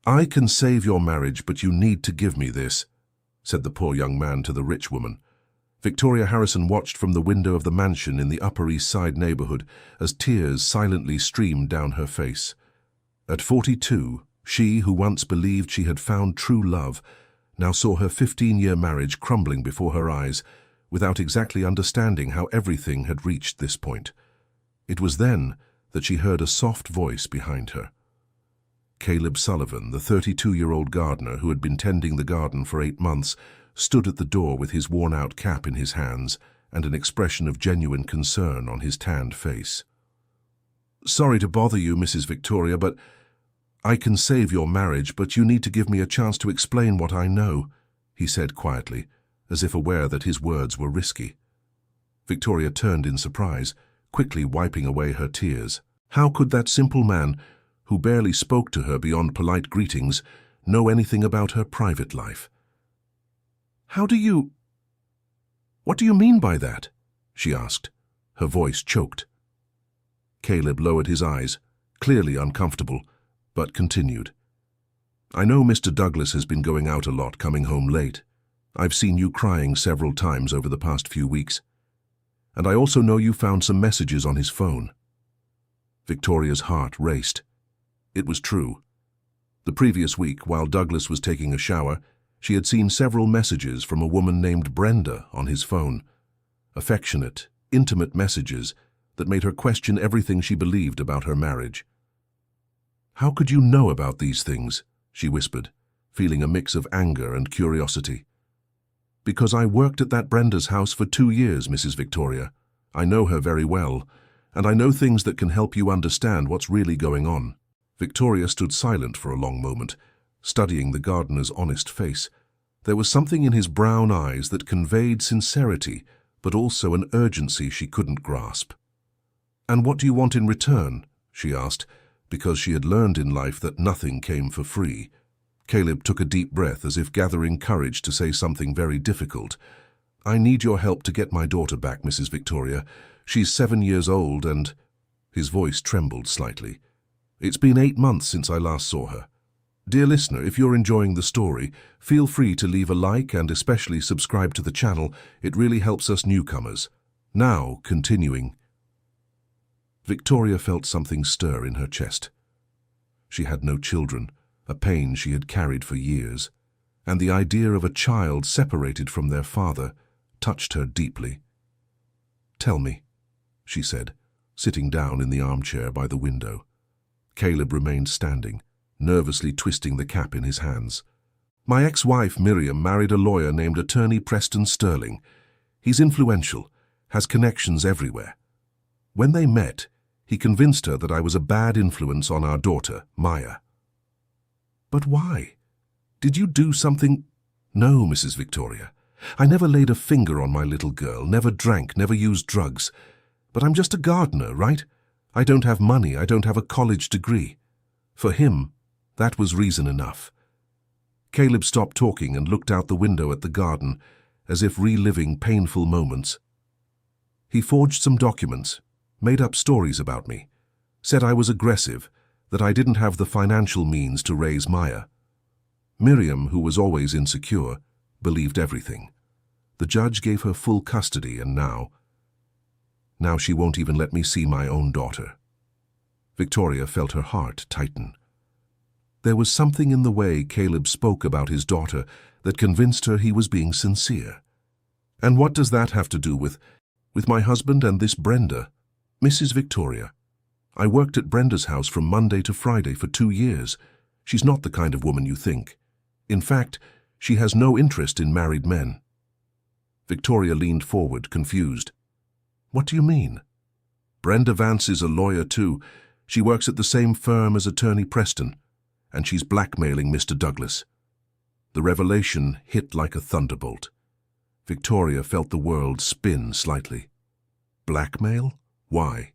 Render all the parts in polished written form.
"I can save your marriage, but you need to give me this," said the poor young man to the rich woman. Victoria Harrison watched from the window of the mansion in the Upper East Side neighborhood as tears silently streamed down her face. At 42, she, who once believed she had found true love, now saw her 15-year marriage crumbling before her eyes, without exactly understanding how everything had reached this point. It was then that she heard a soft voice behind her. Caleb Sullivan, the 32-year-old gardener who had been tending the garden for 8 months, stood at the door with his worn-out cap in his hands and an expression of genuine concern on his tanned face. "Sorry to bother you, Mrs. Victoria, but I can save your marriage, but you need to give me a chance to explain what I know," he said quietly, as if aware that his words were risky. Victoria turned in surprise, quickly wiping away her tears. How could that simple man, who barely spoke to her beyond polite greetings, know anything about her private life? What do you mean by that?" she asked. Her voice choked. Caleb lowered his eyes, clearly uncomfortable, but continued. "I know Mr. Douglas has been going out a lot, coming home late. I've seen you crying several times over the past few weeks. And I also know you found some messages on his phone." Victoria's heart raced. It was true. The previous week, while Douglas was taking a shower, she had seen several messages from a woman named Brenda on his phone. Affectionate, intimate messages that made her question everything she believed about her marriage. "How could you know about these things?" she whispered, feeling a mix of anger and curiosity. "Because I worked at that Brenda's house for 2 years, Mrs. Victoria. I know her very well, and I know things that can help you understand what's really going on." Victoria stood silent for a long moment, studying the gardener's honest face. There was something in his brown eyes that conveyed sincerity, but also an urgency she couldn't grasp. "And what do you want in return?" she asked, because she had learned in life that nothing came for free. Caleb took a deep breath as if gathering courage to say something very difficult. "I need your help to get my daughter back, Mrs. Victoria. She's 7 years old and—" His voice trembled slightly. "It's been 8 months since I last saw her. Dear listener, if you're enjoying the story, feel free to leave a like and especially subscribe to the channel. It really helps us newcomers. Now, continuing." Victoria felt something stir in her chest. She had no children, a pain she had carried for years, and the idea of a child separated from their father touched her deeply. "Tell me," she said, sitting down in the armchair by the window. Caleb remained standing, nervously twisting the cap in his hands. "My ex-wife, Miriam, married a lawyer named Attorney Preston Sterling. He's influential, has connections everywhere. When they met, he convinced her that I was a bad influence on our daughter, Maya." "But why? Did you do something—" "No, Mrs. Victoria. I never laid a finger on my little girl, never drank, never used drugs. But I'm just a gardener, right? I don't have money, I don't have a college degree. For him, that was reason enough." Caleb stopped talking and looked out the window at the garden, as if reliving painful moments. "He forged some documents, made up stories about me, said I was aggressive, that I didn't have the financial means to raise Maya. Miriam, who was always insecure, believed everything. The judge gave her full custody, and now she won't even let me see my own daughter." Victoria felt her heart tighten. There was something in the way Caleb spoke about his daughter that convinced her he was being sincere. "And what does that have to do with my husband and this Brenda?" "Mrs. Victoria, I worked at Brenda's house from Monday to Friday for 2 years. She's not the kind of woman you think. In fact, she has no interest in married men." Victoria leaned forward, confused. "What do you mean?" "Brenda Vance is a lawyer too. She works at the same firm as Attorney Preston, and she's blackmailing Mr. Douglas." The revelation hit like a thunderbolt. Victoria felt the world spin slightly. Blackmail? Why?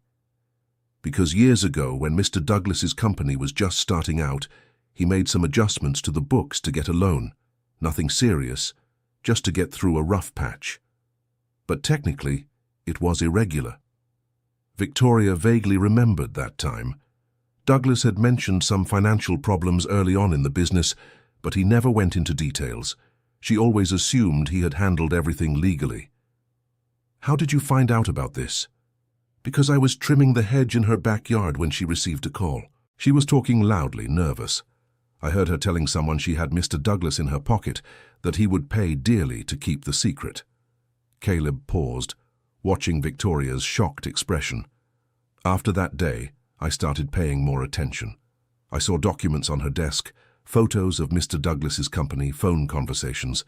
Because years ago, when Mr. Douglas's company was just starting out, he made some adjustments to the books to get a loan. Nothing serious, just to get through a rough patch. But technically, it was irregular. Victoria vaguely remembered that time. Douglas had mentioned some financial problems early on in the business, but he never went into details. She always assumed he had handled everything legally. "How did you find out about this?" "Because I was trimming the hedge in her backyard when she received a call." She was talking loudly, nervous. I heard her telling someone she had Mr. Douglas in her pocket, that he would pay dearly to keep the secret. Caleb paused, watching Victoria's shocked expression. After that day, I started paying more attention. I saw documents on her desk, photos of Mr. Douglas's company, phone conversations.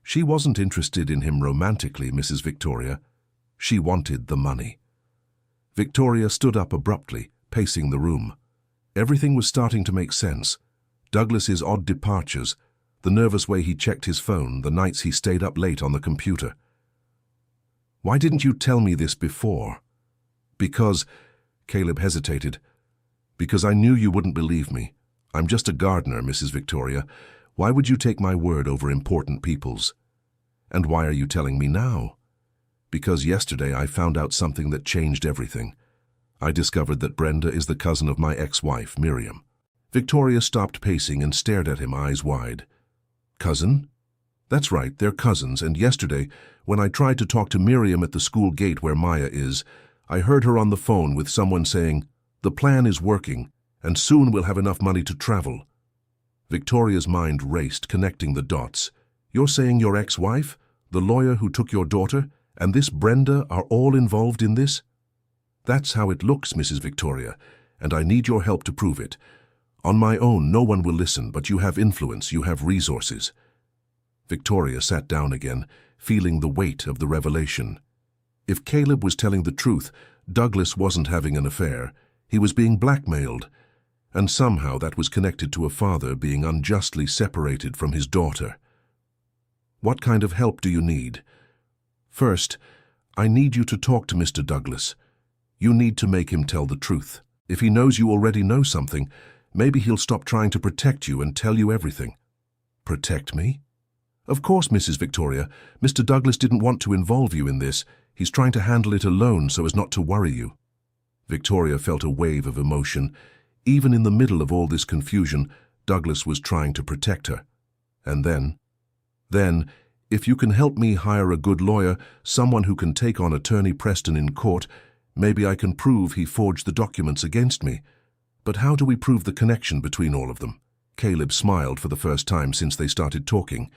She wasn't interested in him romantically, Mrs. Victoria. She wanted the money. Victoria stood up abruptly, pacing the room. Everything was starting to make sense. Douglas's odd departures, the nervous way he checked his phone, the nights he stayed up late on the computer. "Why didn't you tell me this before?" "Because," Caleb hesitated, "because I knew you wouldn't believe me. I'm just a gardener, Mrs. Victoria. Why would you take my word over important people's?" "And why are you telling me now?" "Because yesterday I found out something that changed everything. I discovered that Brenda is the cousin of my ex-wife, Miriam." Victoria stopped pacing and stared at him, eyes wide. "Cousin?" "That's right, they're cousins, and yesterday, when I tried to talk to Miriam at the school gate where Maya is, I heard her on the phone with someone saying, 'The plan is working, and soon we'll have enough money to travel.'" Victoria's mind raced, connecting the dots. "You're saying your ex-wife, the lawyer who took your daughter, and this Brenda are all involved in this?" "That's how it looks, Mrs. Victoria, and I need your help to prove it. On my own, no one will listen, but you have influence, you have resources." Victoria sat down again, feeling the weight of the revelation. If Caleb was telling the truth, Douglas wasn't having an affair. He was being blackmailed, and somehow that was connected to a father being unjustly separated from his daughter. "What kind of help do you need?" "First, I need you to talk to Mr. Douglas. You need to make him tell the truth. If he knows you already know something, maybe he'll stop trying to protect you and tell you everything." "Protect me?" "Of course, Mrs. Victoria. Mr. Douglas didn't want to involve you in this. He's trying to handle it alone so as not to worry you." Victoria felt a wave of emotion. Even in the middle of all this confusion, Douglas was trying to protect her. And then, "If you can help me hire a good lawyer, someone who can take on Attorney Preston in court, maybe I can prove he forged the documents against me." "But how do we prove the connection between all of them?" Caleb smiled for the first time since they started talking.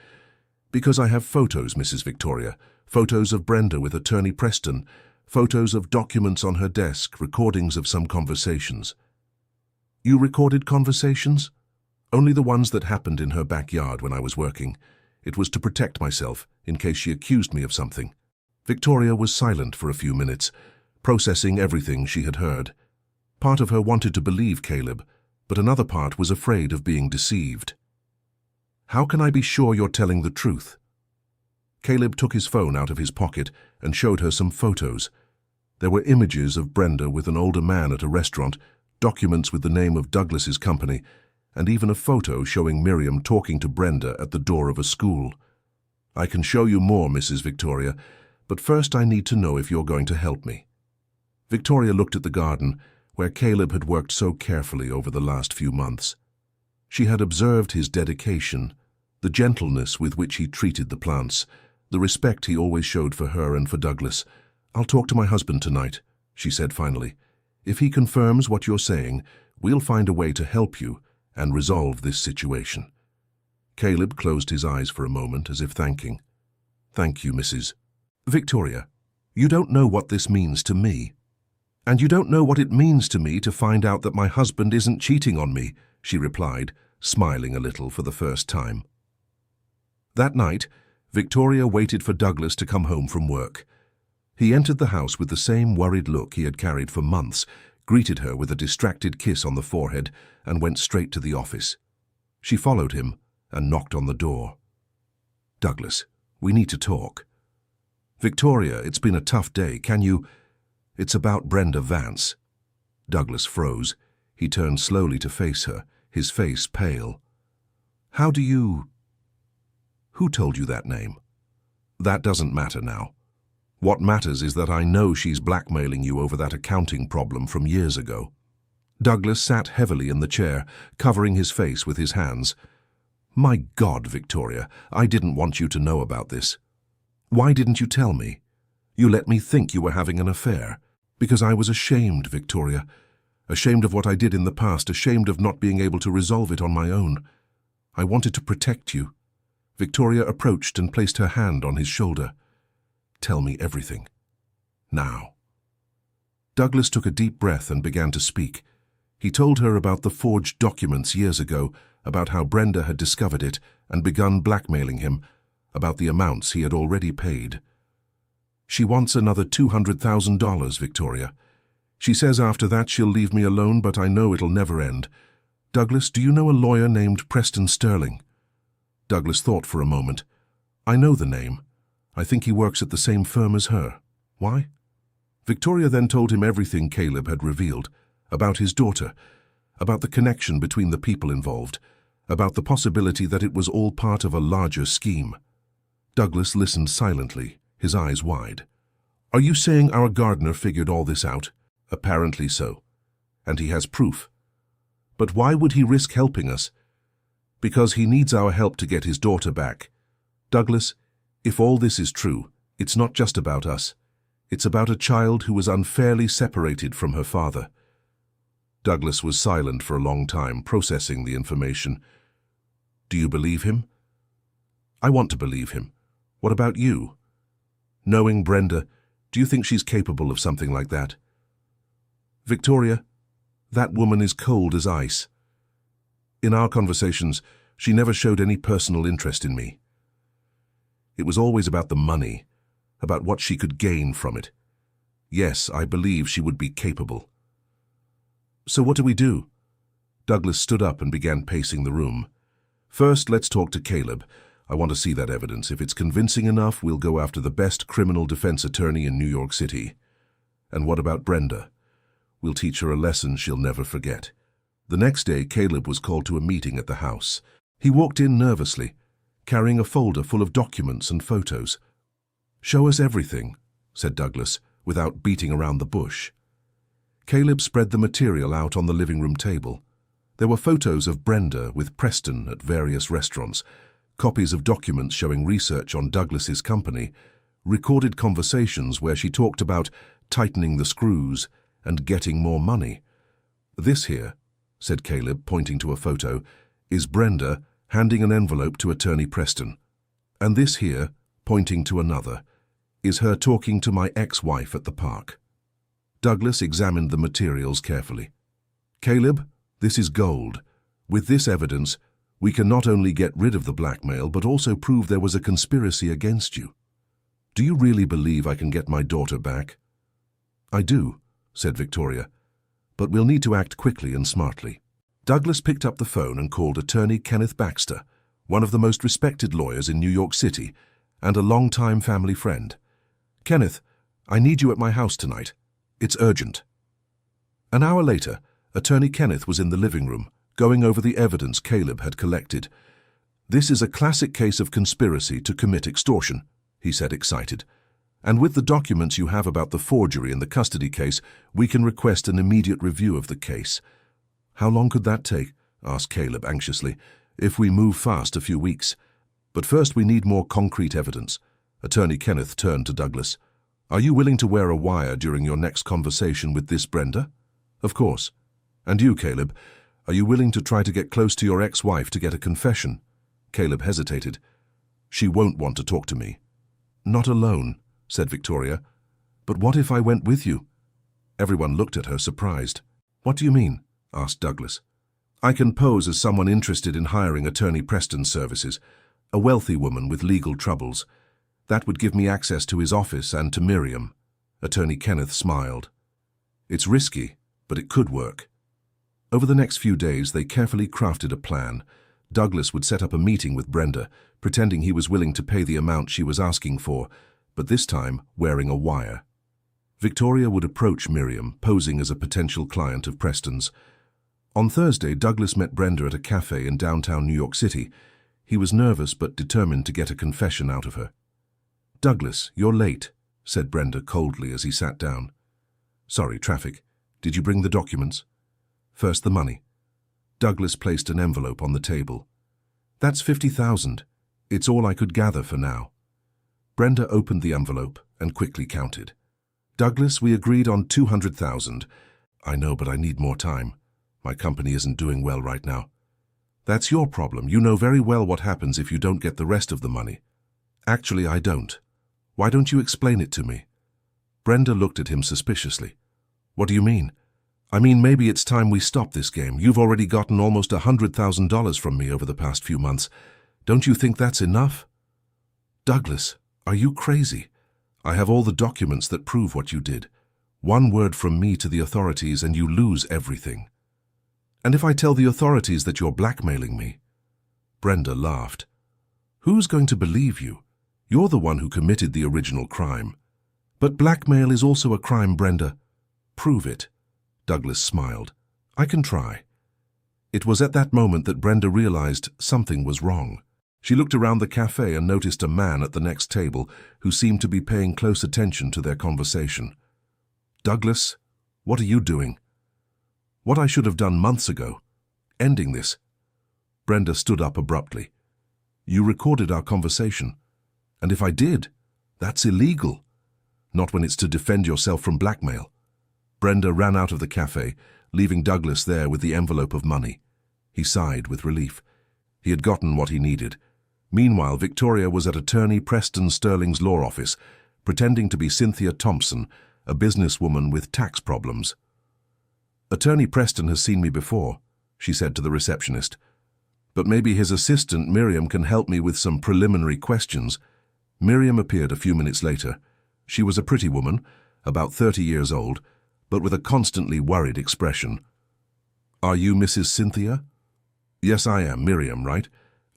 "Because I have photos, Mrs. Victoria. Photos of Brenda with Attorney Preston. Photos of documents on her desk, recordings of some conversations." "You recorded conversations?" "Only the ones that happened in her backyard when I was working. It was to protect myself, in case she accused me of something." Victoria was silent for a few minutes, processing everything she had heard. Part of her wanted to believe Caleb, but another part was afraid of being deceived. "How can I be sure you're telling the truth?" Caleb took his phone out of his pocket and showed her some photos. There were images of Brenda with an older man at a restaurant, documents with the name of Douglas's company, and even a photo showing Miriam talking to Brenda at the door of a school. "I can show you more, Mrs. Victoria, but first I need to know if you're going to help me." Victoria looked at the garden, where Caleb had worked so carefully over the last few months. She had observed his dedication, the gentleness with which he treated the plants, the respect he always showed for her and for Douglas. "I'll talk to my husband tonight," she said finally. "If he confirms what you're saying, we'll find a way to help you and resolve this situation." Caleb closed his eyes for a moment as if thanking. "Thank you, Mrs. Victoria. You don't know what this means to me." "And you don't know what it means to me to find out that my husband isn't cheating on me," she replied, smiling a little for the first time. That night, Victoria waited for Douglas to come home from work. He entered the house with the same worried look he had carried for months, greeted her with a distracted kiss on the forehead, and went straight to the office. She followed him and knocked on the door. "Douglas, we need to talk." "Victoria, it's been a tough day. Can you—" "It's about Brenda Vance." Douglas froze. He turned slowly to face her, his face pale. "How do you—" "Who told you that name?" "That doesn't matter now. What matters is that I know she's blackmailing you over that accounting problem from years ago." Douglas sat heavily in the chair, covering his face with his hands. "My God, Victoria, I didn't want you to know about this. Why didn't you tell me? You let me think you were having an affair. Because I was ashamed, Victoria. Ashamed of what I did in the past, ashamed of not being able to resolve it on my own. I wanted to protect you." Victoria approached and placed her hand on his shoulder. "Tell me everything. Now." Douglas took a deep breath and began to speak. He told her about the forged documents years ago, about how Brenda had discovered it and begun blackmailing him, about the amounts he had already paid. "She wants another $200,000, Victoria. She says after that she'll leave me alone, but I know it'll never end. Douglas, do you know a lawyer named Preston Sterling?" Douglas thought for a moment. "I know the name. I think he works at the same firm as her. Why?" Victoria then told him everything Caleb had revealed, about his daughter, about the connection between the people involved, about the possibility that it was all part of a larger scheme. Douglas listened silently, his eyes wide. "Are you saying our gardener figured all this out?" "Apparently so. And he has proof. But why would he risk helping us?" "Because he needs our help to get his daughter back. Douglas, if all this is true, it's not just about us. It's about a child who was unfairly separated from her father." Douglas was silent for a long time, processing the information. "Do you believe him?" "I want to believe him. What about you? Knowing Brenda, do you think she's capable of something like that?" "Victoria, that woman is cold as ice. In our conversations, she never showed any personal interest in me. It was always about the money, about what she could gain from it. Yes, I believe she would be capable." "So what do we do?" Douglas stood up and began pacing the room. "First, let's talk to Caleb. I want to see that evidence. If it's convincing enough, we'll go after the best criminal defense attorney in New York City. And what about Brenda? We'll teach her a lesson she'll never forget." The next day, Caleb was called to a meeting at the house. He walked in nervously, carrying a folder full of documents and photos. "Show us everything," said Douglas, without beating around the bush. Caleb spread the material out on the living room table. There were photos of Brenda with Preston at various restaurants, copies of documents showing research on Douglas's company, recorded conversations where she talked about tightening the screws and getting more money. "This here," said Caleb, pointing to a photo, "is Brenda handing an envelope to Attorney Preston. And this here, pointing to another, is her talking to my ex-wife at the park." Douglas examined the materials carefully. "Caleb, this is gold. With this evidence, we can not only get rid of the blackmail, but also prove there was a conspiracy against you. Do you really believe I can get my daughter back?" "I do," said Victoria, "but we'll need to act quickly and smartly." Douglas picked up the phone and called attorney Kenneth Baxter, one of the most respected lawyers in New York City and a longtime family friend. "Kenneth, I need you at my house tonight. It's urgent." An hour later, Attorney Kenneth was in the living room, going over the evidence Caleb had collected. "This is a classic case of conspiracy to commit extortion," he said, excited. "And with the documents you have about the forgery in the custody case, we can request an immediate review of the case." "How long could that take?" asked Caleb anxiously. "If we move fast, a few weeks. But first we need more concrete evidence." Attorney Kenneth turned to Douglas. "Are you willing to wear a wire during your next conversation with this Brenda?" "Of course. And you, Caleb, are you willing to try to get close to your ex-wife to get a confession?" Caleb hesitated. "She won't want to talk to me." "Not alone," said Victoria. "But what if I went with you?" Everyone looked at her, surprised. "What do you mean?" asked Douglas. "I can pose as someone interested in hiring Attorney Preston's services, a wealthy woman with legal troubles. That would give me access to his office and to Miriam." Attorney Kenneth smiled. "It's risky, but it could work." Over the next few days, they carefully crafted a plan. Douglas would set up a meeting with Brenda, pretending he was willing to pay the amount she was asking for, but this time wearing a wire. Victoria would approach Miriam, posing as a potential client of Preston's. On Thursday, Douglas met Brenda at a cafe in downtown New York City. He was nervous but determined to get a confession out of her. "Douglas, you're late," said Brenda coldly as he sat down. "Sorry, traffic. Did you bring the documents?" First the money. Douglas placed an envelope on the table. That's $50,000. It's all I could gather for now. Brenda opened the envelope and quickly counted. Douglas, we agreed on $200,000. I know, but I need more time. My company isn't doing well right now. That's your problem. You know very well what happens if you don't get the rest of the money. Actually, I don't. Why don't you explain it to me? Brenda looked at him suspiciously. What do you mean? I mean, maybe it's time we stop this game. You've already gotten almost $100,000 from me over the past few months. Don't you think that's enough? Douglas, are you crazy? I have all the documents that prove what you did. One word from me to the authorities and you lose everything. And if I tell the authorities that you're blackmailing me? Brenda laughed. Who's going to believe you? You're the one who committed the original crime. But blackmail is also a crime, Brenda. Prove it. Douglas smiled. I can try. It was at that moment that Brenda realized something was wrong. She looked around the cafe and noticed a man at the next table who seemed to be paying close attention to their conversation. Douglas, what are you doing? What I should have done months ago. Ending this. Brenda stood up abruptly. You recorded our conversation. And if I did, that's illegal. Not when it's to defend yourself from blackmail. Brenda ran out of the cafe, leaving Douglas there with the envelope of money. He sighed with relief. He had gotten what he needed. Meanwhile, Victoria was at attorney Preston Sterling's law office, pretending to be Cynthia Thompson, a businesswoman with tax problems. Attorney Preston has seen me before, she said to the receptionist. But maybe his assistant, Miriam, can help me with some preliminary questions. Miriam appeared a few minutes later. She was a pretty woman, about 30 years old, but with a constantly worried expression. Are you Mrs. Cynthia? Yes, I am, Miriam, right?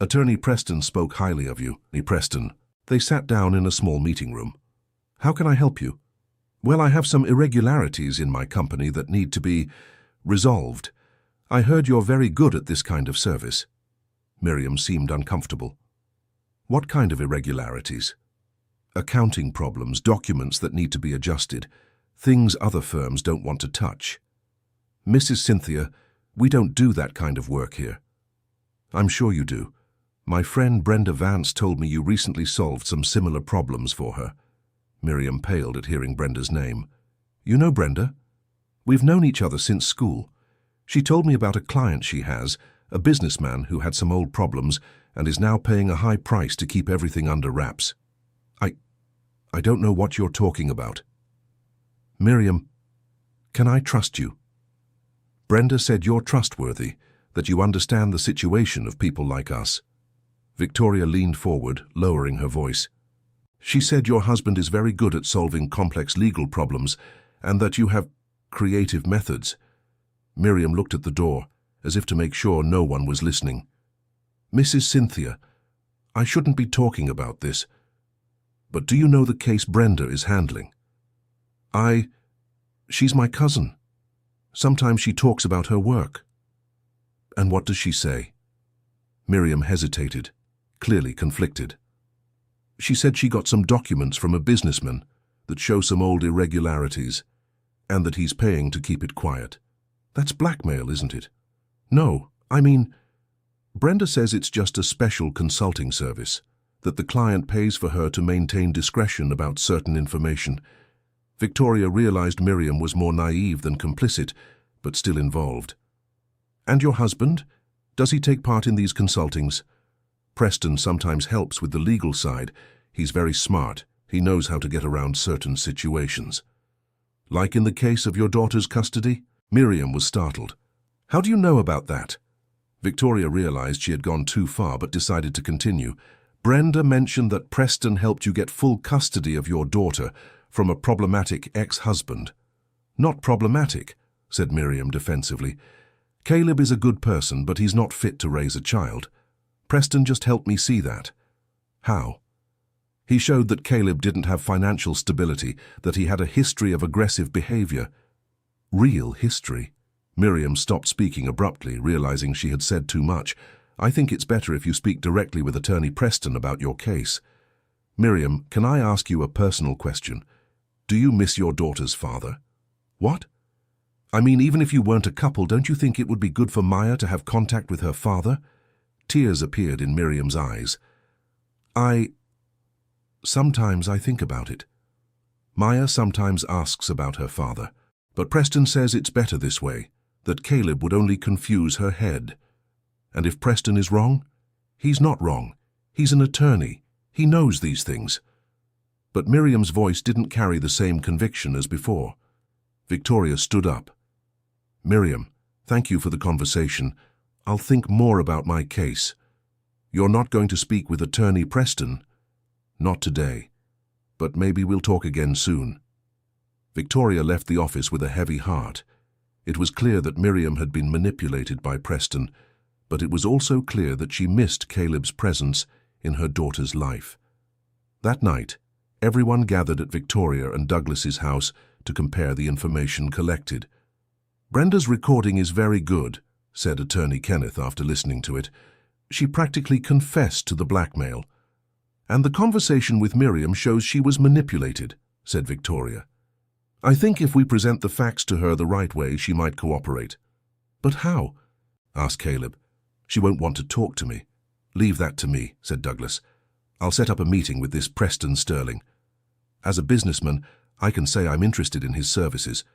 Attorney Preston spoke highly of you, Preston. They sat down in a small meeting room. How can I help you? Well, I have some irregularities in my company that need to be resolved. I heard you're very good at this kind of service. Miriam seemed uncomfortable. What kind of irregularities? Accounting problems, documents that need to be adjusted, things other firms don't want to touch. Mrs. Cynthia, we don't do that kind of work here. I'm sure you do. My friend Brenda Vance told me you recently solved some similar problems for her. Miriam paled at hearing Brenda's name. You know Brenda? We've known each other since school. She told me about a client she has, a businessman who had some old problems and is now paying a high price to keep everything under wraps. I don't know what you're talking about. Miriam, can I trust you? Brenda said you're trustworthy, that you understand the situation of people like us. Victoria leaned forward, lowering her voice. She said your husband is very good at solving complex legal problems and that you have creative methods. Miriam looked at the door, as if to make sure no one was listening. Mrs. Cynthia, I shouldn't be talking about this, but do you know the case Brenda is handling? She's my cousin. Sometimes she talks about her work. And what does she say? Miriam hesitated, clearly conflicted. She said she got some documents from a businessman that show some old irregularities, and that he's paying to keep it quiet. That's blackmail, isn't it? No, I mean, Brenda says it's just a special consulting service, that the client pays for her to maintain discretion about certain information. Victoria realized Miriam was more naive than complicit, but still involved. And your husband? Does he take part in these consultings? Preston sometimes helps with the legal side. He's very smart. He knows how to get around certain situations. Like in the case of your daughter's custody? Miriam was startled. How do you know about that? Victoria realized she had gone too far but decided to continue. Brenda mentioned that Preston helped you get full custody of your daughter from a problematic ex-husband. Not problematic, said Miriam defensively. Caleb is a good person, but he's not fit to raise a child. Preston just helped me see that. How? He showed that Caleb didn't have financial stability, that he had a history of aggressive behavior. Real history. Miriam stopped speaking abruptly, realizing she had said too much. I think it's better if you speak directly with Attorney Preston about your case. Miriam, can I ask you a personal question? Do you miss your daughter's father? What? I mean, even if you weren't a couple, don't you think it would be good for Maya to have contact with her father? Tears appeared in Miriam's eyes. Sometimes I think about it. Maya sometimes asks about her father, but Preston says it's better this way, that Caleb would only confuse her head. And if Preston is wrong, he's not wrong. He's an attorney. He knows these things. But Miriam's voice didn't carry the same conviction as before. Victoria stood up. Miriam, thank you for the conversation. I'll think more about my case. You're not going to speak with Attorney Preston? Not today. But maybe we'll talk again soon. Victoria left the office with a heavy heart. It was clear that Miriam had been manipulated by Preston, but it was also clear that she missed Caleb's presence in her daughter's life. That night, everyone gathered at Victoria and Douglas's house to compare the information collected. Brenda's recording is very good, said Attorney Kenneth after listening to it. She practically confessed to the blackmail. And the conversation with Miriam shows she was manipulated, said Victoria. I think if we present the facts to her the right way, she might cooperate. But how? Asked Caleb. She won't want to talk to me. Leave that to me, said Douglas. I'll set up a meeting with this Preston Sterling. As a businessman, I can say I'm interested in his services.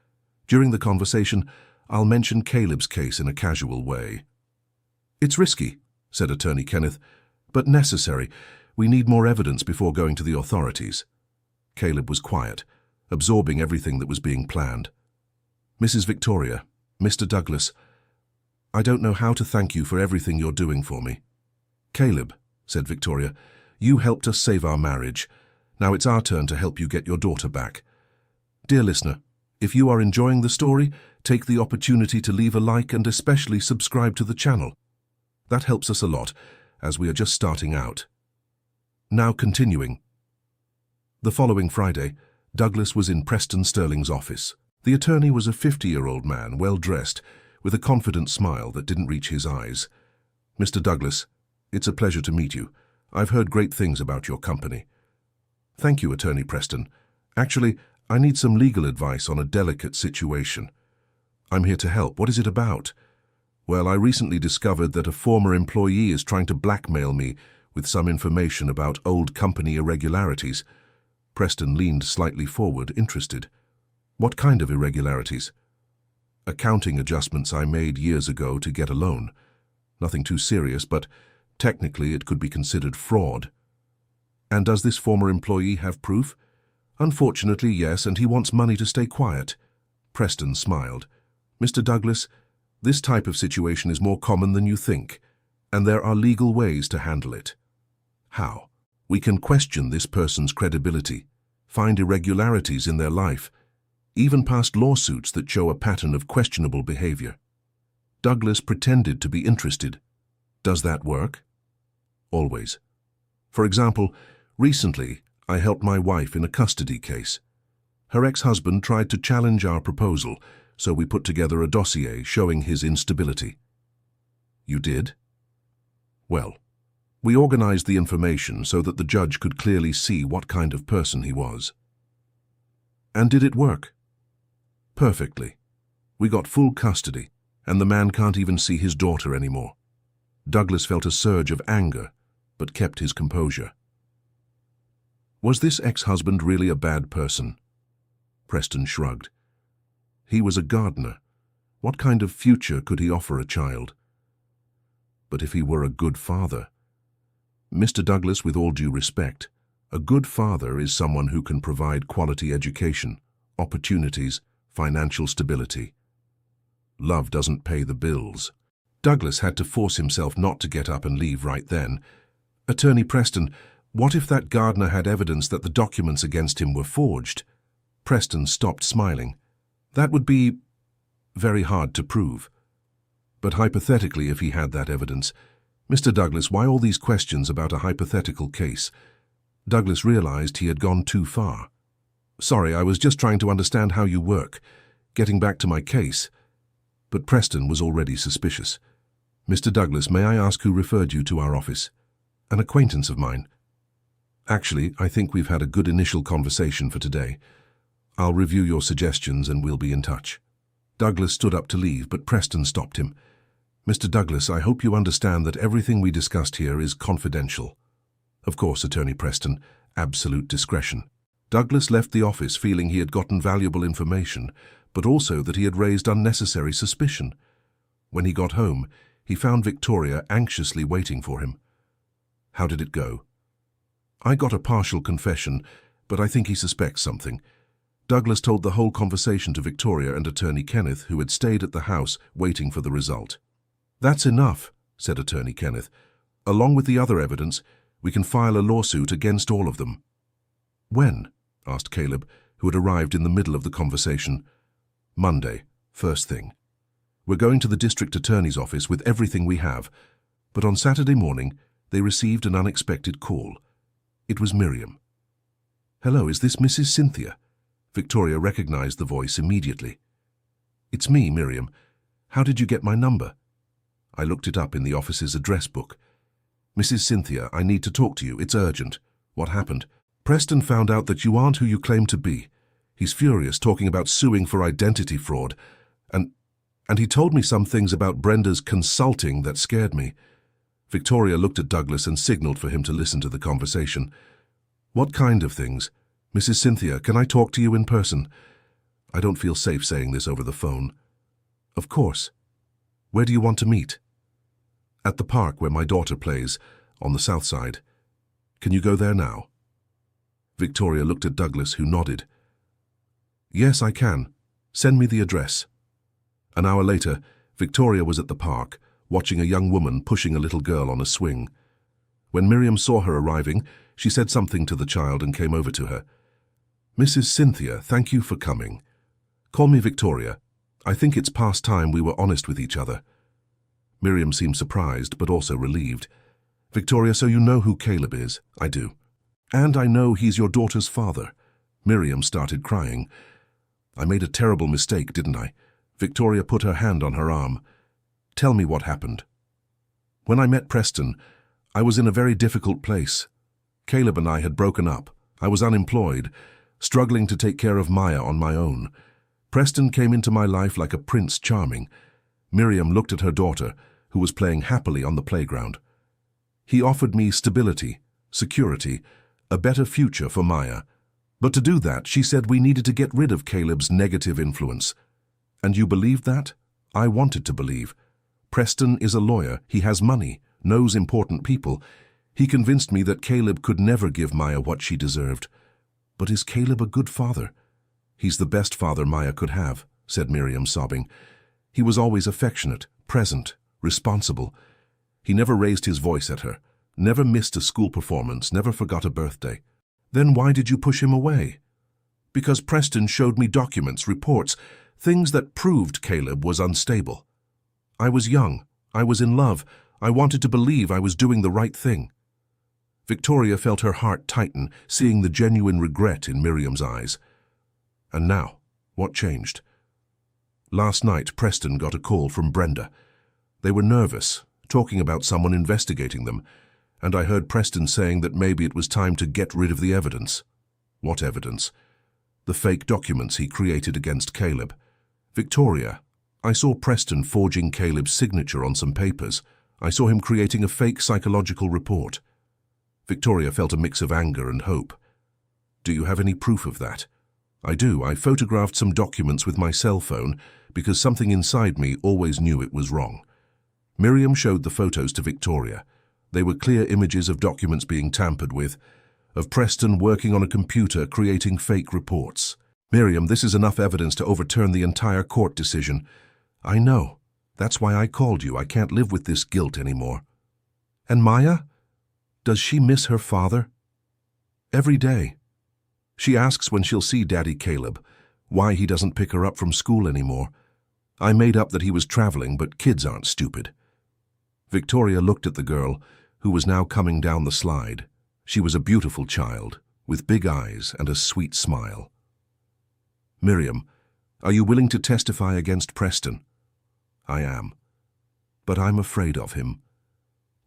During the conversation, I'll mention Caleb's case in a casual way. It's risky, said Attorney Kenneth, but necessary. We need more evidence before going to the authorities. Caleb was quiet, absorbing everything that was being planned. Mrs. Victoria, Mr. Douglas, I don't know how to thank you for everything you're doing for me. Caleb, said Victoria, you helped us save our marriage. Now it's our turn to help you get your daughter back. Dear listener, if you are enjoying the story, take the opportunity to leave a like and especially subscribe to the channel. That helps us a lot, as we are just starting out. Now continuing. The following Friday, Douglas was in Preston Sterling's office. The attorney was a 50-year-old man, well-dressed, with a confident smile that didn't reach his eyes. Mr. Douglas, it's a pleasure to meet you. I've heard great things about your company. Thank you, Attorney Preston. Actually, I need some legal advice on a delicate situation. I'm here to help. What is it about? Well, I recently discovered that a former employee is trying to blackmail me with some information about old company irregularities. Preston leaned slightly forward, interested. What kind of irregularities? Accounting adjustments I made years ago to get a loan. Nothing too serious, but technically it could be considered fraud. And does this former employee have proof? Unfortunately, yes, and he wants money to stay quiet. Preston smiled. Mr. Douglas, this type of situation is more common than you think, and there are legal ways to handle it. How? We can question this person's credibility, find irregularities in their life, even past lawsuits that show a pattern of questionable behavior. Douglas pretended to be interested. Does that work? Always. For example, recently, I helped my wife in a custody case. Her ex-husband tried to challenge our proposal, so we put together a dossier showing his instability. You did? Well, we organized the information so that the judge could clearly see what kind of person he was. And did it work? Perfectly. We got full custody, and the man can't even see his daughter anymore. Douglas felt a surge of anger, but kept his composure. Was this ex-husband really a bad person? Preston shrugged. He was a gardener. What kind of future could he offer a child? But if he were a good father? Mr. Douglas, with all due respect, a good father is someone who can provide quality education, opportunities, financial stability. Love doesn't pay the bills. Douglas had to force himself not to get up and leave right then. Attorney Preston, what if that gardener had evidence that the documents against him were forged? Preston stopped smiling. That would be very hard to prove. But hypothetically, if he had that evidence, Mr. Douglas, why all these questions about a hypothetical case? Douglas realized he had gone too far. Sorry, I was just trying to understand how you work, getting back to my case. But Preston was already suspicious. Mr. Douglas, may I ask who referred you to our office? An acquaintance of mine. Actually, I think we've had a good initial conversation for today. I'll review your suggestions and we'll be in touch. Douglas stood up to leave, but Preston stopped him. "Mr. Douglas, I hope you understand that everything we discussed here is confidential." "Of course, Attorney Preston, absolute discretion." Douglas left the office feeling he had gotten valuable information, but also that he had raised unnecessary suspicion. When he got home, he found Victoria anxiously waiting for him. "How did it go?" "I got a partial confession, but I think he suspects something." Douglas told the whole conversation to Victoria and Attorney Kenneth, who had stayed at the house waiting for the result. "That's enough," said Attorney Kenneth. "Along with the other evidence, we can file a lawsuit against all of them." "When?" asked Caleb, who had arrived in the middle of the conversation. "Monday, first thing. We're going to the district attorney's office with everything we have." But on Saturday morning, they received an unexpected call. It was Miriam. "Hello, is this Mrs. Cynthia?" Victoria recognized the voice immediately. "It's me, Miriam. How did you get my number?" "I looked it up in the office's address book." "Mrs. Cynthia, I need to talk to you. It's urgent." "What happened?" "Preston found out that you aren't who you claim to be. He's furious, talking about suing for identity fraud. And he told me some things about Brenda's consulting that scared me." Victoria looked at Douglas and signaled for him to listen to the conversation. "What kind of things? Mrs. Cynthia, can I talk to you in person?" "I don't feel safe saying this over the phone." "Of course. Where do you want to meet?" "At the park where my daughter plays, on the south side. Can you go there now?" Victoria looked at Douglas, who nodded. "Yes, I can. Send me the address." An hour later, Victoria was at the park, watching a young woman pushing a little girl on a swing. When Miriam saw her arriving, she said something to the child and came over to her. "Mrs. Cynthia, thank you for coming. Call me Victoria. I think it's past time we were honest with each other." Miriam seemed surprised, but also relieved. "Victoria, so you know who Caleb is?" "I do." "And I know he's your daughter's father." Miriam started crying. "I made a terrible mistake, didn't I?" Victoria put her hand on her arm. "Tell me what happened." "When I met Preston, I was in a very difficult place. Caleb and I had broken up. I was unemployed, struggling to take care of Maya on my own. Preston came into my life like a Prince Charming." Miriam looked at her daughter, who was playing happily on the playground. "He offered me stability, security, a better future for Maya. But to do that, she said we needed to get rid of Caleb's negative influence." "And you believed that?" "I wanted to believe. Preston is a lawyer, he has money, knows important people. He convinced me that Caleb could never give Maya what she deserved." "But is Caleb a good father?" "He's the best father Maya could have," said Miriam, sobbing. "He was always affectionate, present, responsible. He never raised his voice at her, never missed a school performance, never forgot a birthday." "Then why did you push him away?" "Because Preston showed me documents, reports, things that proved Caleb was unstable. I was young, I was in love, I wanted to believe I was doing the right thing." Victoria felt her heart tighten, seeing the genuine regret in Miriam's eyes. "And now, what changed?" "Last night, Preston got a call from Brenda. They were nervous, talking about someone investigating them, and I heard Preston saying that maybe it was time to get rid of the evidence." "What evidence?" "The fake documents he created against Caleb." "Victoria, I saw Preston forging Caleb's signature on some papers. I saw him creating a fake psychological report." Victoria felt a mix of anger and hope. "Do you have any proof of that?" "I do. I photographed some documents with my cell phone because something inside me always knew it was wrong." Miriam showed the photos to Victoria. They were clear images of documents being tampered with, of Preston working on a computer creating fake reports. "Miriam, this is enough evidence to overturn the entire court decision." "I know. That's why I called you. I can't live with this guilt anymore." "And Maya? Does she miss her father?" "Every day. She asks when she'll see Daddy Caleb, why he doesn't pick her up from school anymore. I made up that he was traveling, but kids aren't stupid." Victoria looked at the girl, who was now coming down the slide. She was a beautiful child, with big eyes and a sweet smile. "Miriam, are you willing to testify against Preston?" "I am. But I'm afraid of him.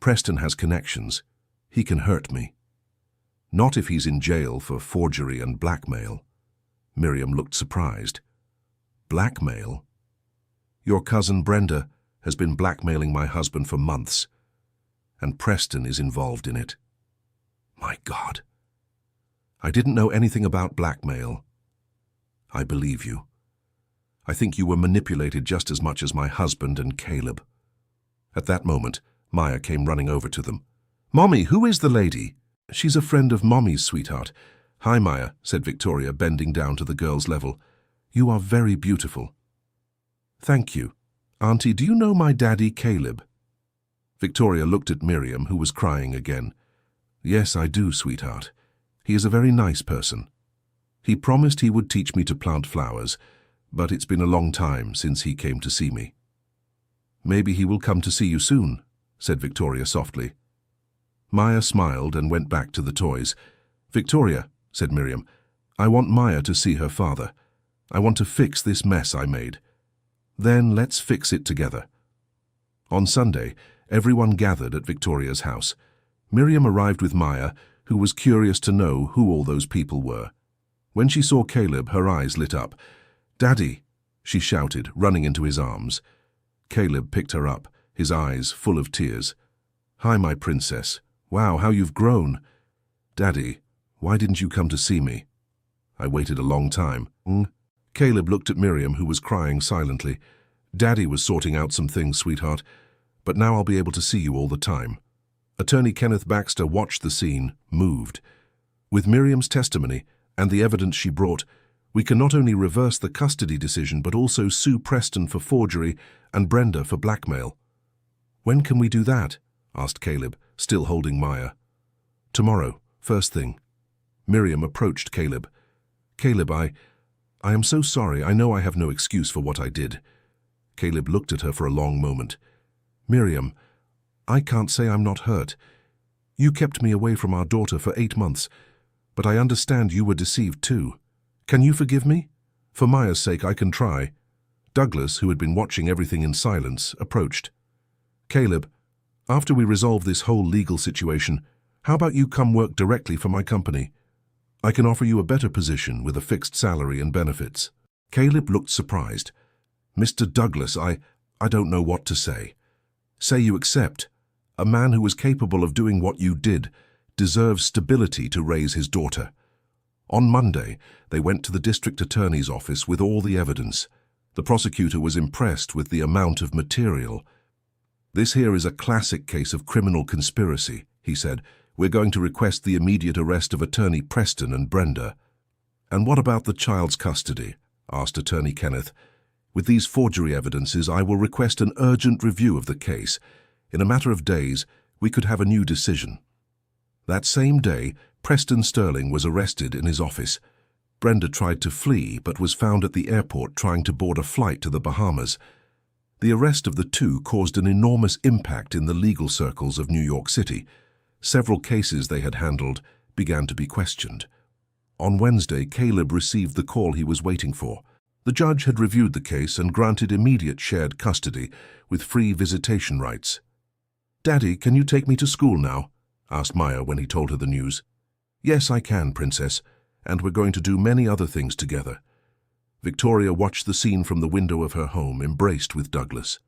Preston has connections. He can hurt me." "Not if he's in jail for forgery and blackmail." Miriam looked surprised. "Blackmail? Your cousin Brenda has been blackmailing my husband for months, and Preston is involved in it. My God. I didn't know anything about blackmail. I believe you. I think you were manipulated just as much as my husband and Caleb. At that moment, Maya came running over to them. Mommy, who is the lady? She's a friend of Mommy's, sweetheart. Hi, Maya, said Victoria, bending down to the girl's level. You are very beautiful. Thank you. Auntie, do you know my daddy, Caleb? Victoria looked at Miriam, who was crying again. Yes, I do, sweetheart. He is a very nice person. He promised he would teach me to plant flowers, but it's been a long time since he came to see me. Maybe he will come to see you soon, said Victoria softly. Maya smiled and went back to the toys. Victoria, said Miriam, I want Maya to see her father. I want to fix this mess I made. Then let's fix it together. On Sunday, everyone gathered at Victoria's house. Miriam arrived with Maya, who was curious to know who all those people were. When she saw Caleb, her eyes lit up. Daddy, she shouted, running into his arms. Caleb picked her up, his eyes full of tears. Hi, my princess. Wow, how you've grown. Daddy, why didn't you come to see me? I waited a long time. Caleb looked at Miriam, who was crying silently. Daddy was sorting out some things, sweetheart, but now I'll be able to see you all the time. Attorney Kenneth Baxter watched the scene, moved. With Miriam's testimony and the evidence she brought, we can not only reverse the custody decision but also sue Preston for forgery and Brenda for blackmail. When can we do that? Asked Caleb, still holding Maya. Tomorrow, first thing. Miriam approached Caleb. Caleb, I am so sorry. I know I have no excuse for what I did. Caleb looked at her for a long moment. Miriam, I can't say I'm not hurt. You kept me away from our daughter for 8 months, but I understand you were deceived too. Can you forgive me? For Maya's sake, I can try. Douglas, who had been watching everything in silence, approached. Caleb, after we resolve this whole legal situation, how about you come work directly for my company? I can offer you a better position with a fixed salary and benefits. Caleb looked surprised. Mr. Douglas, I don't know what to say. Say you accept. A man who was capable of doing what you did deserves stability to raise his daughter. On Monday, they went to the district attorney's office with all the evidence. The prosecutor was impressed with the amount of material. This here is a classic case of criminal conspiracy, he said. We're going to request the immediate arrest of Attorney Preston and Brenda. And what about the child's custody? Asked Attorney Kenneth. With these forgery evidences, I will request an urgent review of the case. In a matter of days, we could have a new decision. That same day, Preston Sterling was arrested in his office. Brenda tried to flee but was found at the airport trying to board a flight to the Bahamas. The arrest of the two caused an enormous impact in the legal circles of New York City. Several cases they had handled began to be questioned. On Wednesday, Caleb received the call he was waiting for. The judge had reviewed the case and granted immediate shared custody with free visitation rights. Daddy, can you take me to school now? Asked Maya when he told her the news. Yes, I can, Princess, and we're going to do many other things together. Victoria watched the scene from the window of her home, embraced with Douglas.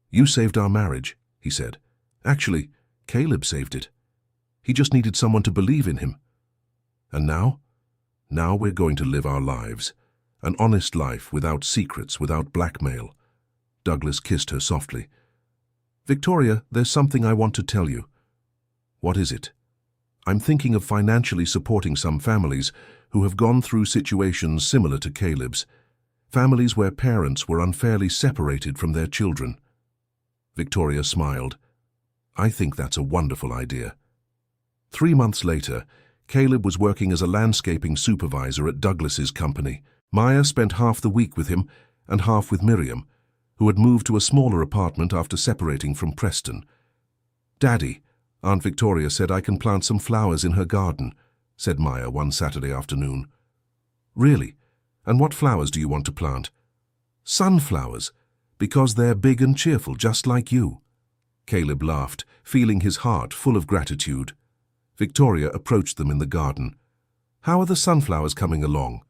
You saved our marriage, he said. Actually, Caleb saved it. He just needed someone to believe in him. And now? Now we're going to live our lives. An honest life without secrets, without blackmail. Douglas kissed her softly. Victoria, there's something I want to tell you. What is it? I'm thinking of financially supporting some families who have gone through situations similar to Caleb's. Families where parents were unfairly separated from their children. Victoria smiled. I think that's a wonderful idea. 3 months later, Caleb was working as a landscaping supervisor at Douglas's company. Maya spent half the week with him and half with Miriam, who had moved to a smaller apartment after separating from Preston. Daddy, Aunt Victoria said I can plant some flowers in her garden, said Maya one Saturday afternoon. Really? And what flowers do you want to plant? Sunflowers, because they're big and cheerful, just like you. Caleb laughed, feeling his heart full of gratitude. Victoria approached them in the garden. How are the sunflowers coming along?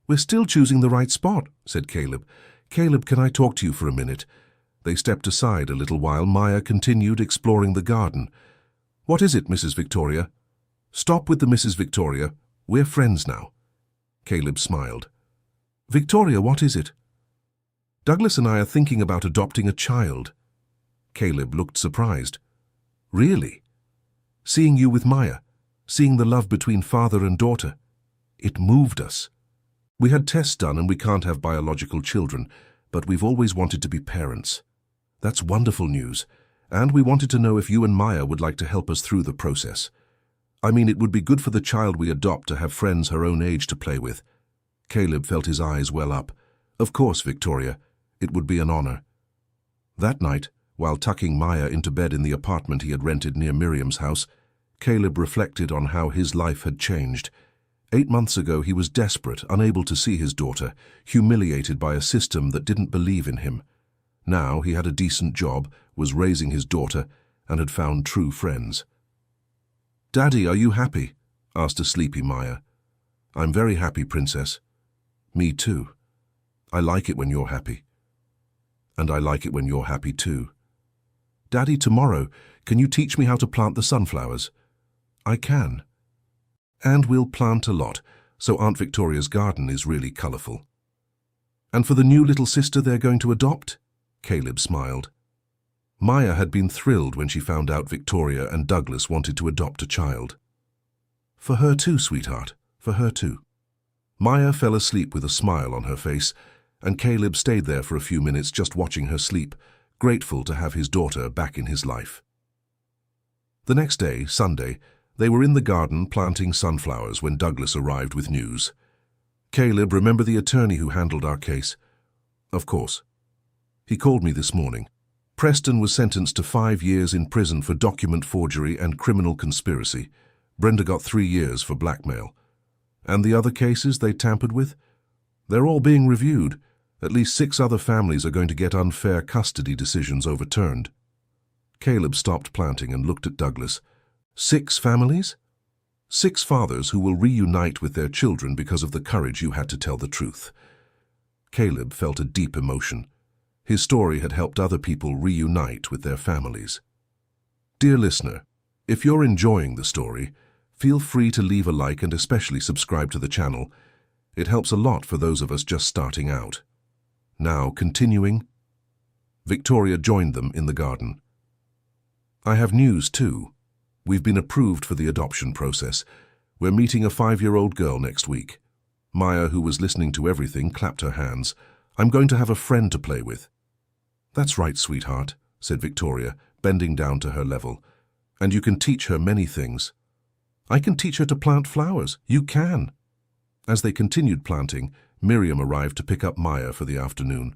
We're still choosing the right spot, said Caleb. "Caleb, can I talk to you for a minute?" They stepped aside a little while Maya continued exploring the garden. "What is it, Mrs. Victoria?" "Stop with the Mrs. Victoria. We're friends now." Caleb smiled. "Victoria, what is it?" "Douglas and I are thinking about adopting a child." Caleb looked surprised. "Really? Seeing you with Maya, seeing the love between father and daughter, it moved us. We had tests done and we can't have biological children, but we've always wanted to be parents. That's wonderful news, and we wanted to know if you and Maya would like to help us through the process. I mean, it would be good for the child we adopt to have friends her own age to play with." Caleb felt his eyes well up. "Of course, Victoria. It would be an honor." That night, while tucking Maya into bed in the apartment he had rented near Miriam's house, Caleb reflected on how his life had changed. 8 months ago he was desperate, unable to see his daughter, humiliated by a system that didn't believe in him. Now he had a decent job, was raising his daughter, and had found true friends. "Daddy, are you happy?" asked a sleepy Maya. "I'm very happy, Princess." "Me too. I like it when you're happy." "And I like it when you're happy too." "Daddy, tomorrow, can you teach me how to plant the sunflowers?" "I can. And we'll plant a lot, so Aunt Victoria's garden is really colorful." "And for the new little sister they're going to adopt?" Caleb smiled. Maya had been thrilled when she found out Victoria and Douglas wanted to adopt a child. "For her too, sweetheart, for her too." Maya fell asleep with a smile on her face, and Caleb stayed there for a few minutes just watching her sleep, grateful to have his daughter back in his life. The next day, Sunday, they were in the garden planting sunflowers when Douglas arrived with news. "Caleb, remember the attorney who handled our case?" "Of course. He called me this morning. Preston was sentenced to 5 years in prison for document forgery and criminal conspiracy. Brenda got 3 years for blackmail. And the other cases they tampered with? They're all being reviewed. At least 6 other families are going to get unfair custody decisions overturned." Caleb stopped planting and looked at Douglas. 6 families? 6 fathers who will reunite with their children because of the courage you had to tell the truth. Caleb felt a deep emotion. His story had helped other people reunite with their families. Dear listener, if you're enjoying the story, feel free to leave a like and especially subscribe to the channel. It helps a lot for those of us just starting out. Now, continuing. Victoria joined them in the garden. "I have news too. We've been approved for the adoption process. We're meeting a 5-year-old girl next week." Maya, who was listening to everything, clapped her hands. "I'm going to have a friend to play with." "That's right, sweetheart," said Victoria, bending down to her level. "And you can teach her many things." "I can teach her to plant flowers." "You can." As they continued planting, Miriam arrived to pick up Maya for the afternoon.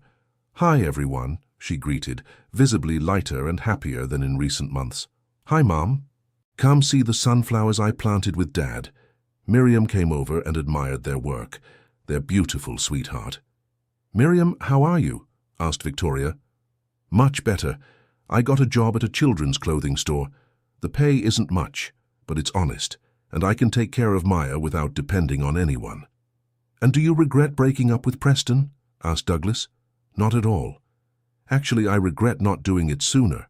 "Hi, everyone," she greeted, visibly lighter and happier than in recent months. "Hi, Mom. Come see the sunflowers I planted with Dad." Miriam came over and admired their work. "They're beautiful, sweetheart." "Miriam, how are you?" asked Victoria. "Much better. I got a job at a children's clothing store. The pay isn't much, but it's honest, and I can take care of Maya without depending on anyone." "And do you regret breaking up with Preston?" asked Douglas. "Not at all. Actually, I regret not doing it sooner.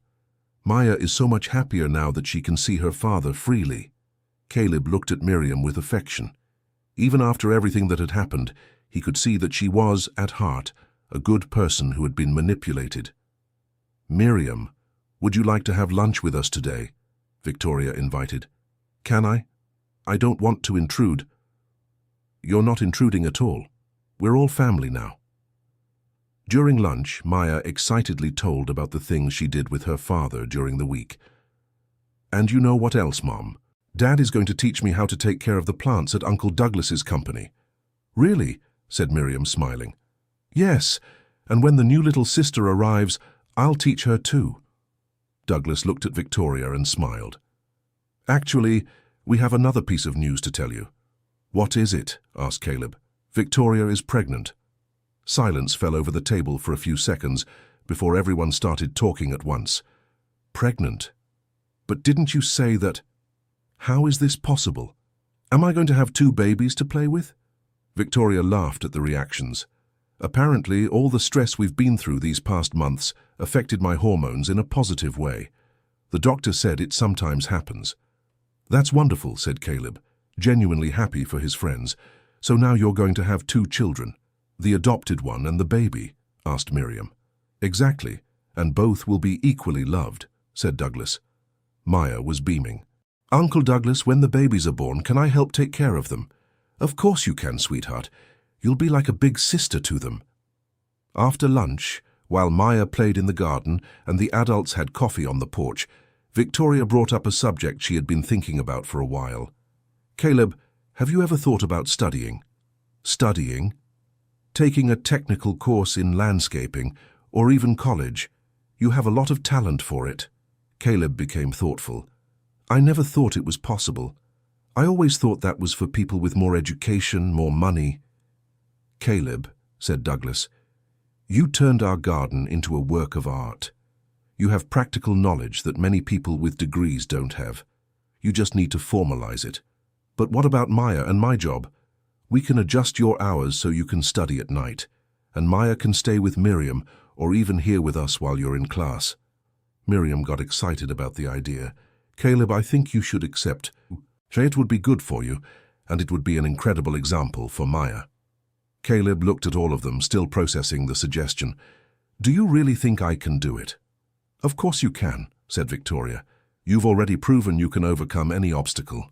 Maya is so much happier now that she can see her father freely." Caleb looked at Miriam with affection. Even after everything that had happened, he could see that she was, at heart, a good person who had been manipulated. "Miriam, would you like to have lunch with us today?" Victoria invited. "Can I? I don't want to intrude." "You're not intruding at all. We're all family now." During lunch, Maya excitedly told about the things she did with her father during the week. "And you know what else, Mom? Dad is going to teach me how to take care of the plants at Uncle Douglas's company." "Really?" said Miriam, smiling. "Yes, and when the new little sister arrives, I'll teach her too." Douglas looked at Victoria and smiled. "Actually, we have another piece of news to tell you." "What is it?" asked Caleb. "Victoria is pregnant." Silence fell over the table for a few seconds before everyone started talking at once. "Pregnant? But didn't you say that? How is this possible? Am I going to have 2 babies to play with?" Victoria laughed at the reactions. Apparently, all the stress we've been through these past months affected my hormones in a positive way. The doctor said it sometimes happens. That's wonderful, said Caleb, genuinely happy for his friends. So now you're going to have 2 children, the adopted one and the baby, asked Miriam. Exactly, and both will be equally loved, said Douglas. Maya was beaming. Uncle Douglas, when the babies are born, can I help take care of them? Of course you can, sweetheart. You'll be like a big sister to them. After lunch, while Maya played in the garden and the adults had coffee on the porch, Victoria brought up a subject she had been thinking about for a while. Caleb, have you ever thought about studying? Studying? Taking a technical course in landscaping, or even college. You have a lot of talent for it. Caleb became thoughtful. I never thought it was possible. I always thought that was for people with more education, more money. Caleb, said Douglas, you turned our garden into a work of art. You have practical knowledge that many people with degrees don't have. You just need to formalize it. But what about Maya and my job? We can adjust your hours so you can study at night, and Maya can stay with Miriam or even here with us while you're in class. Miriam got excited about the idea. Caleb, I think you should accept. It would be good for you, and it would be an incredible example for Maya. Caleb looked at all of them, still processing the suggestion. Do you really think I can do it? Of course you can, said Victoria. You've already proven you can overcome any obstacle.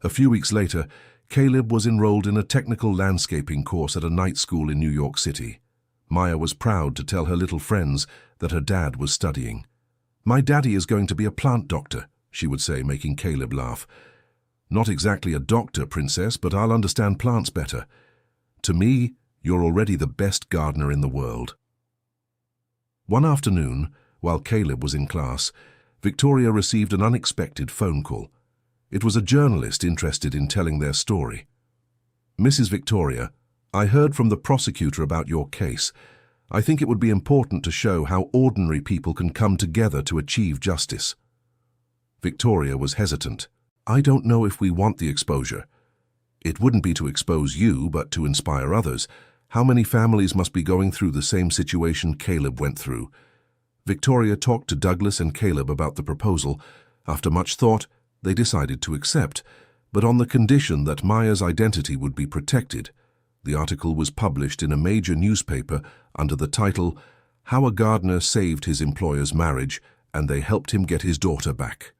A few weeks later, Caleb was enrolled in a technical landscaping course at a night school in New York City. Maya was proud to tell her little friends that her dad was studying. My daddy is going to be a plant doctor, she would say, making Caleb laugh. Not exactly a doctor, princess, but I'll understand plants better. To me, you're already the best gardener in the world. One afternoon, while Caleb was in class, Victoria received an unexpected phone call. It was a journalist interested in telling their story. Mrs. Victoria, I heard from the prosecutor about your case. I think it would be important to show how ordinary people can come together to achieve justice. Victoria was hesitant. I don't know if we want the exposure. It wouldn't be to expose you, but to inspire others. How many families must be going through the same situation Caleb went through? Victoria talked to Douglas and Caleb about the proposal. After much thought, they decided to accept, but on the condition that Maya's identity would be protected. The article was published in a major newspaper under the title, How a Gardener Saved His Employer's Marriage and They Helped Him Get His Daughter Back.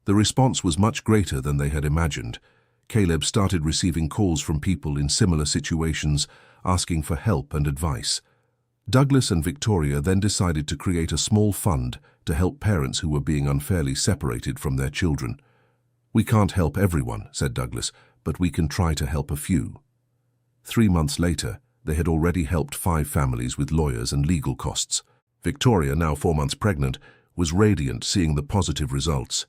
The response was much greater than they had imagined. Caleb started receiving calls from people in similar situations, asking for help and advice. Douglas and Victoria then decided to create a small fund to help parents who were being unfairly separated from their children. We can't help everyone, said Douglas, but we can try to help a few. 3 months later, they had already helped 5 families with lawyers and legal costs. Victoria, now 4 months pregnant, was radiant seeing the positive results.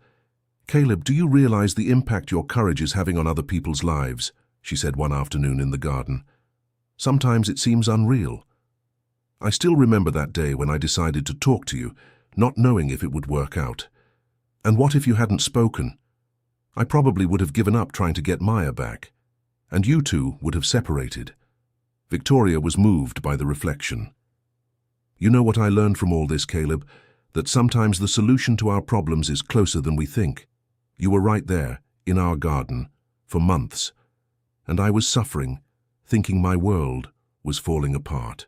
Caleb, do you realize the impact your courage is having on other people's lives? She said one afternoon in the garden. Sometimes it seems unreal. I still remember that day when I decided to talk to you, not knowing if it would work out. And what if you hadn't spoken? I probably would have given up trying to get Maya back, and you two would have separated. Victoria was moved by the reflection. You know what I learned from all this, Caleb? That sometimes the solution to our problems is closer than we think. You were right there, in our garden, for months, and I was suffering, thinking my world was falling apart.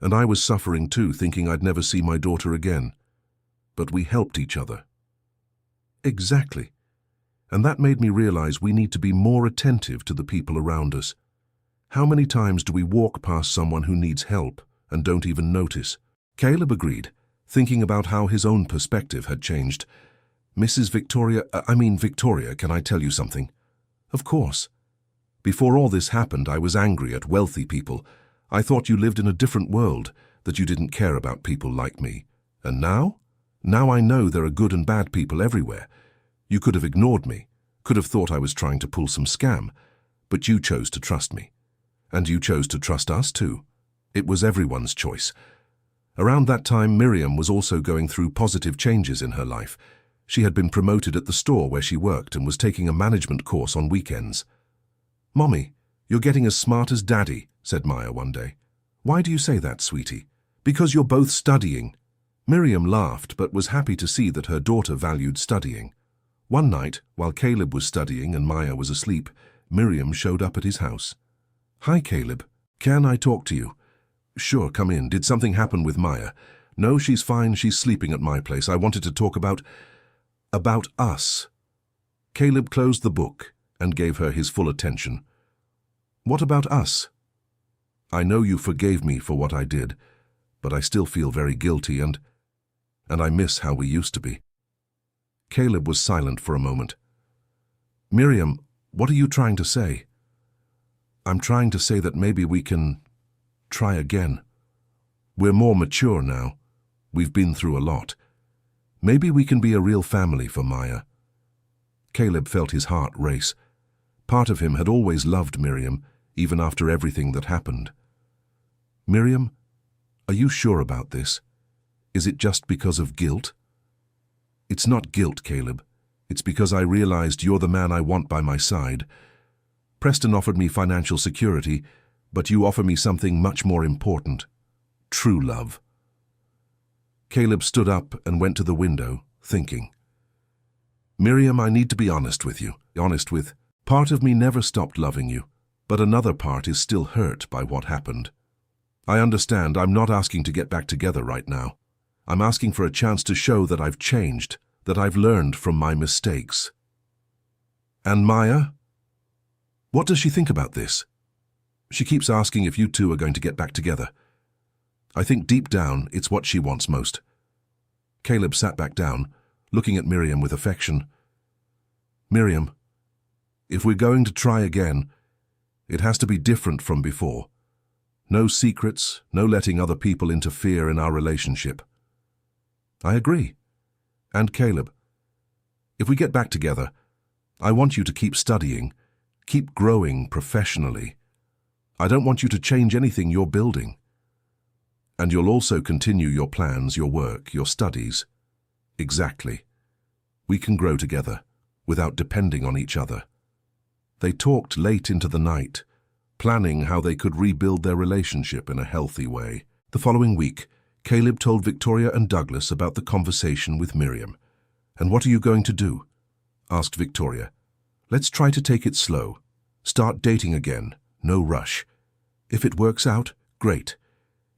And I was suffering too, thinking I'd never see my daughter again. But we helped each other. Exactly. And that made me realize we need to be more attentive to the people around us. How many times do we walk past someone who needs help and don't even notice? Caleb agreed, thinking about how his own perspective had changed. Victoria, can I tell you something? Of course. Before all this happened, I was angry at wealthy people. I thought you lived in a different world, that you didn't care about people like me. And now? Now I know there are good and bad people everywhere. You could have ignored me, could have thought I was trying to pull some scam, but you chose to trust me. And you chose to trust us too. It was everyone's choice. Around that time, Miriam was also going through positive changes in her life. She had been promoted at the store where she worked and was taking a management course on weekends. Mommy, you're getting as smart as Daddy, said Maya one day. Why do you say that, sweetie? Because you're both studying. Miriam laughed but was happy to see that her daughter valued studying. One night, while Caleb was studying and Maya was asleep, Miriam showed up at his house. "Hi, Caleb. Can I talk to you?" "Sure, come in. Did something happen with Maya?" "No, she's fine. She's sleeping at my place. I wanted to talk about us." Caleb closed the book and gave her his full attention. "What about us?" "I know you forgave me for what I did, but I still feel very guilty and I miss how we used to be." Caleb was silent for a moment. "Miriam, what are you trying to say?" "I'm trying to say that maybe we can try again. We're more mature now. We've been through a lot. Maybe we can be a real family for Maya." Caleb felt his heart race. Part of him had always loved Miriam, even after everything that happened. "Miriam, are you sure about this? Is it just because of guilt?" "It's not guilt, Caleb. It's because I realized you're the man I want by my side. Preston offered me financial security, but you offer me something much more important: true love." Caleb stood up and went to the window, thinking. "Miriam, I need to be honest with you. Part of me never stopped loving you, but another part is still hurt by what happened. I understand I'm not asking to get back together right now. I'm asking for a chance to show that I've changed, that I've learned from my mistakes." "And Maya? What does she think about this?" "She keeps asking if you two are going to get back together. I think deep down it's what she wants most." Caleb sat back down, looking at Miriam with affection. "Miriam, if we're going to try again, it has to be different from before. No secrets, no letting other people interfere in our relationship." "I agree. And Caleb, if we get back together, I want you to keep studying, keep growing professionally. I don't want you to change anything you're building. And you'll also continue your plans, your work, your studies." "Exactly. We can grow together, without depending on each other." They talked late into the night, planning how they could rebuild their relationship in a healthy way. The following week, Caleb told Victoria and Douglas about the conversation with Miriam. "And what are you going to do?" asked Victoria. "Let's try to take it slow. Start dating again, no rush. If it works out, great.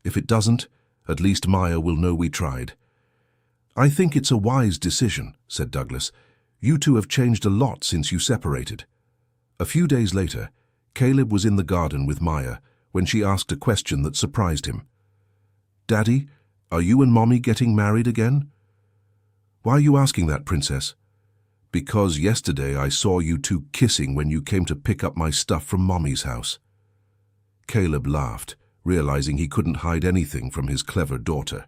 If it doesn't, at least Maya will know we tried." "I think it's a wise decision," said Douglas. "You two have changed a lot since you separated." A few days later, Caleb was in the garden with Maya when she asked a question that surprised him. "Daddy, are you and Mommy getting married again?" "Why are you asking that, Princess?" "Because yesterday I saw you two kissing when you came to pick up my stuff from Mommy's house." Caleb laughed, realizing he couldn't hide anything from his clever daughter.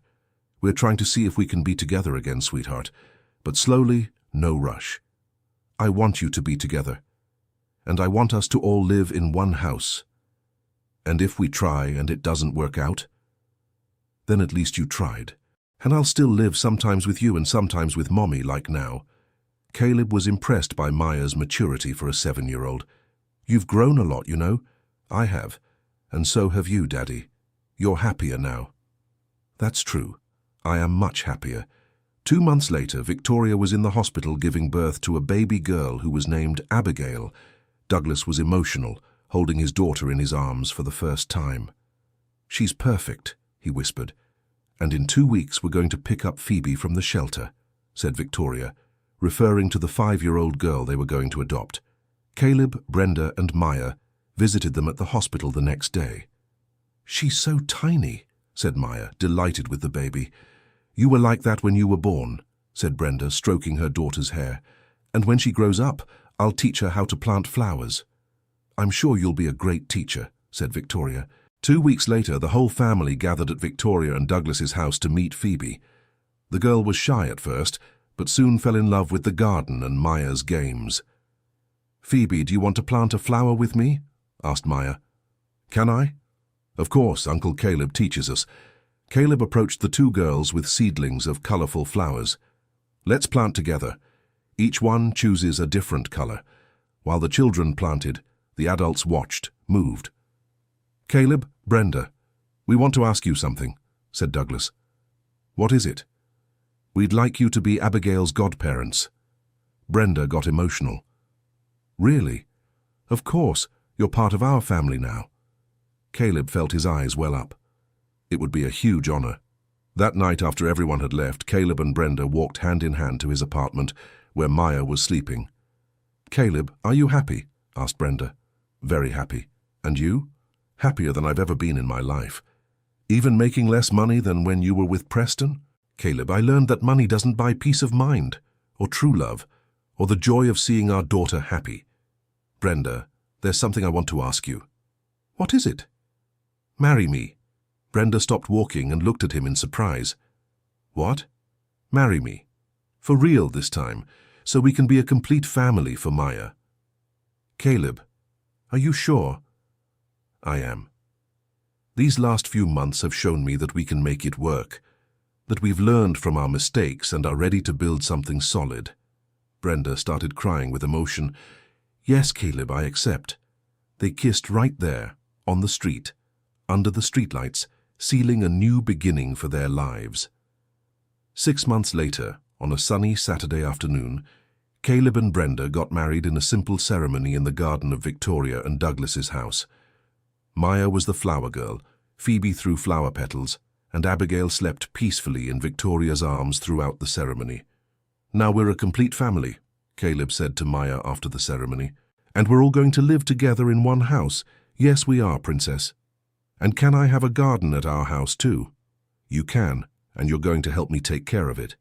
"We're trying to see if we can be together again, sweetheart. But slowly, no rush. I want you to be together. And I want us to all live in one house. And if we try and it doesn't work out, then at least you tried. And I'll still live sometimes with you and sometimes with Mommy like now." Caleb was impressed by Maya's maturity for a 7-year-old. "You've grown a lot, you know. I have. And so have you, Daddy. You're happier now." "That's true. I am much happier." 2 months later, Victoria was in the hospital giving birth to a baby girl who was named Abigail. Douglas was emotional, holding his daughter in his arms for the first time. "She's perfect," he whispered. "And in 2 weeks we're going to pick up Phoebe from the shelter," said Victoria, referring to the 5-year-old girl they were going to adopt. Caleb, Brenda, and Maya visited them at the hospital the next day. "She's so tiny," said Maya, delighted with the baby. "You were like that when you were born," said Brenda, stroking her daughter's hair. "And when she grows up, I'll teach her how to plant flowers." "I'm sure you'll be a great teacher," said Victoria. 2 weeks later, the whole family gathered at Victoria and Douglas's house to meet Phoebe. The girl was shy at first, but soon fell in love with the garden and Maya's games. "Phoebe, do you want to plant a flower with me?" asked Maya. "Can I?" "Of course, Uncle Caleb teaches us." Caleb approached the 2 girls with seedlings of colorful flowers. "Let's plant together. Each one chooses a different color." While the children planted, the adults watched, moved. "Caleb, Brenda, "We want to ask you something," said Douglas. "What is it?" "We'd like you to be Abigail's godparents." Brenda got emotional. "Really? Of course, you're part of our family now." Caleb felt his eyes well up. It would be a huge honor. That night, after everyone had left, Caleb and Brenda walked hand in hand to his apartment, where Maya was sleeping. "Caleb, are you happy?" asked Brenda. "Very happy. And you?" "Happier than I've ever been in my life." "Even making less money than when you were with Preston?" "Caleb, I learned that money doesn't buy peace of mind, or true love, or the joy of seeing our daughter happy." "Brenda, there's something I want to ask you." "What is it?" "Marry me." Brenda stopped walking and looked at him in surprise. "What?" "Marry me. For real this time, so we can be a complete family for Maya." "Caleb, are you sure?" "I am. These last few months have shown me that we can make it work, that we've learned from our mistakes and are ready to build something solid." Brenda started crying with emotion. "Yes, Caleb, I accept." They kissed right there, on the street, under the streetlights, sealing a new beginning for their lives. 6 months later, on a sunny Saturday afternoon, Caleb and Brenda got married in a simple ceremony in the garden of Victoria and Douglas's house. Maya was the flower girl, Phoebe threw flower petals, and Abigail slept peacefully in Victoria's arms throughout the ceremony. "Now we're a complete family," Caleb said to Maya after the ceremony. "And we're all going to live together in one house." "Yes, we are, Princess." "And can I have a garden at our house too?" "You can, and you're going to help me take care of it."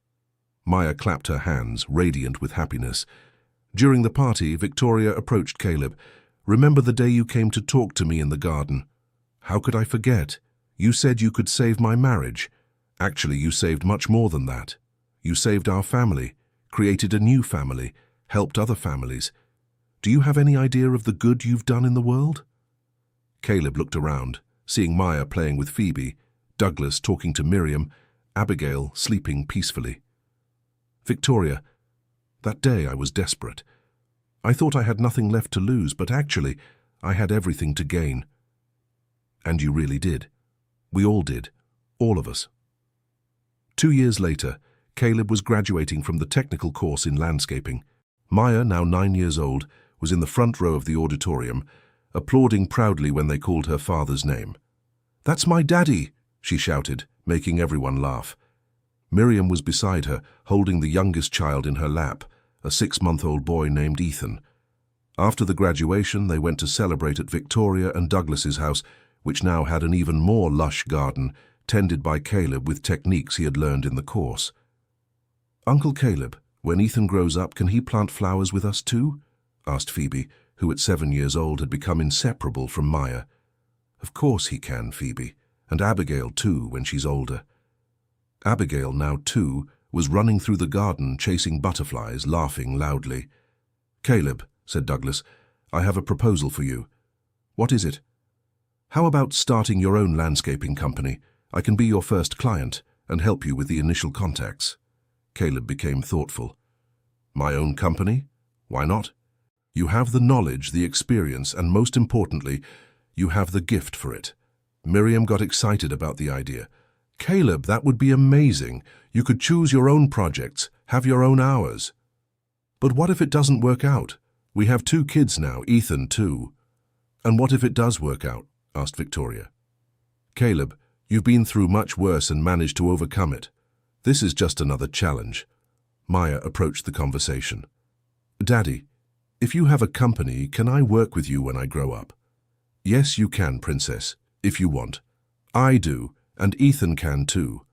Maya clapped her hands, radiant with happiness. During the party, Victoria approached Caleb. "Remember the day you came to talk to me in the garden?" "How could I forget? You said you could save my marriage. Actually, you saved much more than that. You saved our family, created a new family, helped other families. Do you have any idea of the good you've done in the world?" Caleb looked around, seeing Maya playing with Phoebe, Douglas talking to Miriam, Abigail sleeping peacefully. "Victoria, that day I was desperate. I thought I had nothing left to lose, but actually I had everything to gain." "And you really did. We all did. All of us." 2 years later, Caleb was graduating from the technical course in landscaping. Maya, now 9 years old, was in the front row of the auditorium, applauding proudly when they called her father's name. "That's my daddy," she shouted, making everyone laugh. Miriam was beside her, holding the youngest child in her lap, a 6-month-old boy named Ethan. After the graduation, they went to celebrate at Victoria and Douglas's house, which now had an even more lush garden, tended by Caleb with techniques he had learned in the course. "Uncle Caleb, when Ethan grows up, can he plant flowers with us too?" asked Phoebe, who at 7 years old had become inseparable from Maya. "Of course he can, Phoebe, and Abigail too when she's older." Abigail, now 2, was running through the garden chasing butterflies, laughing loudly. "Caleb," said Douglas, "I have a proposal for you." "What is it?" "How about starting your own landscaping company? I can be your first client and help you with the initial contacts." Caleb became thoughtful. "My own company? Why not? You have the knowledge, the experience, and most importantly, you have the gift for it." Miriam got excited about the idea. "Caleb, that would be amazing. You could choose your own projects, have your own hours." "But what if it doesn't work out? We have 2 kids now, Ethan too." "And what if it does work out?" asked Victoria. "Caleb, you've been through much worse and managed to overcome it. This is just another challenge." Maya approached the conversation. "Daddy, if you have a company, can I work with you when I grow up?" "Yes, you can, Princess, if you want. I do, and Ethan can too."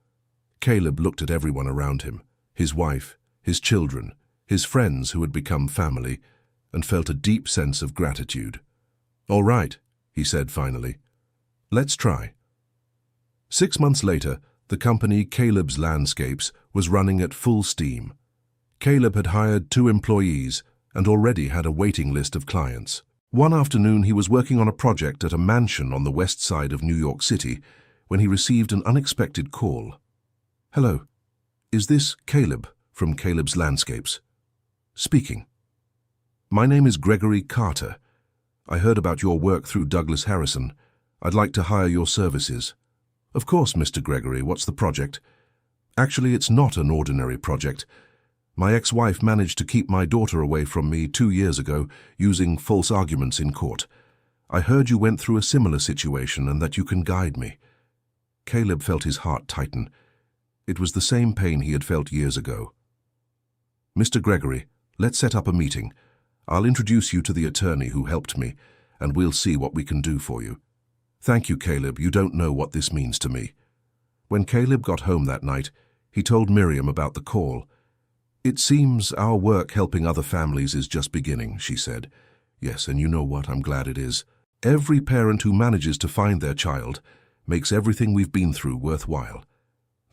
Caleb looked at everyone around him, his wife, his children, his friends who had become family, and felt a deep sense of gratitude. "All right," he said finally. "Let's try." 6 months later, the company Caleb's Landscapes was running at full steam. Caleb had hired 2 employees and already had a waiting list of clients. One afternoon, he was working on a project at a mansion on the west side of New York City when he received an unexpected call. "Hello, is this Caleb from Caleb's Landscapes?" "Speaking." "My name is Gregory Carter. I heard about your work through Douglas Harrison. I'd like to hire your services." Of course, Mr. Gregory, what's the project? Actually, it's not an ordinary project. My ex-wife managed to keep my daughter away from me 2 years ago using false arguments in court. I heard you went through a similar situation and that you can guide me. Caleb felt his heart tighten. It was the same pain he had felt years ago. Mr. Gregory, let's set up a meeting. I'll introduce you to the attorney who helped me, and we'll see what we can do for you. Thank you, Caleb. You don't know what this means to me. When Caleb got home that night, he told Miriam about the call. It seems our work helping other families is just beginning, she said. Yes, and you know what? I'm glad it is. Every parent who manages to find their child makes everything we've been through worthwhile.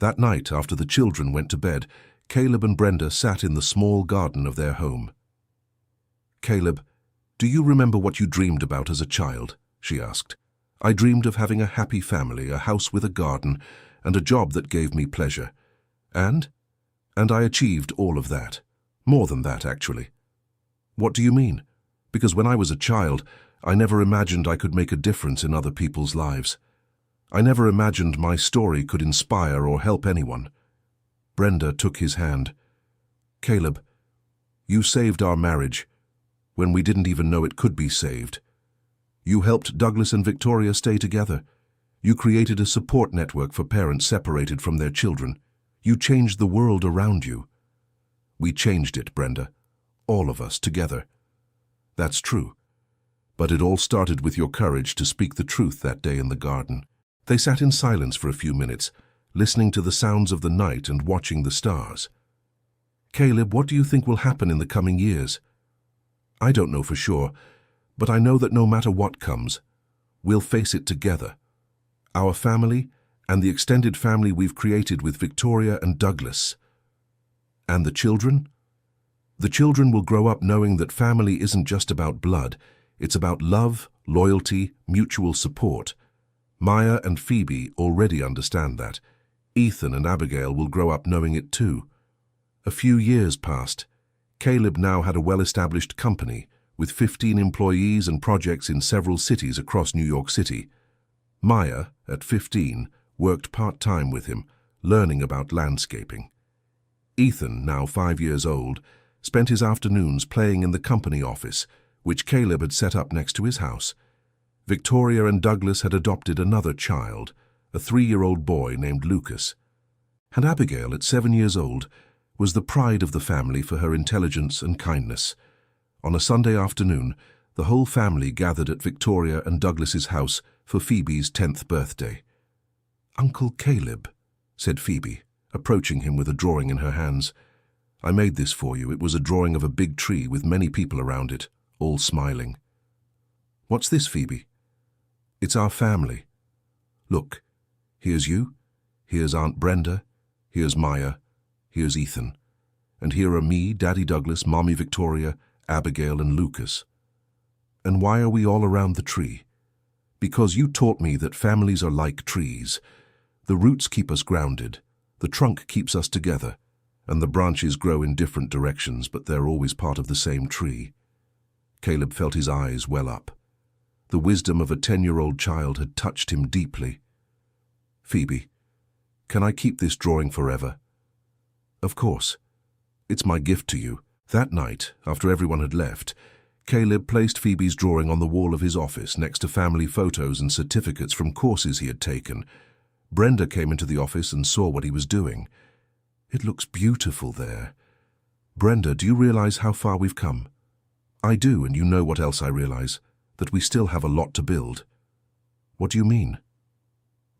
That night, after the children went to bed, Caleb and Brenda sat in the small garden of their home. Caleb, do you remember what you dreamed about as a child? She asked. I dreamed of having a happy family, a house with a garden, and a job that gave me pleasure. And I achieved all of that. More than that, actually. What do you mean? Because when I was a child, I never imagined I could make a difference in other people's lives. I never imagined my story could inspire or help anyone. Brenda took his hand. Caleb, you saved our marriage when we didn't even know it could be saved. You helped Douglas and Victoria stay together. You created a support network for parents separated from their children. You changed the world around you. We changed it, Brenda. All of us together. That's true. But it all started with your courage to speak the truth that day in the garden. They sat in silence for a few minutes, listening to the sounds of the night and watching the stars. Caleb, what do you think will happen in the coming years? I don't know for sure, but I know that no matter what comes, we'll face it together. Our family and the extended family we've created with Victoria and Douglas. And the children? The children will grow up knowing that family isn't just about blood. It's about love, loyalty, mutual support. Maya and Phoebe already understand that. Ethan and Abigail will grow up knowing it too. A few years passed. Caleb now had a well-established company with 15 employees and projects in several cities across New York City. Maya, at 15, worked part-time with him, learning about landscaping. Ethan, now 5 years old, spent his afternoons playing in the company office, which Caleb had set up next to his house. Victoria and Douglas had adopted another child, a 3-year-old boy named Lucas. And Abigail, at 7 years old, was the pride of the family for her intelligence and kindness. On a Sunday afternoon, the whole family gathered at Victoria and Douglas's house for Phoebe's 10th birthday. "Uncle Caleb," said Phoebe, approaching him with a drawing in her hands. "I made this for you. It was a drawing of a big tree with many people around it, all smiling." "What's this, Phoebe?" "It's our family. Look, here's you, here's Aunt Brenda, here's Maya, here's Ethan, and here are me, Daddy Douglas, Mommy Victoria, Abigail, and Lucas. And why are we all around the tree? Because you taught me that families are like trees. The roots keep us grounded, the trunk keeps us together, and the branches grow in different directions, but they're always part of the same tree." Caleb felt his eyes well up. The wisdom of a 10-year-old child had touched him deeply. "Phoebe, can I keep this drawing forever?" "Of course. It's my gift to you." That night, after everyone had left, Caleb placed Phoebe's drawing on the wall of his office next to family photos and certificates from courses he had taken. Brenda came into the office and saw what he was doing. "It looks beautiful there." "Brenda, do you realize how far we've come?" "I do, and you know what else I realize? That we still have a lot to build." "What do you mean?"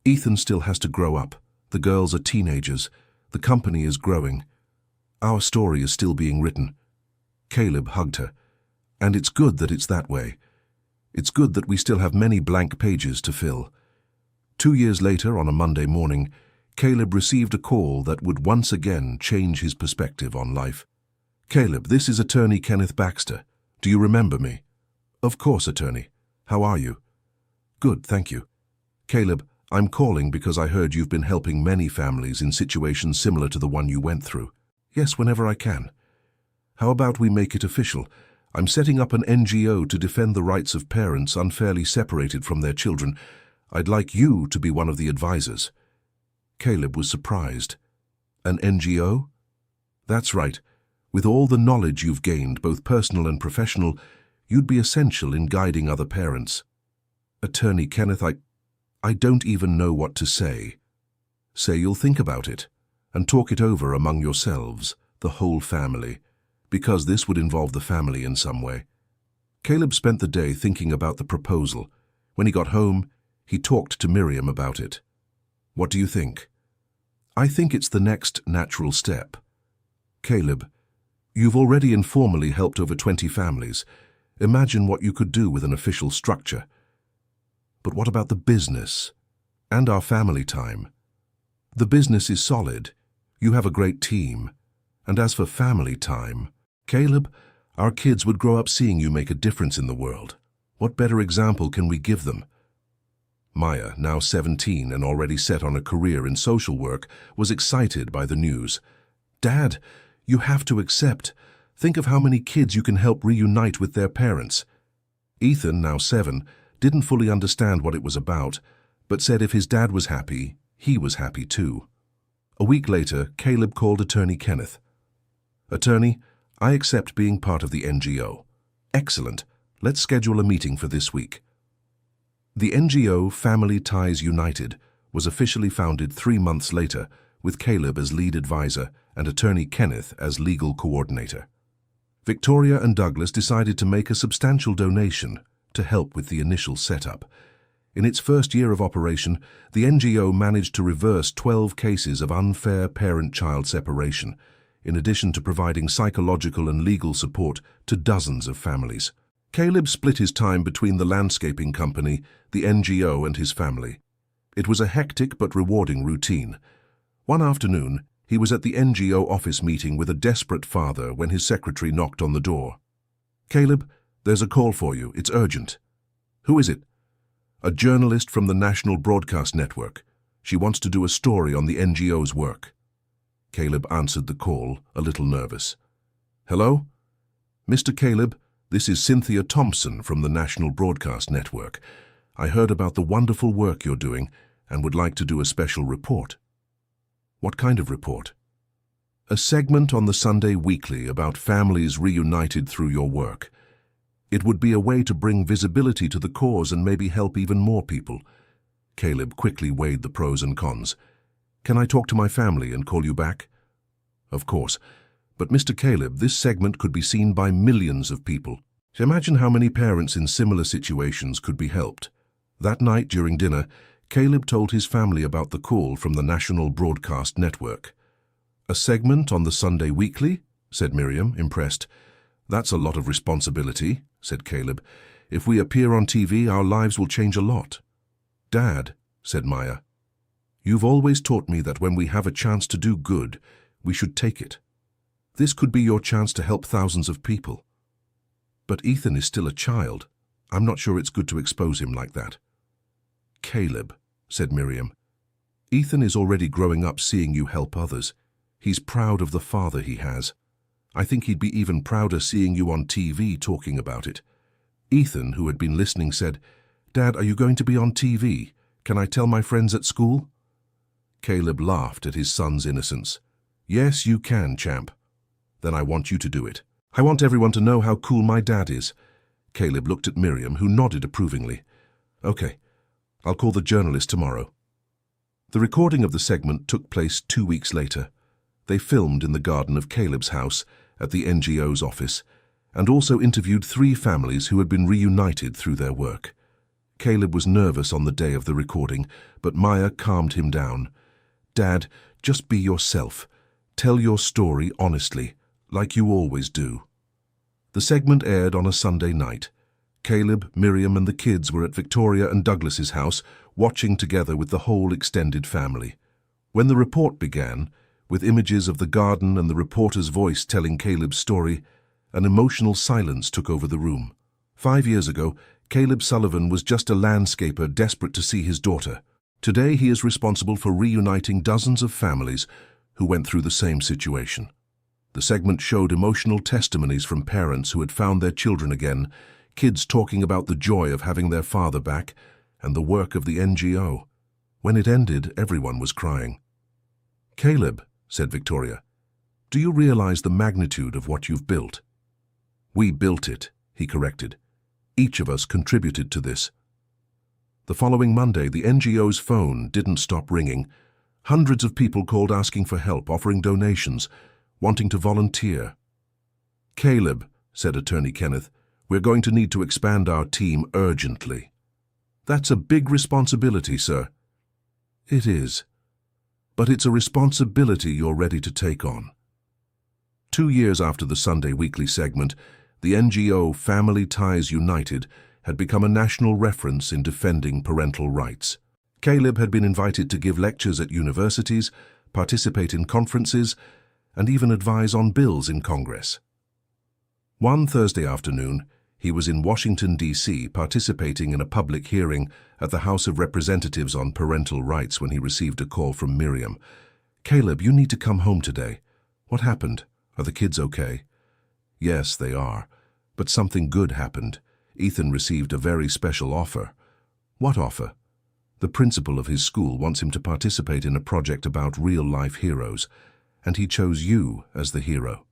"Ethan still has to grow up. The girls are teenagers. The company is growing. Our story is still being written." Caleb hugged her. "And it's good that it's that way. It's good that we still have many blank pages to fill." 2 years later, on a Monday morning, Caleb received a call that would once again change his perspective on life. "Caleb, this is Attorney Kenneth Baxter. Do you remember me?" "Of course, Attorney. How are you?" "Good, thank you." "Caleb, I'm calling because I heard you've been helping many families in situations similar to the one you went through." "Yes, whenever I can." "How about we make it official? I'm setting up an NGO to defend the rights of parents unfairly separated from their children. I'd like you to be one of the advisors." Caleb was surprised. "An NGO?" "That's right. With all the knowledge you've gained, both personal and professional, you'd be essential in guiding other parents." "Attorney Kenneth, I don't even know what to say." "Say you'll think about it and talk it over among yourselves, the whole family, because this would involve the family in some way." Caleb spent the day thinking about the proposal. When he got home, he talked to Miriam about it. "What do you think?" "I think it's the next natural step." "Caleb, you've already informally helped over 20 families. Imagine what you could do with an official structure." "But what about the business and our family time?" "The business is solid. You have a great team. And as for family time, Caleb, our kids would grow up seeing you make a difference in the world. What better example can we give them?" Maya, now 17 and already set on a career in social work, was excited by the news. "Dad, you have to accept. Think of how many kids you can help reunite with their parents." Ethan, now 7, didn't fully understand what it was about, but said if his dad was happy, he was happy too. A week later, Caleb called Attorney Kenneth. "Attorney, I accept being part of the NGO." "Excellent. Let's schedule a meeting for this week." The NGO Family Ties United was officially founded 3 months later, with Caleb as lead advisor and Attorney Kenneth as legal coordinator. Victoria and Douglas decided to make a substantial donation to help with the initial setup. In its first year of operation, the NGO managed to reverse 12 cases of unfair parent-child separation, in addition to providing psychological and legal support to dozens of families. Caleb split his time between the landscaping company, the NGO, and his family. It was a hectic but rewarding routine. One afternoon, he was at the NGO office meeting with a desperate father when his secretary knocked on the door. "Caleb, there's a call for you. It's urgent." "Who is it?" "A journalist from the National Broadcast Network. She wants to do a story on the NGO's work." Caleb answered the call, a little nervous. "Hello? Mr. Caleb, this is Cynthia Thompson from the National Broadcast Network. I heard about the wonderful work you're doing and would like to do a special report." "What kind of report?" "A segment on the Sunday Weekly about families reunited through your work. It would be a way to bring visibility to the cause and maybe help even more people." Caleb quickly weighed the pros and cons. "Can I talk to my family and call you back?" "Of course. But Mr. Caleb, this segment could be seen by millions of people. Imagine how many parents in similar situations could be helped." That night during dinner, Caleb told his family about the call from the National Broadcast Network. "A segment on the Sunday Weekly?" said Miriam, impressed. "That's a lot of responsibility," said Caleb. "If we appear on TV, our lives will change a lot." "Dad," said Maya, "you've always taught me that when we have a chance to do good, we should take it. This could be your chance to help thousands of people." "But Ethan is still a child. I'm not sure it's good to expose him like that." "Caleb," said Miriam, "Ethan is already growing up seeing you help others. He's proud of the father he has. I think he'd be even prouder seeing you on TV talking about it." Ethan, who had been listening, said, "Dad, are you going to be on TV? Can I tell my friends at school?" Caleb laughed at his son's innocence. "Yes, you can, champ." "Then I want you to do it. I want everyone to know how cool my dad is." Caleb looked at Miriam, who nodded approvingly. "Okay, I'll call the journalist tomorrow." The recording of the segment took place 2 weeks later. They filmed in the garden of Caleb's house at the NGO's office, and also interviewed 3 families who had been reunited through their work. Caleb was nervous on the day of the recording, but Maya calmed him down. "Dad, just be yourself. Tell your story honestly, like you always do." The segment aired on a Sunday night. Caleb, Miriam, and the kids were at Victoria and Douglas's house, watching together with the whole extended family. When the report began, with images of the garden and the reporter's voice telling Caleb's story, an emotional silence took over the room. 5 years ago, Caleb Sullivan was just a landscaper desperate to see his daughter. Today he is responsible for reuniting dozens of families who went through the same situation. The segment showed emotional testimonies from parents who had found their children again, kids talking about the joy of having their father back, and the work of the NGO. When it ended, everyone was crying. "Caleb," said Victoria, "do you realize the magnitude of what you've built?" "We built it," he corrected. "Each of us contributed to this." The following Monday, the NGO's phone didn't stop ringing. Hundreds of people called asking for help, offering donations, wanting to volunteer. "Caleb," said Attorney Kenneth, "we're going to need to expand our team urgently." "That's a big responsibility, sir." "It is. But it's a responsibility you're ready to take on." 2 years after the Sunday weekly segment, the NGO Family Ties United had become a national reference in defending parental rights. Caleb had been invited to give lectures at universities, participate in conferences, and even advise on bills in Congress. One Thursday afternoon, he was in Washington, D.C., participating in a public hearing at the House of Representatives on parental rights when he received a call from Miriam. "Caleb, you need to come home today." "What happened? Are the kids okay?" "Yes, they are. But something good happened. Ethan received a very special offer." "What offer?" "The principal of his school wants him to participate in a project about real-life heroes, and he chose you as the hero."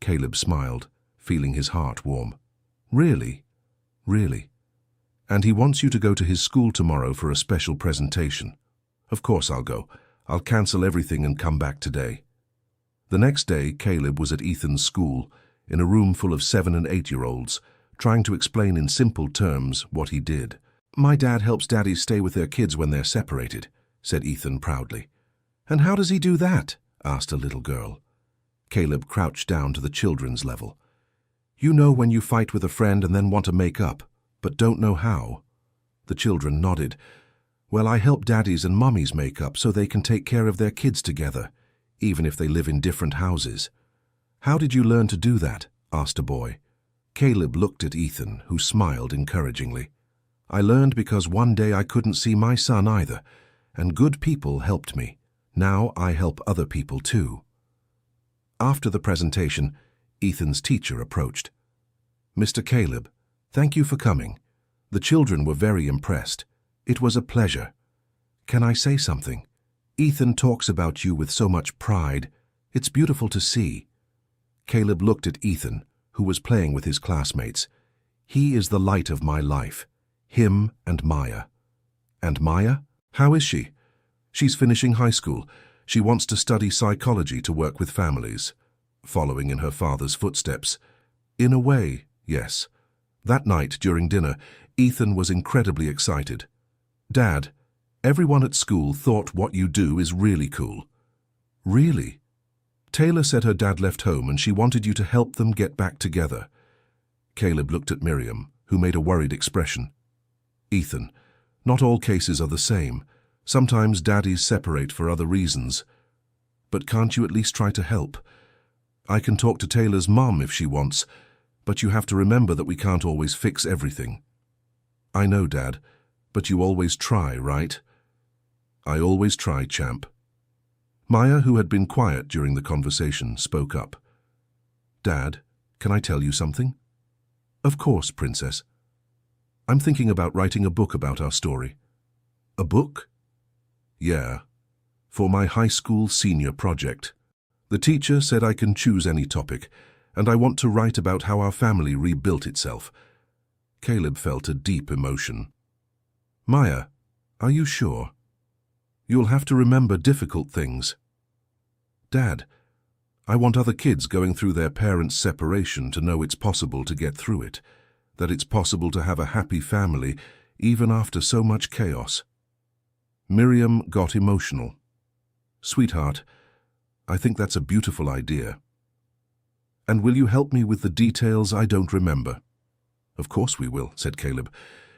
Caleb smiled, feeling his heart warm. "Really?" "Really. And he wants you to go to his school tomorrow for a special presentation." "Of course I'll go. I'll cancel everything and come back today." The next day, Caleb was at Ethan's school, in a room full of 7- and 8-year-olds, trying to explain in simple terms what he did. "My dad helps daddies stay with their kids when they're separated," said Ethan proudly. "And how does he do that?" asked a little girl. Caleb crouched down to the children's level. "You know when you fight with a friend and then want to make up, but don't know how?" The children nodded. "Well, I help daddies and mummies make up so they can take care of their kids together, even if they live in different houses." "How did you learn to do that?" asked a boy. Caleb looked at Ethan, who smiled encouragingly. "I learned because one day I couldn't see my son either, and good people helped me. Now I help other people too." After the presentation, Ethan's teacher approached. "Mr. Caleb, thank you for coming. The children were very impressed. It was a pleasure. Can I say something? Ethan talks about you with so much pride. It's beautiful to see." Caleb looked at Ethan, who was playing with his classmates. "He is the light of my life. Him and Maya." "And Maya? How is she?" "She's finishing high school. She wants to study psychology to work with families." Following in her father's footsteps. "In a way, yes." That night, during dinner, Ethan was incredibly excited. "Dad, everyone at school thought what you do is really cool." "Really?" "Taylor said her dad left home and she wanted you to help them get back together." Caleb looked at Miriam, who made a worried expression. "Ethan, not all cases are the same. Sometimes daddies separate for other reasons. But can't you at least try to help? I can talk to Taylor's mom if she wants, but you have to remember that we can't always fix everything." "I know, Dad, but you always try, right?" "I always try, champ." Maya, who had been quiet during the conversation, spoke up. "Dad, can I tell you something?" "Of course, Princess." "I'm thinking about writing a book about our story." "A book?" "Yeah, for my high school senior project. The teacher said I can choose any topic, and I want to write about how our family rebuilt itself." Caleb felt a deep emotion. "Maya, are you sure? You'll have to remember difficult things." "Dad, I want other kids going through their parents' separation to know it's possible to get through it, that it's possible to have a happy family even after so much chaos." Miriam got emotional. "Sweetheart, I think that's a beautiful idea. And will you help me with the details I don't remember?" "Of course we will," said Caleb.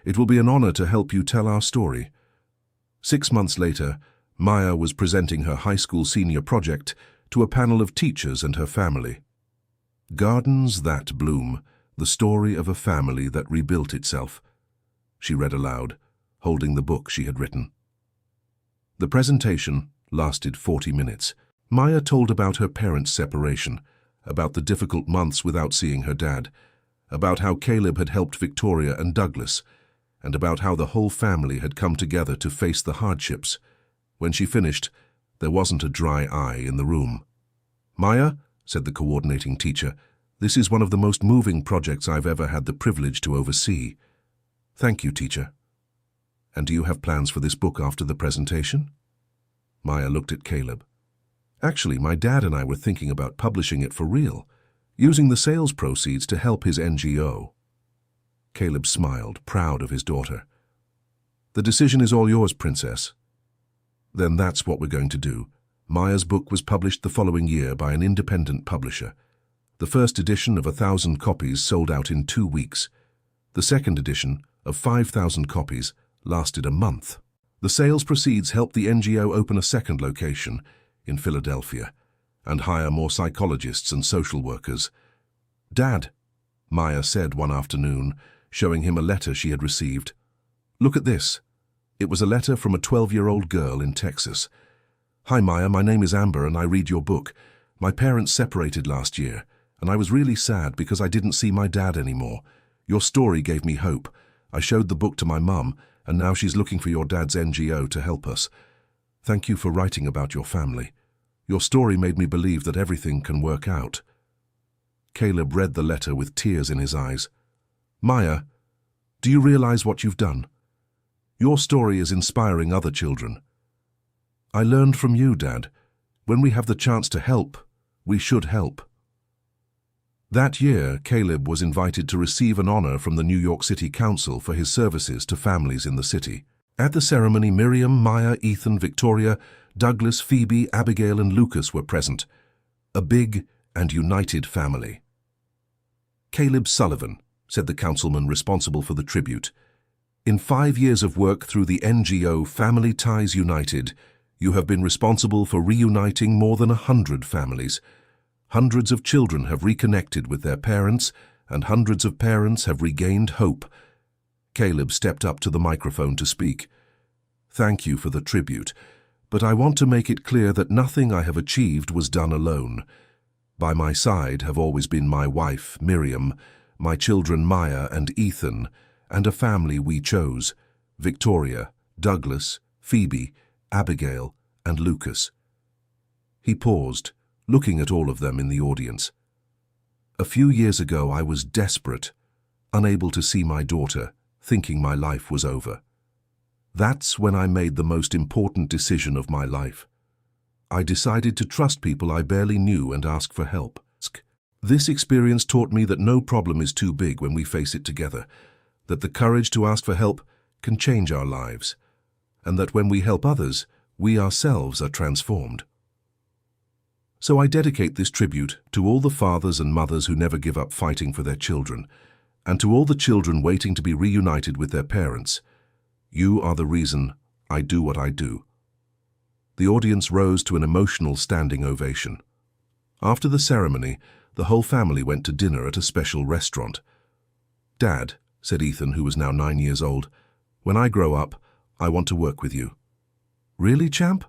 "It will be an honor to help you tell our story." 6 months later, Maya was presenting her high school senior project to a panel of teachers and her family. "Gardens That Bloom, the story of a family that rebuilt itself," she read aloud, holding the book she had written. The presentation lasted 40 minutes. Maya told about her parents' separation, about the difficult months without seeing her dad, about how Caleb had helped Victoria and Douglas, and about how the whole family had come together to face the hardships. When she finished, there wasn't a dry eye in the room. "Maya," said the coordinating teacher, "this is one of the most moving projects I've ever had the privilege to oversee." "Thank you, teacher." "And do you have plans for this book after the presentation?" Maya looked at Caleb. "Actually, my dad and I were thinking about publishing it for real, using the sales proceeds to help his NGO. Caleb smiled, proud of his daughter. "The decision is all yours, Princess." "Then that's what we're going to do." Maya's book was published the following year by an independent publisher. The first edition of 1,000 copies sold out in 2 weeks. The second edition, of 5,000 copies, lasted a month. The sales proceeds helped the NGO open a second location in Philadelphia and hire more psychologists and social workers. "Dad," Maya said one afternoon, showing him a letter she had received. "Look at this." It was a letter from a 12-year-old girl in Texas. "Hi Maya, my name is Amber and I read your book. My parents separated last year, and I was really sad because I didn't see my dad anymore. Your story gave me hope. I showed the book to my mum, and now she's looking for your dad's NGO to help us. Thank you for writing about your family. Your story made me believe that everything can work out." Caleb read the letter with tears in his eyes. "Maya, do you realize what you've done? Your story is inspiring other children. I learned from you, Dad. When we have the chance to help, we should help." That year, Caleb was invited to receive an honor from the New York City Council for his services to families in the city. At the ceremony, Miriam, Maya, Ethan, Victoria, Douglas, Phoebe, Abigail, and Lucas were present. A big and united family. "Caleb Sullivan," said the councilman responsible for the tribute, "in 5 years of work through the NGO Family Ties United, you have been responsible for reuniting more than 100 families. Hundreds of children have reconnected with their parents, and hundreds of parents have regained hope." Caleb stepped up to the microphone to speak. "Thank you for the tribute, but I want to make it clear that nothing I have achieved was done alone. By my side have always been my wife, Miriam, my children Maya and Ethan, and a family we chose, Victoria, Douglas, Phoebe, Abigail, and Lucas." He paused, looking at all of them in the audience. "A few years ago I was desperate, unable to see my daughter, thinking my life was over. That's when I made the most important decision of my life. I decided to trust people I barely knew and ask for help. This experience taught me that no problem is too big when we face it together, that the courage to ask for help can change our lives, and that when we help others, we ourselves are transformed. So I dedicate this tribute to all the fathers and mothers who never give up fighting for their children, and to all the children waiting to be reunited with their parents. You are the reason I do what I do." The audience rose to an emotional standing ovation. After the ceremony, the whole family went to dinner at a special restaurant. "Dad," said Ethan, who was now 9 years old, "when I grow up, I want to work with you." "Really, champ?"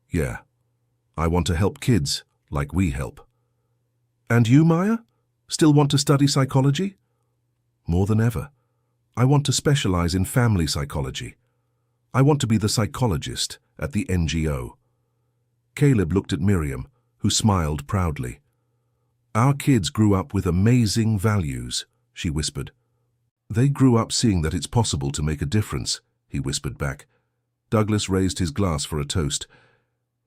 "Yeah. I want to help kids like we help." "And you, Maya? Still want to study psychology?" "More than ever. I want to specialize in family psychology. I want to be the psychologist at the NGO." Caleb looked at Miriam, who smiled proudly. "Our kids grew up with amazing values," she whispered. "They grew up seeing that it's possible to make a difference," he whispered back. Douglas raised his glass for a toast.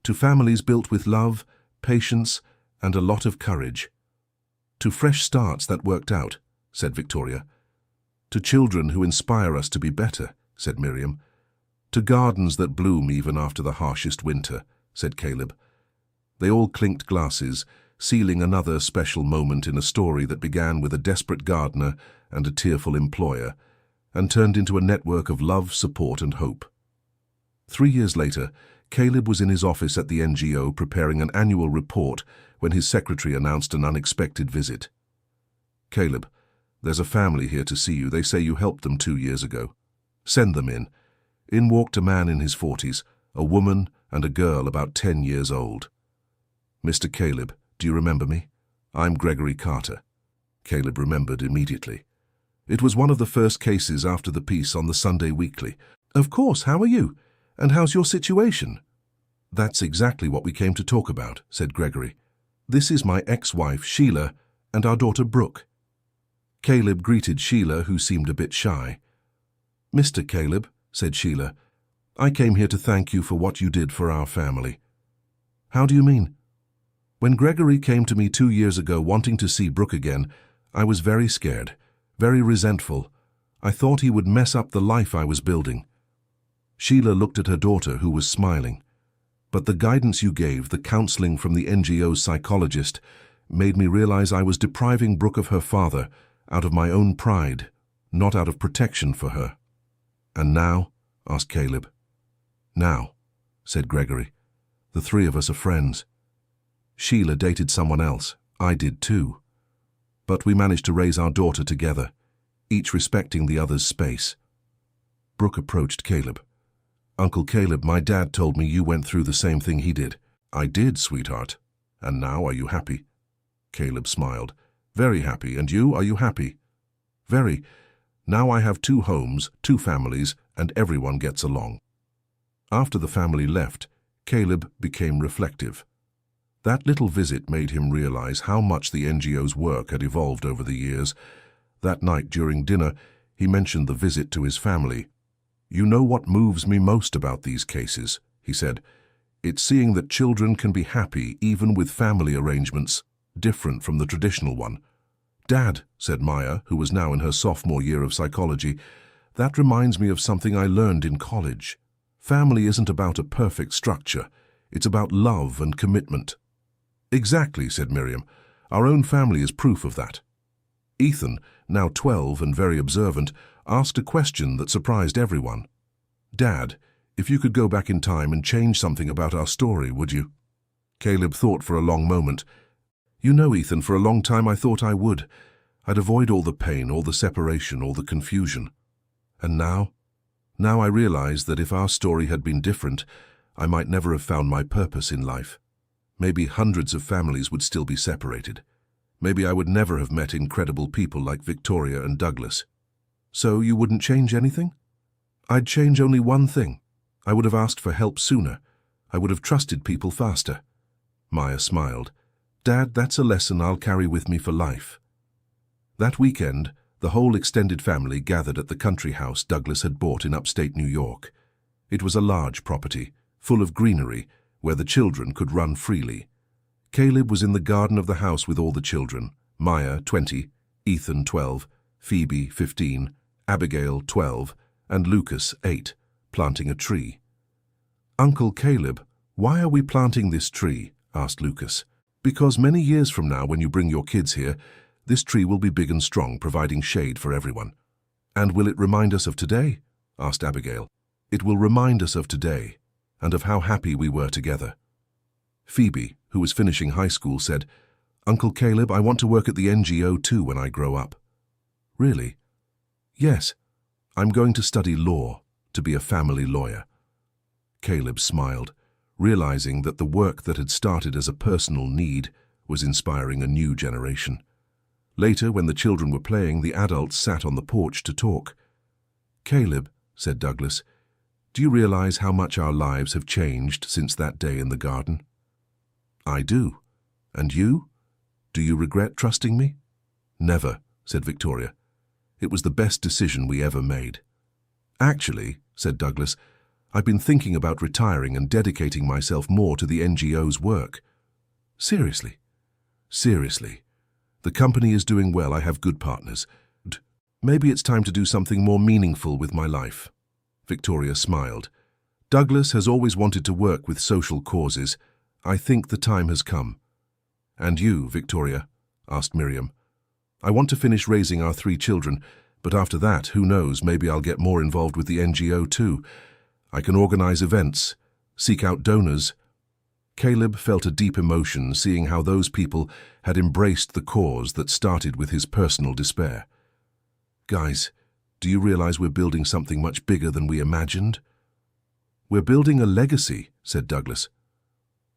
"To families built with love, patience, and a lot of courage." "To fresh starts that worked out," said Victoria. "To children who inspire us to be better," said Miriam. "To gardens that bloom even after the harshest winter," said Caleb. They all clinked glasses, sealing another special moment in a story that began with a desperate gardener and a tearful employer, and turned into a network of love, support, and hope. 3 years later, Caleb was in his office at the NGO preparing an annual report when his secretary announced an unexpected visit. "Caleb, there's a family here to see you. They say you helped them 2 years ago. Send them in." In walked a man in his 40s, a woman, and a girl about 10 years old. "Mr. Caleb, do you remember me? I'm Gregory Carter." Caleb remembered immediately. It was one of the first cases after the piece on the Sunday Weekly. Of course, how are you? And how's your situation? That's exactly what we came to talk about, said Gregory. This is my ex-wife, Sheila, and our daughter, Brooke. Caleb greeted Sheila, who seemed a bit shy. Mr. Caleb, said Sheila, I came here to thank you for what you did for our family. How do you mean? When Gregory came to me 2 years ago wanting to see Brooke again, I was very scared, very resentful. I thought he would mess up the life I was building. Sheila looked at her daughter, who was smiling. But the guidance you gave, the counseling from the NGO's psychologist, made me realize I was depriving Brooke of her father out of my own pride, not out of protection for her. And now? Asked Caleb. Now, said Gregory. The three of us are friends. Sheila dated someone else. I did too. But we managed to raise our daughter together, each respecting the other's space. Brooke approached Caleb. Uncle Caleb, my dad told me you went through the same thing he did. I did, sweetheart. And now, are you happy? Caleb smiled. Very happy. And you, are you happy? Very. Now I have 2 homes, 2 families, and everyone gets along. After the family left, Caleb became reflective. That little visit made him realize how much the NGO's work had evolved over the years. That night during dinner, he mentioned the visit to his family. You know what moves me most about these cases, he said. It's seeing that children can be happy even with family arrangements different from the traditional one. Dad, said Maya, who was now in her sophomore year of psychology, that reminds me of something I learned in college. Family isn't about a perfect structure. It's about love and commitment. Exactly, said Miriam. Our own family is proof of that. Ethan, now 12 and very observant, asked a question that surprised everyone. Dad, if you could go back in time and change something about our story, would you? Caleb thought for a long moment. You know, Ethan, for a long time I thought I would. I'd avoid all the pain, all the separation, all the confusion. And now? Now I realize that if our story had been different, I might never have found my purpose in life. Maybe hundreds of families would still be separated. Maybe I would never have met incredible people like Victoria and Douglas. So you wouldn't change anything? I'd change only one thing. I would have asked for help sooner. I would have trusted people faster. Maya smiled. Dad, that's a lesson I'll carry with me for life. That weekend, the whole extended family gathered at the country house Douglas had bought in upstate New York. It was a large property, full of greenery, where the children could run freely. Caleb was in the garden of the house with all the children, Maya, 20, Ethan, 12, Phoebe, 15, Abigail, 12, and Lucas, 8, planting a tree. Uncle Caleb, why are we planting this tree? Asked Lucas. Because many years from now, when you bring your kids here, this tree will be big and strong, providing shade for everyone. And will it remind us of today? Asked Abigail. It will remind us of today, and of how happy we were together. Phoebe, who was finishing high school, said, Uncle Caleb, I want to work at the NGO too when I grow up. Really? Yes. I'm going to study law, to be a family lawyer. Caleb smiled, realizing that the work that had started as a personal need was inspiring a new generation. Later, when the children were playing, the adults sat on the porch to talk. Caleb, said Douglas, do you realize how much our lives have changed since that day in the garden? I do. And you? Do you regret trusting me? Never, said Victoria. It was the best decision we ever made. Actually, said Douglas, I've been thinking about retiring and dedicating myself more to the NGO's work. Seriously? Seriously. The company is doing well, I have good partners. Maybe it's time to do something more meaningful with my life. Victoria smiled. Douglas has always wanted to work with social causes. I think the time has come. And you, Victoria? Asked Miriam. I want to finish raising our 3 children, but after that, who knows, maybe I'll get more involved with the NGO too. I can organize events, seek out donors. Caleb felt a deep emotion seeing how those people had embraced the cause that started with his personal despair. Guys, do you realize we're building something much bigger than we imagined? We're building a legacy, said Douglas.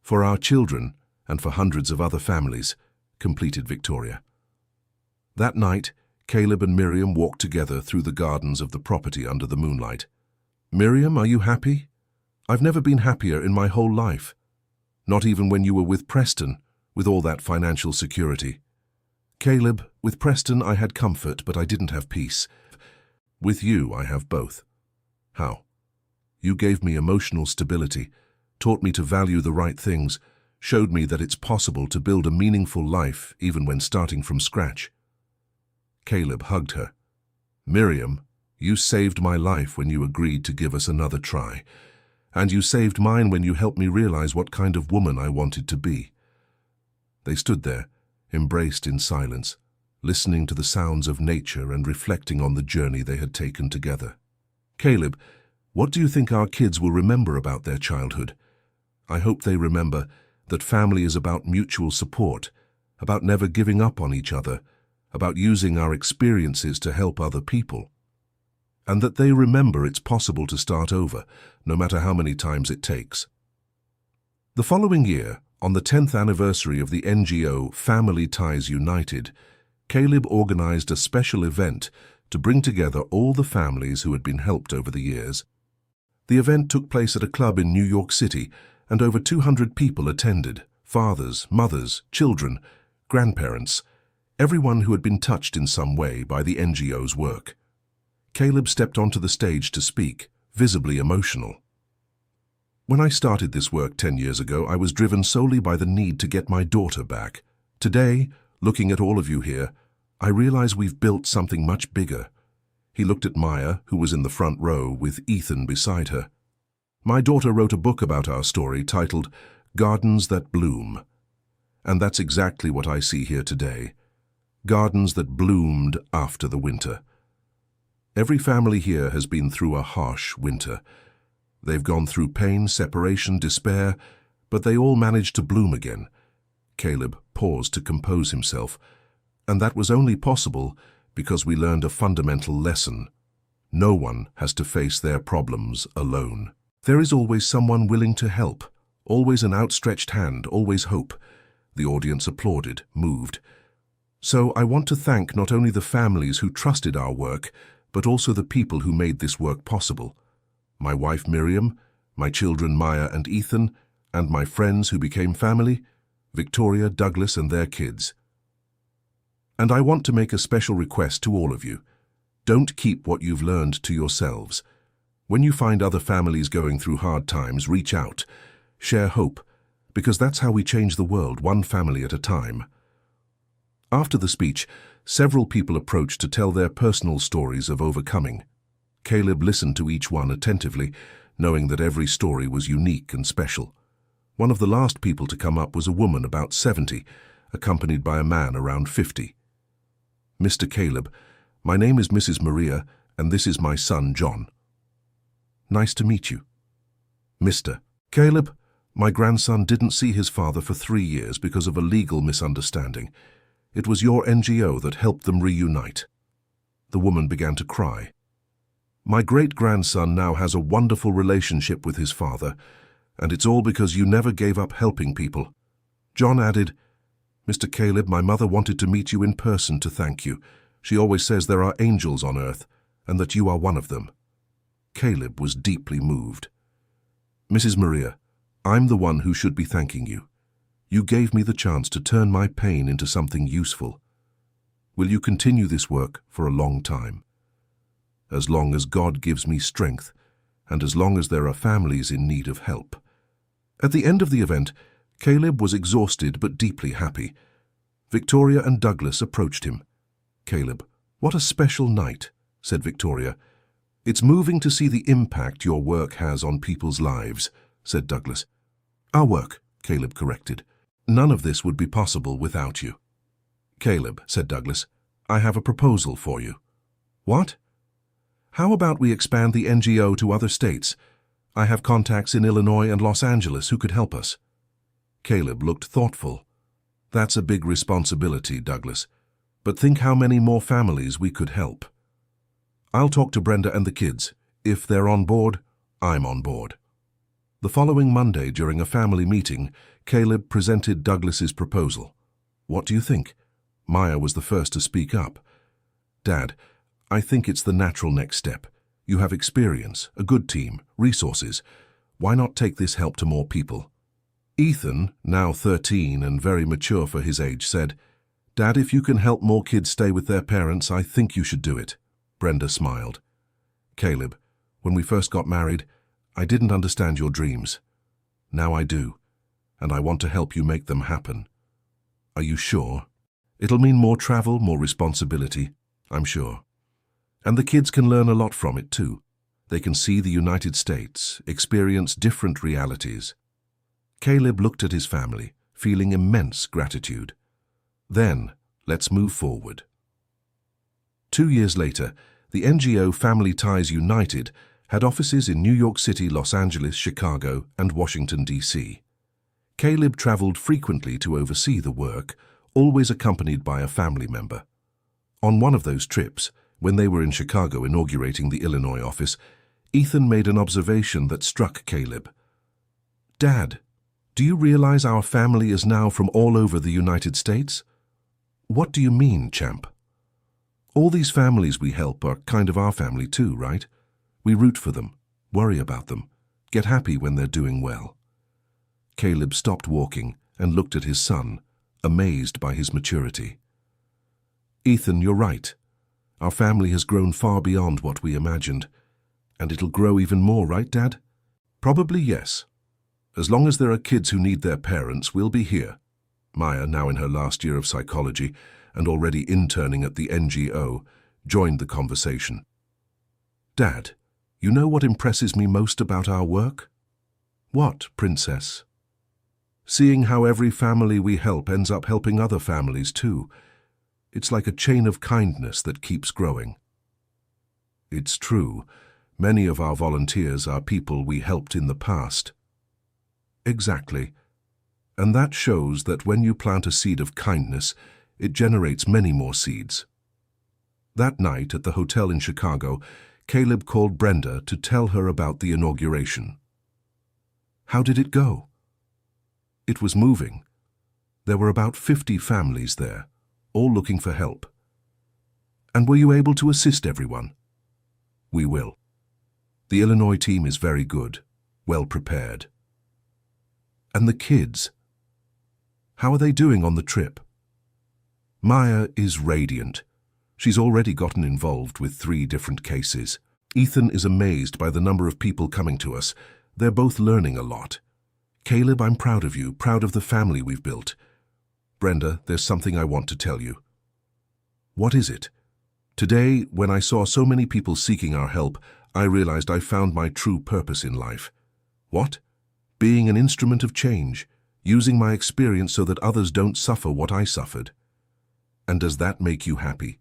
For our children and for hundreds of other families, completed Victoria. That night, Caleb and Miriam walked together through the gardens of the property under the moonlight. "Miriam, are you happy? I've never been happier in my whole life. Not even when you were with Preston, with all that financial security." "Caleb, with Preston I had comfort, but I didn't have peace. With you I have both." "How?" "You gave me emotional stability, taught me to value the right things, showed me that it's possible to build a meaningful life even when starting from scratch." Caleb hugged her. "Miriam, you saved my life when you agreed to give us another try. And you saved mine when you helped me realize what kind of woman I wanted to be." They stood there, embraced in silence, listening to the sounds of nature and reflecting on the journey they had taken together. "Caleb, what do you think our kids will remember about their childhood?" "I hope they remember that family is about mutual support, about never giving up on each other, about using our experiences to help other people. And that they remember it's possible to start over, no matter how many times it takes." The following year, on the 10th anniversary of the NGO Family Ties United, Caleb organized a special event to bring together all the families who had been helped over the years. The event took place at a club in New York City, and over 200 people attended: fathers, mothers, children, grandparents, everyone who had been touched in some way by the NGO's work. Caleb stepped onto the stage to speak, visibly emotional. "When I started this work 10 years ago, I was driven solely by the need to get my daughter back. Today, looking at all of you here, I realize we've built something much bigger." He looked at Maya, who was in the front row, with Ethan beside her. "My daughter wrote a book about our story titled Gardens That Bloom. And that's exactly what I see here today. Gardens that bloomed after the winter. Every family here has been through a harsh winter. They've gone through pain, separation, despair, but they all managed to bloom again." Caleb paused to compose himself. "And that was only possible because we learned a fundamental lesson. No one has to face their problems alone. There is always someone willing to help, always an outstretched hand, always hope." The audience applauded, moved. "So I want to thank not only the families who trusted our work, but also the people who made this work possible. My wife Miriam, my children Maya and Ethan, and my friends who became family, Victoria, Douglas and their kids. And I want to make a special request to all of you. Don't keep what you've learned to yourselves. When you find other families going through hard times, reach out. Share hope, because that's how we change the world, one family at a time." After the speech, several people approached to tell their personal stories of overcoming. Caleb listened to each one attentively, knowing that every story was unique and special. One of the last people to come up was a woman about 70, accompanied by a man around 50. "Mr. Caleb, my name is Mrs. Maria, and this is my son, John." "Nice to meet you." "Mr. Caleb, my grandson didn't see his father for 3 years because of a legal misunderstanding. It was your NGO that helped them reunite." The woman began to cry. "My great-grandson now has a wonderful relationship with his father, and it's all because you never gave up helping people." John added, "Mr. Caleb, my mother wanted to meet you in person to thank you. She always says there are angels on earth, and that you are one of them." Caleb was deeply moved. "Mrs. Maria, I'm the one who should be thanking you. You gave me the chance to turn my pain into something useful. Will you continue this work for a long time? As long as God gives me strength, and as long as there are families in need of help." At the end of the event, Caleb was exhausted but deeply happy. Victoria and Douglas approached him. "Caleb, what a special night," said Victoria. "It's moving to see the impact your work has on people's lives," said Douglas. "Our work," Caleb corrected. "None of this would be possible without you." "Caleb," said Douglas, "I have a proposal for you." "What?" "How about we expand the NGO to other states? I have contacts in Illinois and Los Angeles who could help us." Caleb looked thoughtful. "That's a big responsibility, Douglas. But think how many more families we could help." "I'll talk to Brenda and the kids. If they're on board, I'm on board." The following Monday, during a family meeting, Caleb presented Douglas's proposal. "What do you think?" Maya was the first to speak up. Dad, I think it's the natural next step. You have experience, a good team, resources. Why not take this help to more people? Ethan, now 13 and very mature for his age, said, Dad, if you can help more kids stay with their parents, I think you should do it. Brenda smiled. Caleb, when we first got married, I didn't understand your dreams. Now I do, and I want to help you make them happen. Are you sure? It'll mean more travel, more responsibility, I'm sure. And the kids can learn a lot from it too. They can see the United States, experience different realities. Caleb looked at his family, feeling immense gratitude. Then, let's move forward. 2 years later, the NGO Family Ties United had offices in New York City, Los Angeles, Chicago, and Washington, D.C. Caleb traveled frequently to oversee the work, always accompanied by a family member. On one of those trips, when they were in Chicago inaugurating the Illinois office, Ethan made an observation that struck Caleb. Dad, do you realize our family is now from all over the United States? What do you mean, champ? All these families we help are kind of our family too, right? We root for them, worry about them, get happy when they're doing well. Caleb stopped walking and looked at his son, amazed by his maturity. Ethan, you're right. Our family has grown far beyond what we imagined. And it'll grow even more, right, Dad? Probably yes. As long as there are kids who need their parents, we'll be here. Maya, now in her last year of psychology and already interning at the NGO, joined the conversation. Dad, you know what impresses me most about our work? What, Princess? Seeing how every family we help ends up helping other families too. It's like a chain of kindness that keeps growing. It's true. Many of our volunteers are people we helped in the past. Exactly. And that shows that when you plant a seed of kindness, it generates many more seeds. That night at the hotel in Chicago, Caleb called Brenda to tell her about the inauguration. How did it go? It was moving. There were about 50 families there, all looking for help. And were you able to assist everyone? We will. The Illinois team is very good, well prepared. And the kids? How are they doing on the trip? Maya is radiant. She's already gotten involved with 3 different cases. Ethan is amazed by the number of people coming to us. They're both learning a lot. Caleb, I'm proud of you, proud of the family we've built. Brenda, there's something I want to tell you. What is it? Today, when I saw so many people seeking our help, I realized I found my true purpose in life. What? Being an instrument of change, using my experience so that others don't suffer what I suffered. And does that make you happy?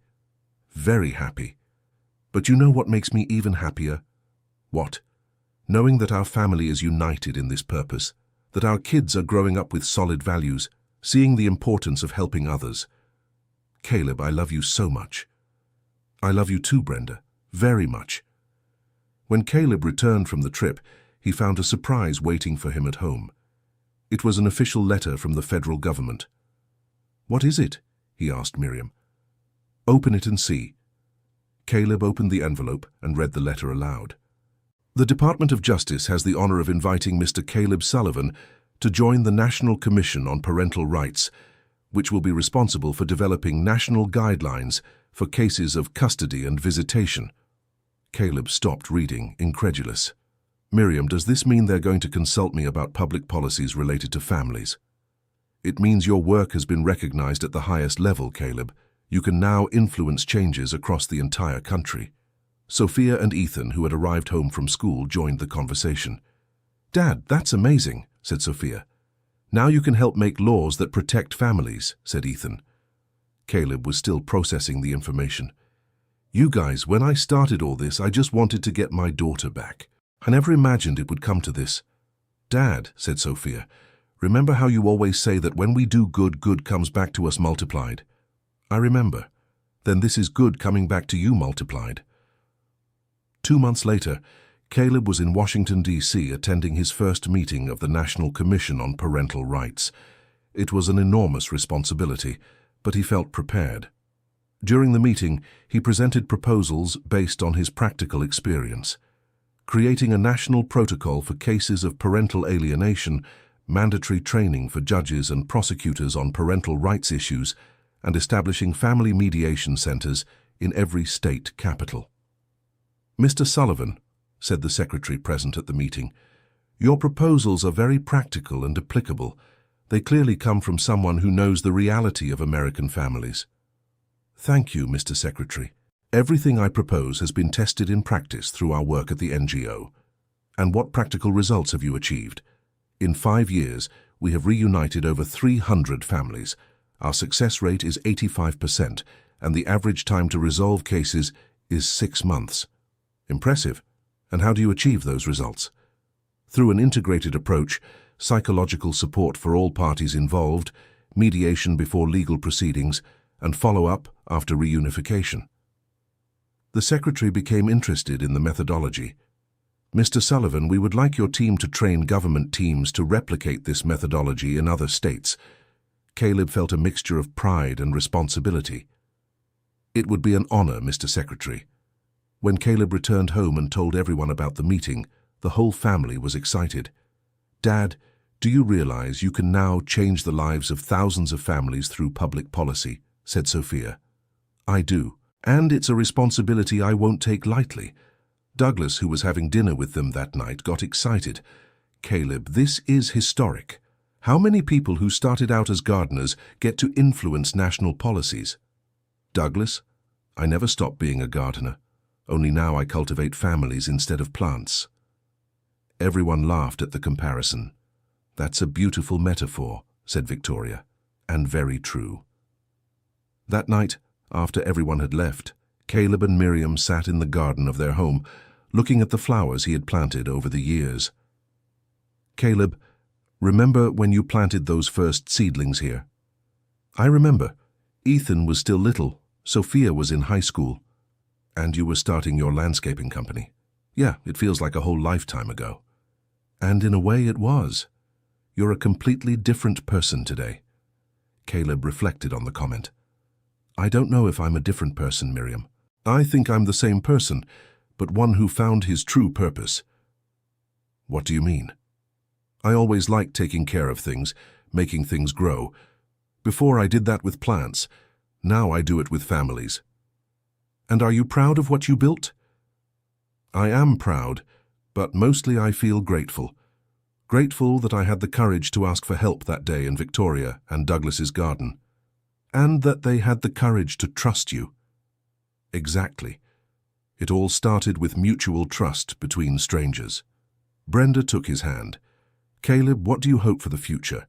Very happy. But you know what makes me even happier? What? Knowing that our family is united in this purpose, that our kids are growing up with solid values, seeing the importance of helping others. Caleb, I love you so much. I love you too, Brenda, very much. When Caleb returned from the trip, he found a surprise waiting for him at home. It was an official letter from the federal government. What is it? He asked Miriam. Open it and see. Caleb opened the envelope and read the letter aloud. The Department of Justice has the honor of inviting Mr. Caleb Sullivan to join the National Commission on Parental Rights, which will be responsible for developing national guidelines for cases of custody and visitation. Caleb stopped reading, incredulous. Miriam, does this mean they're going to consult me about public policies related to families? It means your work has been recognized at the highest level, Caleb. You can now influence changes across the entire country. Sophia and Ethan, who had arrived home from school, joined the conversation. Dad, that's amazing, said Sophia. Now you can help make laws that protect families, said Ethan. Caleb was still processing the information. You guys, when I started all this, I just wanted to get my daughter back. I never imagined it would come to this. Dad, said Sophia, remember how you always say that when we do good, good comes back to us multiplied? I remember. Then this is good coming back to you multiplied. 2 months later, Caleb was in Washington, D.C. attending his first meeting of the National Commission on Parental Rights. It was an enormous responsibility, but he felt prepared. During the meeting, he presented proposals based on his practical experience, creating a national protocol for cases of parental alienation, mandatory training for judges and prosecutors on parental rights issues, and establishing family mediation centers in every state capital. "Mr. Sullivan," said the secretary present at the meeting, "your proposals are very practical and applicable. They clearly come from someone who knows the reality of American families." "Thank you, Mr. Secretary. Everything I propose has been tested in practice through our work at the NGO. And what practical results have you achieved? In 5 years, we have reunited over 300 families. Our success rate is 85%, and the average time to resolve cases is 6 months. Impressive. And how do you achieve those results?" "Through an integrated approach, psychological support for all parties involved, mediation before legal proceedings, and follow-up after reunification." The secretary became interested in the methodology. "Mr. Sullivan, we would like your team to train government teams to replicate this methodology in other states." Caleb felt a mixture of pride and responsibility. "It would be an honor, Mr. Secretary." When Caleb returned home and told everyone about the meeting, the whole family was excited. "Dad, do you realize you can now change the lives of thousands of families through public policy?" said Sophia. "I do, and it's a responsibility I won't take lightly." Douglas, who was having dinner with them that night, got excited. "Caleb, this is historic. How many people who started out as gardeners get to influence national policies?" "Douglas, I never stopped being a gardener. Only now I cultivate families instead of plants." Everyone laughed at the comparison. "That's a beautiful metaphor," said Victoria, "and very true." That night, after everyone had left, Caleb and Miriam sat in the garden of their home, looking at the flowers he had planted over the years. "Caleb, remember when you planted those first seedlings here?" "I remember. Ethan was still little, Sophia was in high school. And you were starting your landscaping company." "Yeah, it feels like a whole lifetime ago." "And in a way it was. You're a completely different person today." Caleb reflected on the comment. "I don't know if I'm a different person, Miriam. I think I'm the same person, but one who found his true purpose." "What do you mean?" "I always liked taking care of things, making things grow. Before I did that with plants. Now I do it with families." "And are you proud of what you built?" "I am proud, but mostly I feel grateful. Grateful that I had the courage to ask for help that day in Victoria and Douglas's garden. And that they had the courage to trust you." "Exactly. It all started with mutual trust between strangers." Brenda took his hand. "Caleb, what do you hope for the future?"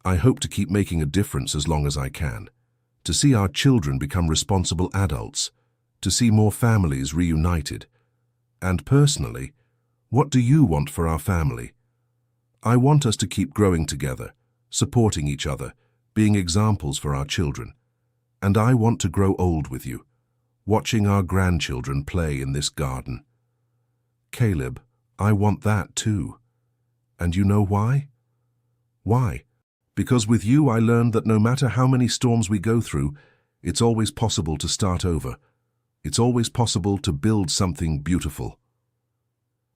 "I hope to keep making a difference as long as I can. To see our children become responsible adults. To see more families reunited. And personally, what do you want for our family?" "I want us to keep growing together, supporting each other, being examples for our children. And I want to grow old with you, watching our grandchildren play in this garden." "Caleb, I want that too. And you know why?" "Why?" "Because with you I learned that no matter how many storms we go through, it's always possible to start over. It's always possible to build something beautiful."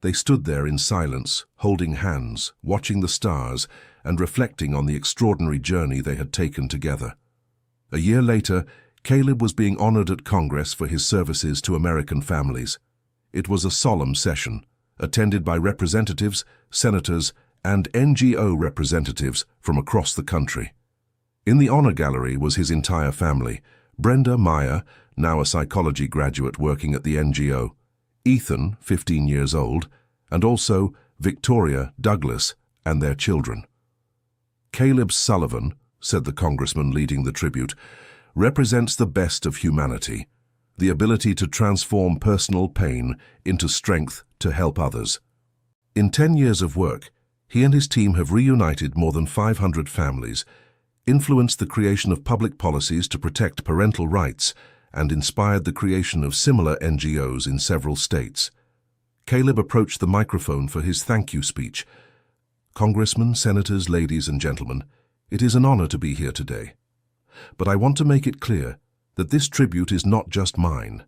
They stood there in silence, holding hands, watching the stars, and reflecting on the extraordinary journey they had taken together. A year later, Caleb was being honored at Congress for his services to American families. It was a solemn session, attended by representatives, senators, and NGO representatives from across the country. In the honor gallery was his entire family: Brenda Meyer, now a psychology graduate working at the NGO, Ethan, 15 years old, and also Victoria, Douglas, and their children. "Caleb Sullivan," said the congressman leading the tribute, "represents the best of humanity, the ability to transform personal pain into strength to help others. In 10 years of work, he and his team have reunited more than 500 families, influenced the creation of public policies to protect parental rights, and inspired the creation of similar NGOs in several states." Caleb approached the microphone for his thank you speech. "Congressmen, senators, ladies and gentlemen, it is an honor to be here today. But I want to make it clear that this tribute is not just mine.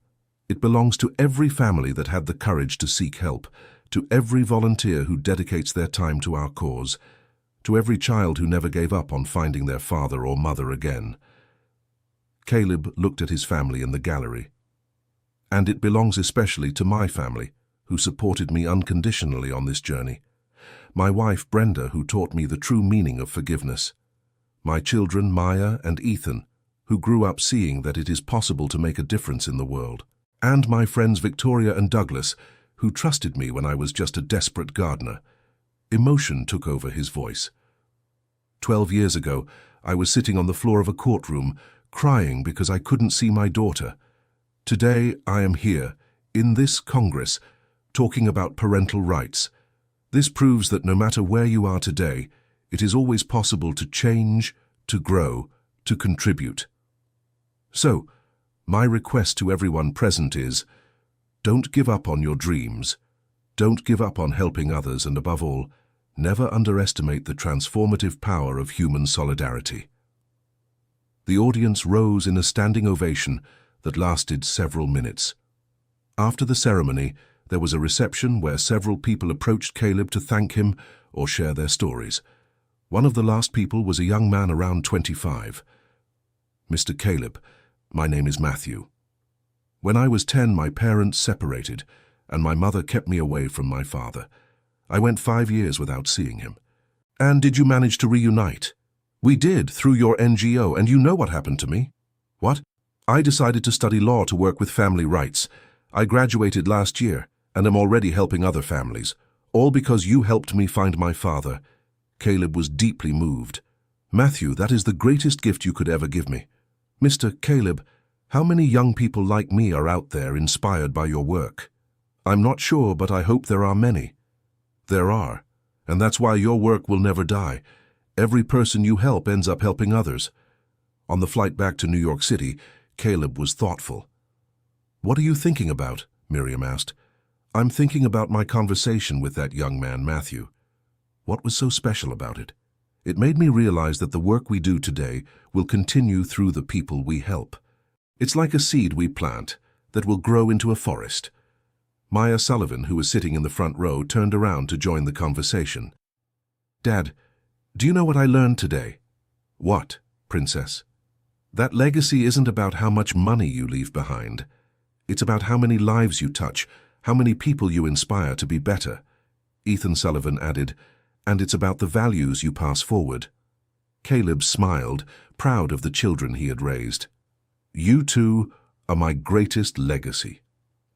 It belongs to every family that had the courage to seek help, to every volunteer who dedicates their time to our cause, to every child who never gave up on finding their father or mother again. Caleb looked at his family in the gallery. And it belongs especially to my family, who supported me unconditionally on this journey. My wife, Brenda, who taught me the true meaning of forgiveness. My children, Maya and Ethan, who grew up seeing that it is possible to make a difference in the world. And my friends Victoria and Douglas, who trusted me when I was just a desperate gardener. Emotion took over his voice. 12 years ago, I was sitting on the floor of a courtroom, crying because I couldn't see my daughter. Today, I am here, in this Congress, talking about parental rights. This proves that no matter where you are today, it is always possible to change, to grow, to contribute. So, my request to everyone present is, don't give up on your dreams. Don't give up on helping others, and above all, never underestimate the transformative power of human solidarity. The audience rose in a standing ovation that lasted several minutes. After the ceremony, there was a reception where several people approached Caleb to thank him or share their stories. One of the last people was a young man around 25. Mr. Caleb, my name is Matthew. When I was 10, my parents separated, and my mother kept me away from my father. I went 5 years without seeing him. And did you manage to reunite? We did, through your NGO, and you know what happened to me. What? I decided to study law to work with family rights. I graduated last year, and am already helping other families, all because you helped me find my father. Caleb was deeply moved. Matthew, that is the greatest gift you could ever give me. Mr. Caleb, how many young people like me are out there inspired by your work? I'm not sure, but I hope there are many. There are, and that's why your work will never die. Every person you help ends up helping others. On the flight back to New York City, Caleb was thoughtful. What are you thinking about? Miriam asked. I'm thinking about my conversation with that young man, Matthew. What was so special about it? It made me realize that the work we do today will continue through the people we help. It's like a seed we plant that will grow into a forest. Maya Sullivan, who was sitting in the front row, turned around to join the conversation. Dad, do you know what I learned today? What, Princess? That legacy isn't about how much money you leave behind. It's about how many lives you touch, how many people you inspire to be better. Ethan Sullivan added, and it's about the values you pass forward. Caleb smiled, proud of the children he had raised. You two are my greatest legacy.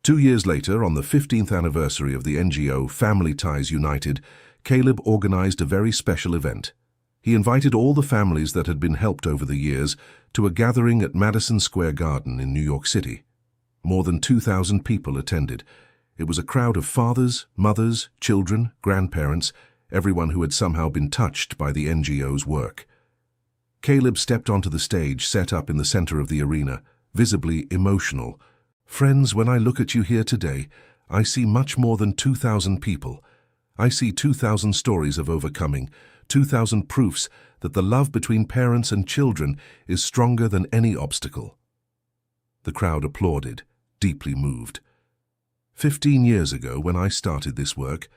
2 years later, on the 15th anniversary of the NGO Family Ties United, Caleb organized a very special event. He invited all the families that had been helped over the years to a gathering at Madison Square Garden in New York City. More than 2,000 people attended. It was a crowd of fathers, mothers, children, grandparents, everyone who had somehow been touched by the NGO's work. Caleb stepped onto the stage set up in the center of the arena, visibly emotional. Friends, when I look at you here today, I see much more than 2,000 people. I see 2,000 stories of overcoming, 2,000 proofs that the love between parents and children is stronger than any obstacle. The crowd applauded, deeply moved. 15 years ago, when I started this work,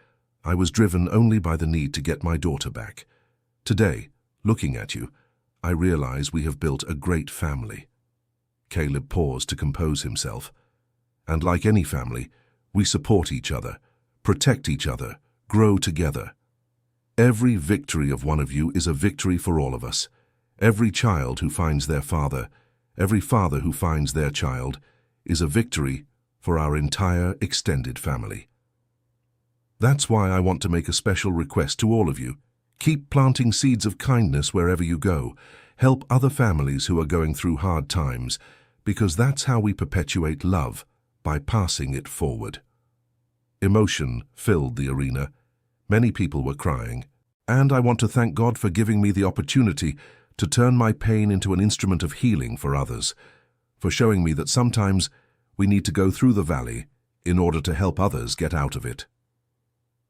I was driven only by the need to get my daughter back. Today, looking at you, I realize we have built a great family. Caleb paused to compose himself. And like any family, we support each other, protect each other, grow together. Every victory of one of you is a victory for all of us. Every child who finds their father, every father who finds their child, is a victory for our entire extended family. That's why I want to make a special request to all of you. Keep planting seeds of kindness wherever you go. Help other families who are going through hard times, because that's how we perpetuate love, by passing it forward. Emotion filled the arena. Many people were crying. And I want to thank God for giving me the opportunity to turn my pain into an instrument of healing for others, for showing me that sometimes we need to go through the valley in order to help others get out of it.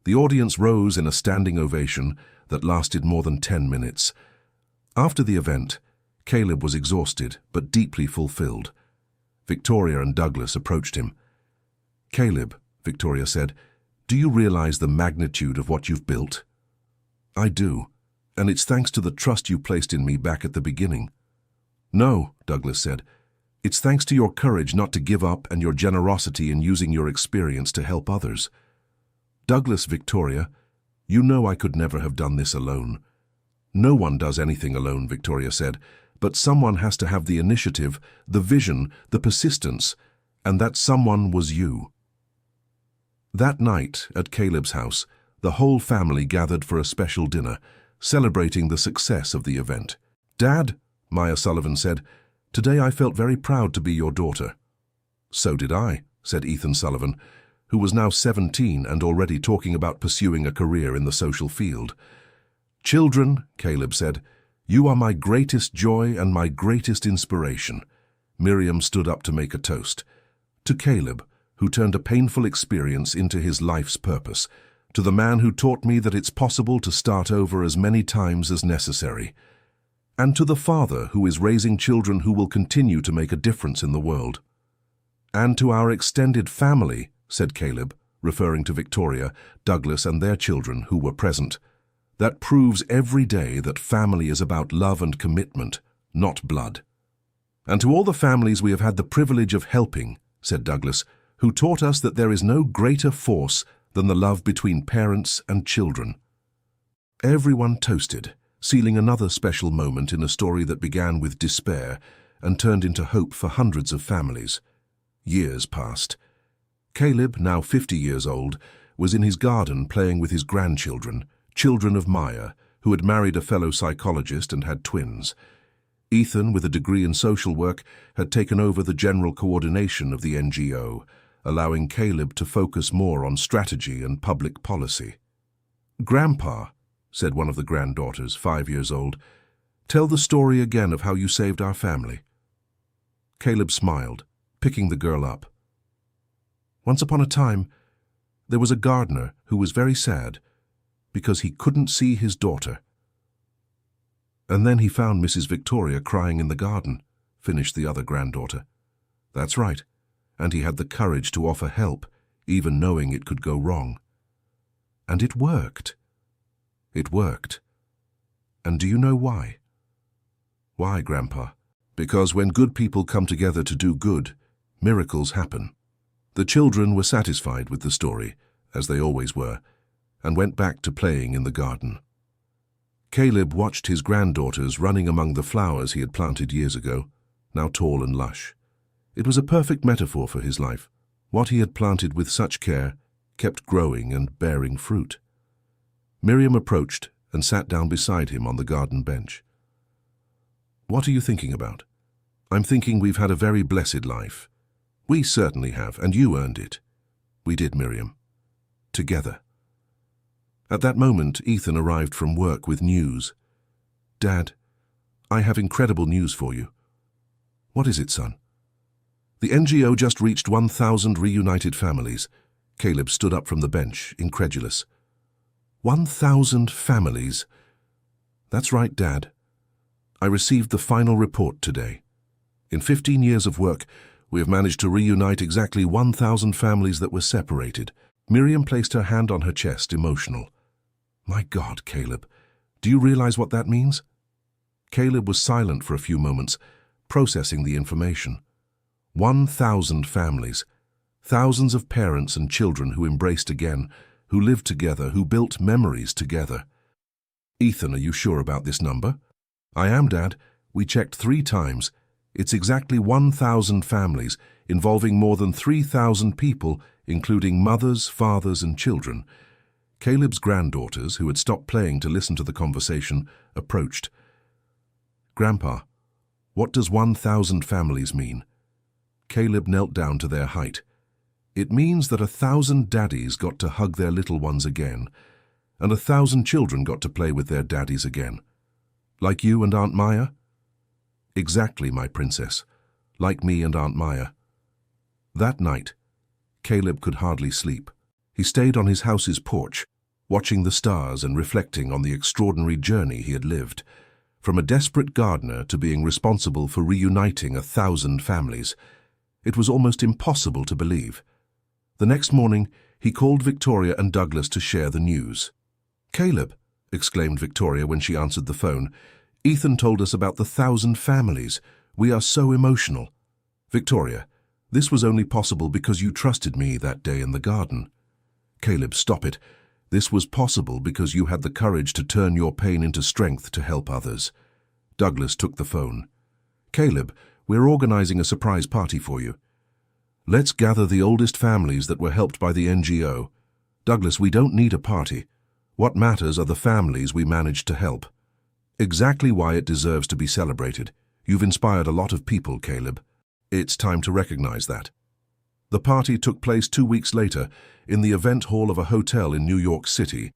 The audience rose in a standing ovation that lasted more than 10 minutes. After the event, Caleb was exhausted but deeply fulfilled. Victoria and Douglas approached him. "Caleb," Victoria said, "do you realize the magnitude of what you've built?" "I do, and it's thanks to the trust you placed in me back at the beginning." "No," Douglas said. "It's thanks to your courage not to give up and your generosity in using your experience to help others." "Douglas, Victoria, you know I could never have done this alone." "No one does anything alone," Victoria said, "but someone has to have the initiative, the vision, the persistence, and that someone was you." That night, at Caleb's house, the whole family gathered for a special dinner, celebrating the success of the event. "Dad," Maya Sullivan said, "today I felt very proud to be your daughter." "So did I," said Ethan Sullivan, who was now 17 and already talking about pursuing a career in the social field. "Children," Caleb said, "you are my greatest joy and my greatest inspiration." Miriam stood up to make a toast. "To Caleb, who turned a painful experience into his life's purpose. To the man who taught me that it's possible to start over as many times as necessary. And to the father who is raising children who will continue to make a difference in the world." "And to our extended family," said Caleb, referring to Victoria, Douglas and their children who were present. "That proves every day that family is about love and commitment, not blood." "And to all the families we have had the privilege of helping," said Douglas, "who taught us that there is no greater force than the love between parents and children." Everyone toasted, sealing another special moment in a story that began with despair and turned into hope for hundreds of families. Years passed. Caleb, now 50 years old, was in his garden playing with his grandchildren, children of Maya, who had married a fellow psychologist and had twins. Ethan, with a degree in social work, had taken over the general coordination of the NGO, allowing Caleb to focus more on strategy and public policy. "Grandpa," said one of the granddaughters, 5 years old, "tell the story again of how you saved our family." Caleb smiled, picking the girl up. "Once upon a time, there was a gardener who was very sad because he couldn't see his daughter. And then he found Mrs. Victoria crying in the garden," finished the other granddaughter. "That's right, and he had the courage to offer help, even knowing it could go wrong. And it worked. It worked. And do you know why?" "Why, Grandpa?" "Because when good people come together to do good, miracles happen." The children were satisfied with the story, as they always were, and went back to playing in the garden. Caleb watched his granddaughters running among the flowers he had planted years ago, now tall and lush. It was a perfect metaphor for his life. What he had planted with such care kept growing and bearing fruit. Miriam approached and sat down beside him on the garden bench. "What are you thinking about?" "I'm thinking we've had a very blessed life." "We certainly have, and you earned it." "We did, Miriam. Together." At that moment, Ethan arrived from work with news. "Dad, I have incredible news for you." "What is it, son?" "The NGO just reached 1,000 reunited families." Caleb stood up from the bench, incredulous. 1,000 families? "That's right, Dad. I received the final report today. In 15 years of work, we have managed to reunite exactly 1,000 families that were separated." Miriam placed her hand on her chest, emotional. "My God, Caleb, do you realize what that means?" Caleb was silent for a few moments, processing the information. 1,000 families, thousands of parents and children who embraced again, who lived together, who built memories together. "Ethan, are you sure about this number?" "I am, Dad. We checked 3 times. It's exactly 1,000 families, involving more than 3,000 people, including mothers, fathers, and children." Caleb's granddaughters, who had stopped playing to listen to the conversation, approached. "Grandpa, what does 1,000 families mean?" Caleb knelt down to their height. "It means that 1,000 daddies got to hug their little ones again, and 1,000 children got to play with their daddies again. Like you and Aunt Maya?" "Exactly, my princess. Like me and Aunt Maya." That night, Caleb could hardly sleep. He stayed on his house's porch, watching the stars and reflecting on the extraordinary journey he had lived, from a desperate gardener to being responsible for reuniting 1,000 families. It was almost impossible to believe. The next morning, he called Victoria and Douglas to share the news. "Caleb," exclaimed Victoria when she answered the phone, "Ethan told us about the 1,000 families. We are so emotional." "Victoria, this was only possible because you trusted me that day in the garden." "Caleb, stop it. This was possible because you had the courage to turn your pain into strength to help others." Douglas took the phone. "Caleb, we're organizing a surprise party for you. Let's gather the oldest families that were helped by the NGO. Douglas, we don't need a party. What matters are the families we managed to help. Exactly why it deserves to be celebrated. You've inspired a lot of people, Caleb. It's time to recognize that." The party took place 2 weeks later in the event hall of a hotel in New York City.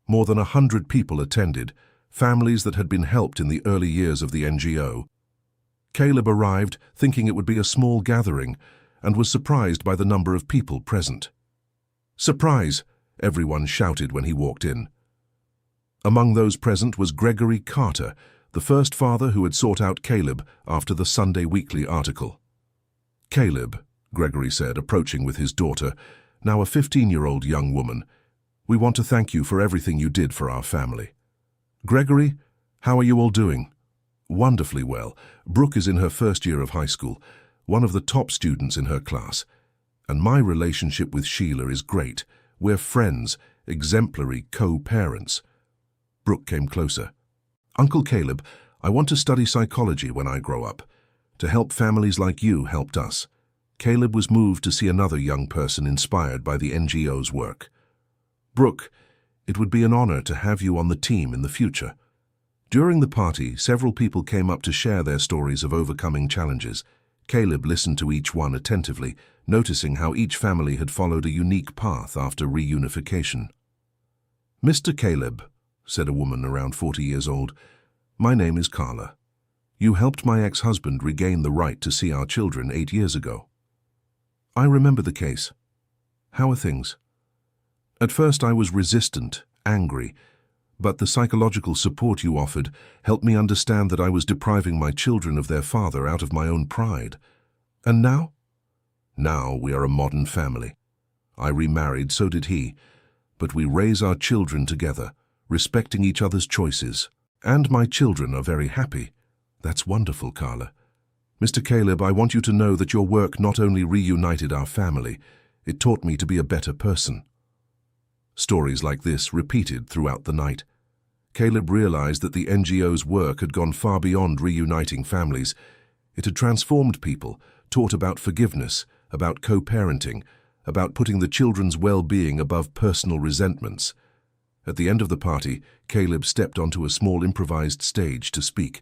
More than 100 people attended, families that had been helped in the early years of the NGO. Caleb arrived thinking it would be a small gathering and was surprised by the number of people present. "Surprise!" everyone shouted when he walked in. Among those present was Gregory Carter, the first father who had sought out Caleb after the Sunday Weekly article. "Caleb," Gregory said, approaching with his daughter, now a 15-year-old young woman, "we want to thank you for everything you did for our family." "Gregory, how are you all doing?" "Wonderfully well. Brooke is in her first year of high school, one of the top students in her class. And my relationship with Sheila is great. We're friends, exemplary co-parents." Brooke came closer. "Uncle Caleb, I want to study psychology when I grow up. To help families like you helped us." Caleb was moved to see another young person inspired by the NGO's work. "Brooke, it would be an honor to have you on the team in the future." During the party, several people came up to share their stories of overcoming challenges. Caleb listened to each one attentively, noticing how each family had followed a unique path after reunification. "Mr. Caleb," said a woman around 40 years old, "my name is Carla. You helped my ex-husband regain the right to see our children 8 years ago." "I remember the case. How are things?" "At first I was resistant, angry, but the psychological support you offered helped me understand that I was depriving my children of their father out of my own pride. And now?" "Now we are a modern family. I remarried, so did he, but we raise our children together, respecting each other's choices. And my children are very happy." "That's wonderful, Carla. Mr. Caleb, I want you to know that your work not only reunited our family, it taught me to be a better person." Stories like this repeated throughout the night. Caleb realized that the NGO's work had gone far beyond reuniting families. It had transformed people, taught about forgiveness, about co-parenting, about putting the children's well-being above personal resentments. At the end of the party, Caleb stepped onto a small improvised stage to speak.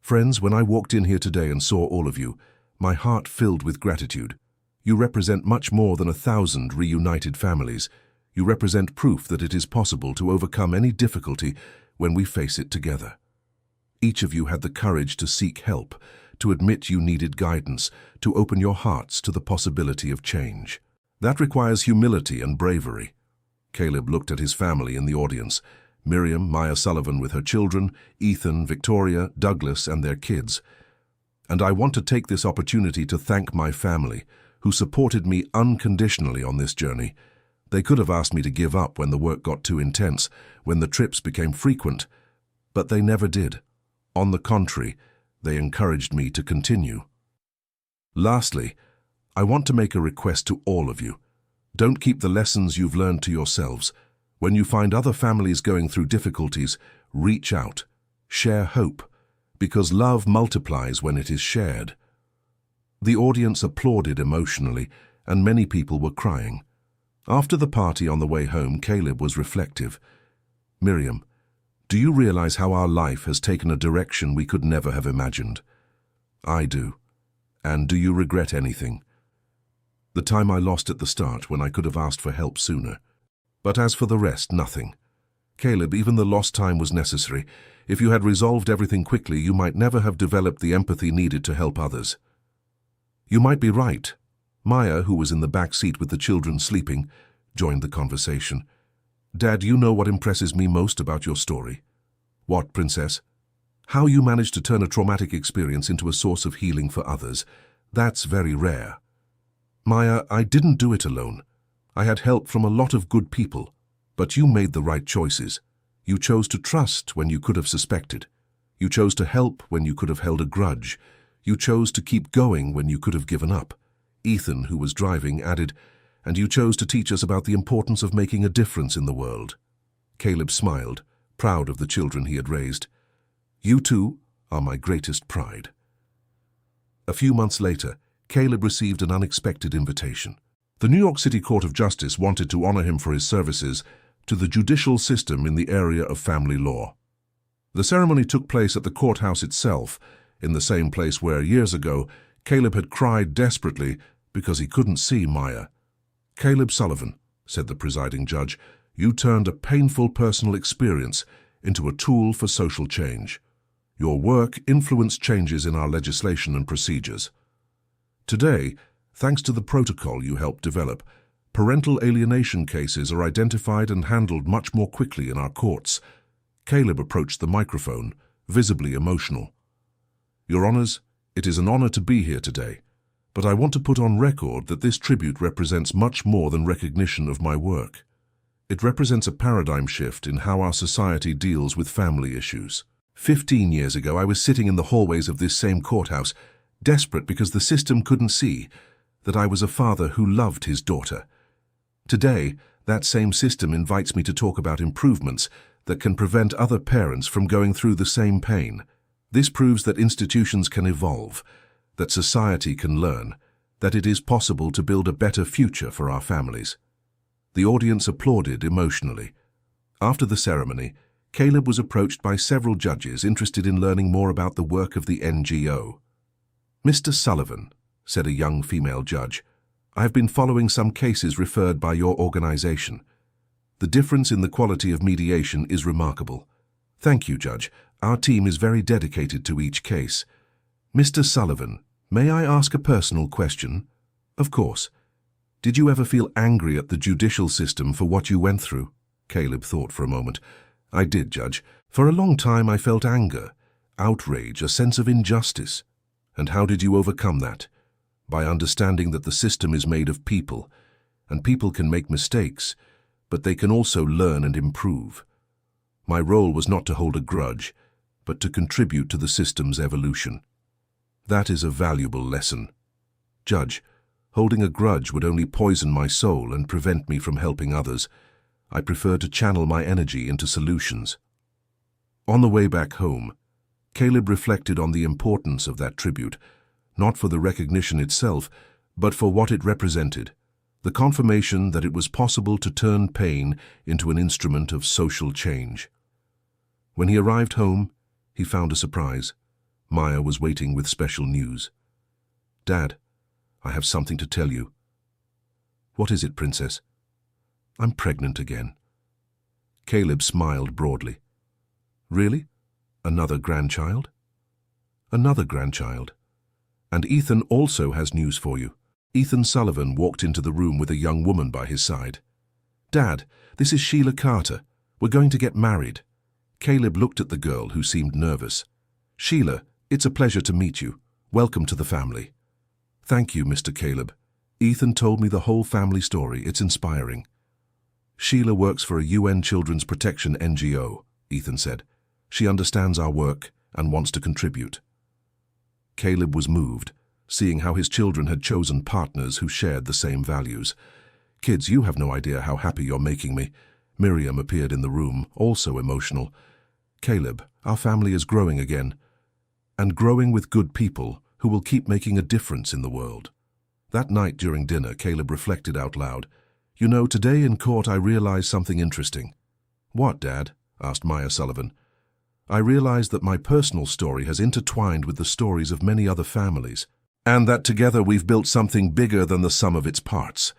"Friends, when I walked in here today and saw all of you, my heart filled with gratitude. You represent much more than 1,000 reunited families. You represent proof that it is possible to overcome any difficulty when we face it together. Each of you had the courage to seek help, to admit you needed guidance, to open your hearts to the possibility of change. That requires humility and bravery." Caleb looked at his family in the audience: Miriam, Maya Sullivan with her children, Ethan, Victoria, Douglas, and their kids. "And I want to take this opportunity to thank my family, who supported me unconditionally on this journey. They could have asked me to give up when the work got too intense, when the trips became frequent, but they never did. On the contrary, they encouraged me to continue. Lastly, I want to make a request to all of you. Don't keep the lessons you've learned to yourselves. When you find other families going through difficulties, reach out, share hope, because love multiplies when it is shared." The audience applauded emotionally, and many people were crying. After the party on the way home, Caleb was reflective. "Miriam, do you realize how our life has taken a direction we could never have imagined?" "I do. And do you regret anything?" "The time I lost at the start when I could have asked for help sooner. But as for the rest, nothing. Caleb, even the lost time was necessary. If you had resolved everything quickly, you might never have developed the empathy needed to help others." "You might be right." Maya, who was in the back seat with the children sleeping, joined the conversation. "Dad, you know what impresses me most about your story?" "What, Princess?" "How you managed to turn a traumatic experience into a source of healing for others. That's very rare. Maya, I didn't do it alone. I had help from a lot of good people, but you made the right choices. You chose to trust when you could have suspected. You chose to help when you could have held a grudge. You chose to keep going when you could have given up. Ethan, who was driving, added, and you chose to teach us about the importance of making a difference in the world. Caleb smiled, proud of the children he had raised. You two are my greatest pride. A few months later, Caleb received an unexpected invitation. The New York City Court of Justice wanted to honor him for his services to the judicial system in the area of family law. The ceremony took place at the courthouse itself, in the same place where, years ago, Caleb had cried desperately because he couldn't see Maya. Caleb Sullivan, said the presiding judge, you turned a painful personal experience into a tool for social change. Your work influenced changes in our legislation and procedures. Today, thanks to the protocol you helped develop, parental alienation cases are identified and handled much more quickly in our courts. Caleb approached the microphone, visibly emotional. Your Honors, it is an honor to be here today, but I want to put on record that this tribute represents much more than recognition of my work. It represents a paradigm shift in how our society deals with family issues. 15 years ago, I was sitting in the hallways of this same courthouse, desperate because the system couldn't see that I was a father who loved his daughter. Today, that same system invites me to talk about improvements that can prevent other parents from going through the same pain. This proves that institutions can evolve, that society can learn, that it is possible to build a better future for our families. The audience applauded emotionally. After the ceremony, Caleb was approached by several judges interested in learning more about the work of the NGO. Mr. Sullivan, said a young female judge, I have been following some cases referred by your organization. The difference in the quality of mediation is remarkable. Thank you, Judge. Our team is very dedicated to each case. Mr. Sullivan, may I ask a personal question? Of course. Did you ever feel angry at the judicial system for what you went through? Caleb thought for a moment. I did, Judge. For a long time I felt anger, outrage, a sense of injustice. And how did you overcome that? By understanding that the system is made of people, and people can make mistakes, but they can also learn and improve. My role was not to hold a grudge, but to contribute to the system's evolution. That is a valuable lesson. Judge, holding a grudge would only poison my soul and prevent me from helping others. I prefer to channel my energy into solutions. On the way back home, Caleb reflected on the importance of that tribute, not for the recognition itself, but for what it represented, the confirmation that it was possible to turn pain into an instrument of social change. When he arrived home, he found a surprise. Maya was waiting with special news. Dad, I have something to tell you. What is it, Princess? I'm pregnant again. Caleb smiled broadly. Really? Another grandchild? Another grandchild. And Ethan also has news for you. Ethan Sullivan walked into the room with a young woman by his side. Dad, this is Sheila Carter. We're going to get married. Caleb looked at the girl, who seemed nervous. Sheila, it's a pleasure to meet you. Welcome to the family. Thank you, Mr. Caleb. Ethan told me the whole family story. It's inspiring. Sheila works for a UN Children's Protection NGO, Ethan said. She understands our work and wants to contribute. Caleb was moved, seeing how his children had chosen partners who shared the same values. Kids, you have no idea how happy you're making me. Miriam appeared in the room, also emotional. Caleb, our family is growing again, and growing with good people who will keep making a difference in the world. That night during dinner, Caleb reflected out loud. You know, today in court I realized something interesting. What, Dad? Asked Maya Sullivan. I realized that my personal story has intertwined with the stories of many other families, and that together we've built something bigger than the sum of its parts.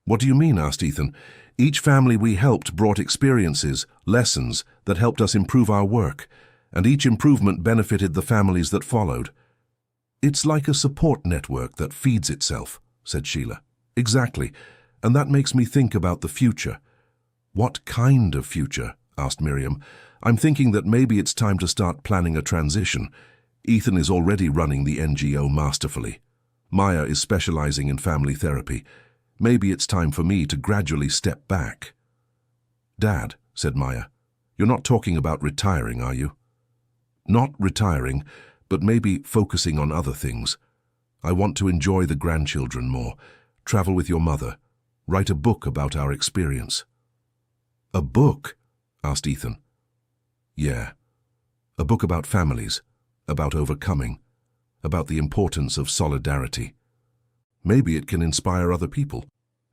What do you mean? Asked Ethan. Each family we helped brought experiences, lessons that helped us improve our work, and each improvement benefited the families that followed. It's like a support network that feeds itself, said Sheila. Exactly, and that makes me think about the future. What kind of future? Asked Miriam. I'm thinking that maybe it's time to start planning a transition. Ethan is already running the NGO masterfully. Maya is specializing in family therapy. Maybe it's time for me to gradually step back." "Dad," said Maya, "you're not talking about retiring, are you?" "Not retiring, but maybe focusing on other things. I want to enjoy the grandchildren more, travel with your mother, write a book about our experience." "A book?" asked Ethan. "Yeah. A book about families, about overcoming, about the importance of solidarity. Maybe it can inspire other people."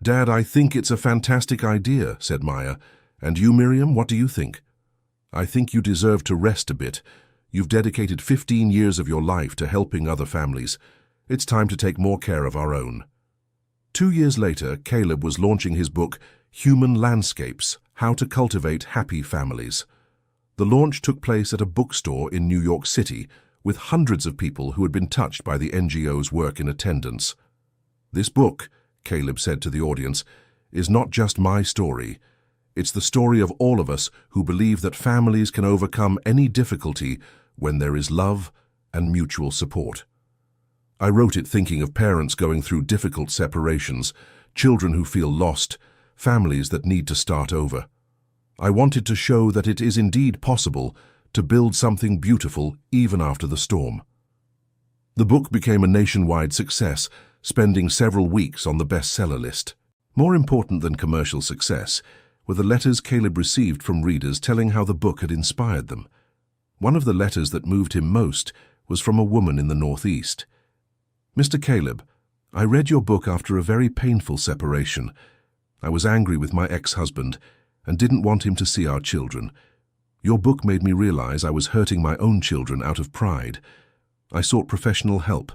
"Dad, I think it's a fantastic idea," said Maya. "And you, Miriam, what do you think?" "I think you deserve to rest a bit. You've dedicated 15 years of your life to helping other families. It's time to take more care of our own." 2 years later, Caleb was launching his book, Human Landscapes: How to Cultivate Happy Families. The launch took place at a bookstore in New York City, with hundreds of people who had been touched by the NGO's work in attendance. "This book," Caleb said to the audience, "is not just my story. It's the story of all of us who believe that families can overcome any difficulty when there is love and mutual support. I wrote it thinking of parents going through difficult separations, children who feel lost, families that need to start over. I wanted to show that it is indeed possible to build something beautiful even after the storm." The book became a nationwide success, spending several weeks on the bestseller list. More important than commercial success were the letters Caleb received from readers telling how the book had inspired them. One of the letters that moved him most was from a woman in the Northeast. "Mr. Caleb, I read your book after a very painful separation. I was angry with my ex-husband and didn't want him to see our children. Your book made me realize I was hurting my own children out of pride. I sought professional help,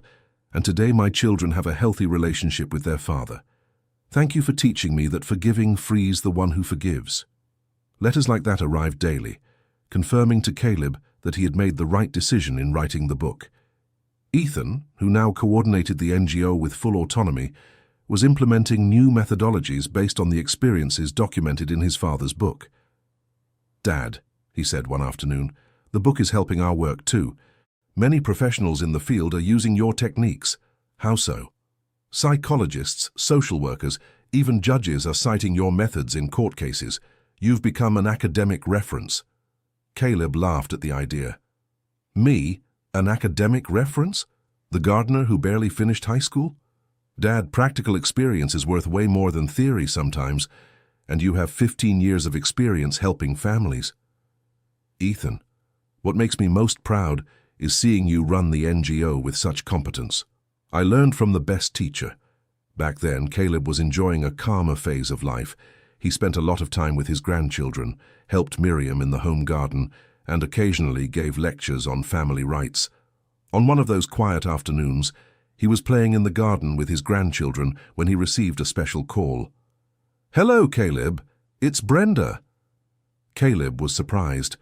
and today my children have a healthy relationship with their father. Thank you for teaching me that forgiving frees the one who forgives." Letters like that arrived daily, confirming to Caleb that he had made the right decision in writing the book. Ethan, who now coordinated the NGO with full autonomy, was implementing new methodologies based on the experiences documented in his father's book. "Dad," he said one afternoon, "the book is helping our work too. Many professionals in the field are using your techniques. How so?" "Psychologists, social workers, even judges are citing your methods in court cases. You've become an academic reference." Caleb laughed at the idea. "Me? An academic reference? The gardener who barely finished high school? Dad, practical experience is worth way more than theory sometimes, and you have 15 years of experience helping families." "Ethan, what makes me most proud is seeing you run the NGO with such competence. I learned from the best teacher." Back then, Caleb was enjoying a calmer phase of life. He spent a lot of time with his grandchildren, helped Miriam in the home garden, and occasionally gave lectures on family rights. On one of those quiet afternoons, he was playing in the garden with his grandchildren when he received a special call. "Hello, Caleb. It's Brenda." Caleb was surprised.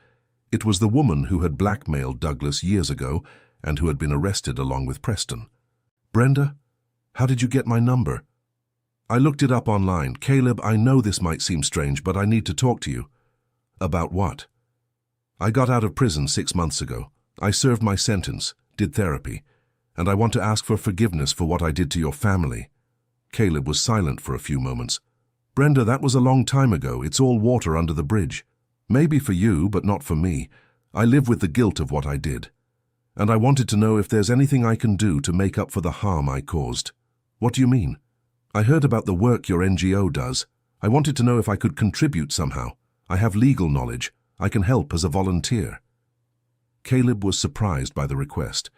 It was the woman who had blackmailed Douglas years ago and who had been arrested along with Preston. "Brenda, how did you get my number?" "I looked it up online. Caleb, I know this might seem strange, but I need to talk to you." "About what?" "I got out of prison 6 months ago. I served my sentence, did therapy, and I want to ask for forgiveness for what I did to your family." Caleb was silent for a few moments. "Brenda, that was a long time ago. It's all water under the bridge. Maybe for you, but not for me. I live with the guilt of what I did. And I wanted to know if there's anything I can do to make up for the harm I caused." "What do you mean?" "I heard about the work your NGO does. I wanted to know if I could contribute somehow. I have legal knowledge. I can help as a volunteer." Caleb was surprised by the request.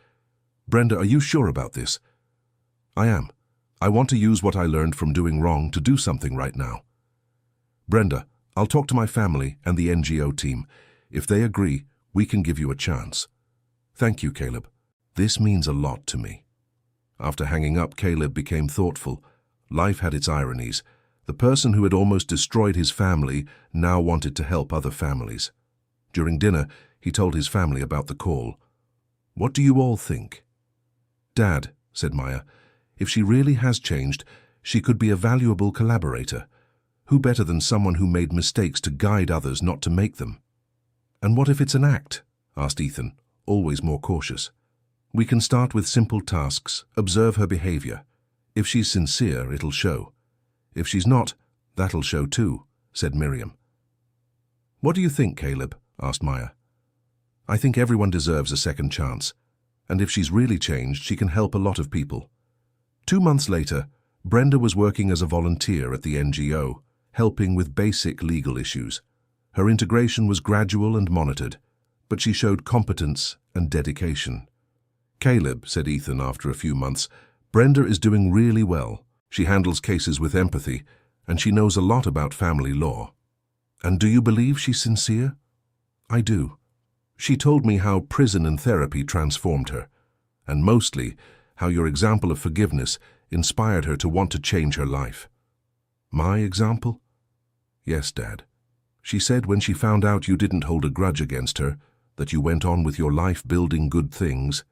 "Brenda, are you sure about this?" "I am. I want to use what I learned from doing wrong to do something right now." "Brenda, I'll talk to my family and the NGO team. If they agree, we can give you a chance." "Thank you, Caleb. This means a lot to me." After hanging up, Caleb became thoughtful. Life had its ironies. The person who had almost destroyed his family now wanted to help other families. During dinner, he told his family about the call. "What do you all think?" "Dad," said Maya, "if she really has changed, she could be a valuable collaborator. Who better than someone who made mistakes to guide others, not to make them?" "And what if it's an act?" asked Ethan, always more cautious. We can start with simple tasks, observe her behavior. If she's sincere, it'll show. If she's not, that'll show too, said Miriam. What do you think, Caleb? Asked Maya. I think everyone deserves a second chance, and if she's really changed, she can help a lot of people. 2 months later, Brenda was working as a volunteer at the NGO, helping with basic legal issues. Her integration was gradual and monitored, but she showed competence and dedication. Caleb, said Ethan after a few months, Brenda is doing really well. She handles cases with empathy, and she knows a lot about family law. And do you believe she's sincere? I do. She told me how prison and therapy transformed her, and mostly how your example of forgiveness inspired her to want to change her life. My example? Yes, Dad. She said when she found out you didn't hold a grudge against her, that you went on with your life building good things,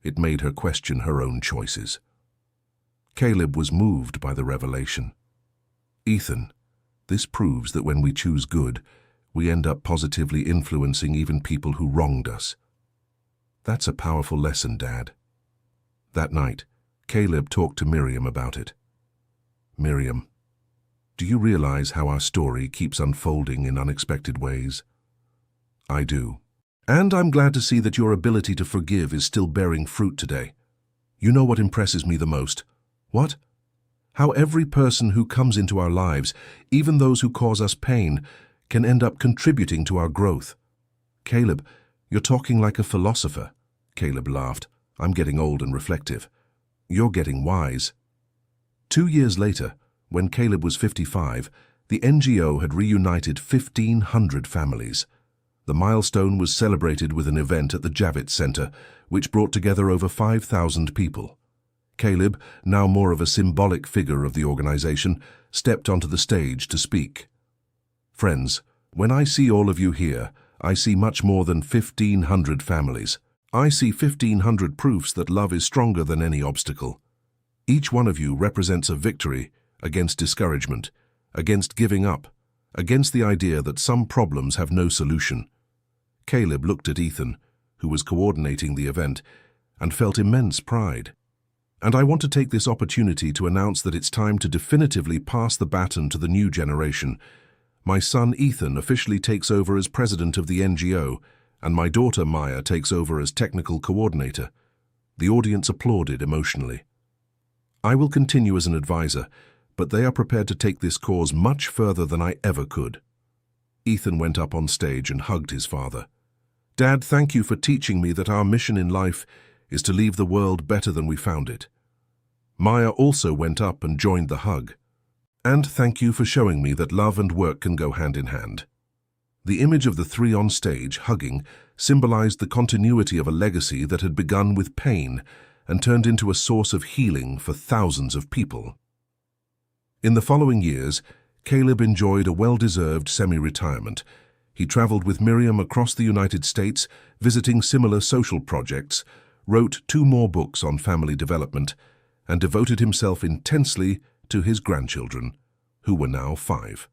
it made her question her own choices. Caleb was moved by the revelation. Ethan, this proves that when we choose good, we end up positively influencing even people who wronged us. That's a powerful lesson, Dad. That night, Caleb talked to Miriam about it. Miriam, do you realize how our story keeps unfolding in unexpected ways? I do. And I'm glad to see that your ability to forgive is still bearing fruit today. You know what impresses me the most? What? How every person who comes into our lives, even those who cause us pain, can end up contributing to our growth. Caleb, you're talking like a philosopher. Caleb laughed. I'm getting old and reflective. You're getting wise. 2 years later, when Caleb was 55, the NGO had reunited 1,500 families. The milestone was celebrated with an event at the Javits Center, which brought together over 5,000 people. Caleb, now more of a symbolic figure of the organization, stepped onto the stage to speak. Friends, when I see all of you here, I see much more than 1,500 families. I see 1,500 proofs that love is stronger than any obstacle. Each one of you represents a victory against discouragement, against giving up, against the idea that some problems have no solution. Caleb looked at Ethan, who was coordinating the event, and felt immense pride. And I want to take this opportunity to announce that it's time to definitively pass the baton to the new generation. My son Ethan officially takes over as president of the NGO, and my daughter Maya takes over as technical coordinator. The audience applauded emotionally. I will continue as an advisor, but they are prepared to take this cause much further than I ever could. Ethan went up on stage and hugged his father. Dad, thank you for teaching me that our mission in life is to leave the world better than we found it. Maya also went up and joined the hug. And thank you for showing me that love and work can go hand in hand. The image of the three on stage hugging symbolized the continuity of a legacy that had begun with pain and turned into a source of healing for thousands of people. In the following years, Caleb enjoyed a well-deserved semi-retirement. He traveled with Miriam across the United States, visiting similar social projects, wrote 2 more books on family development, and devoted himself intensely to his grandchildren, who were now 5.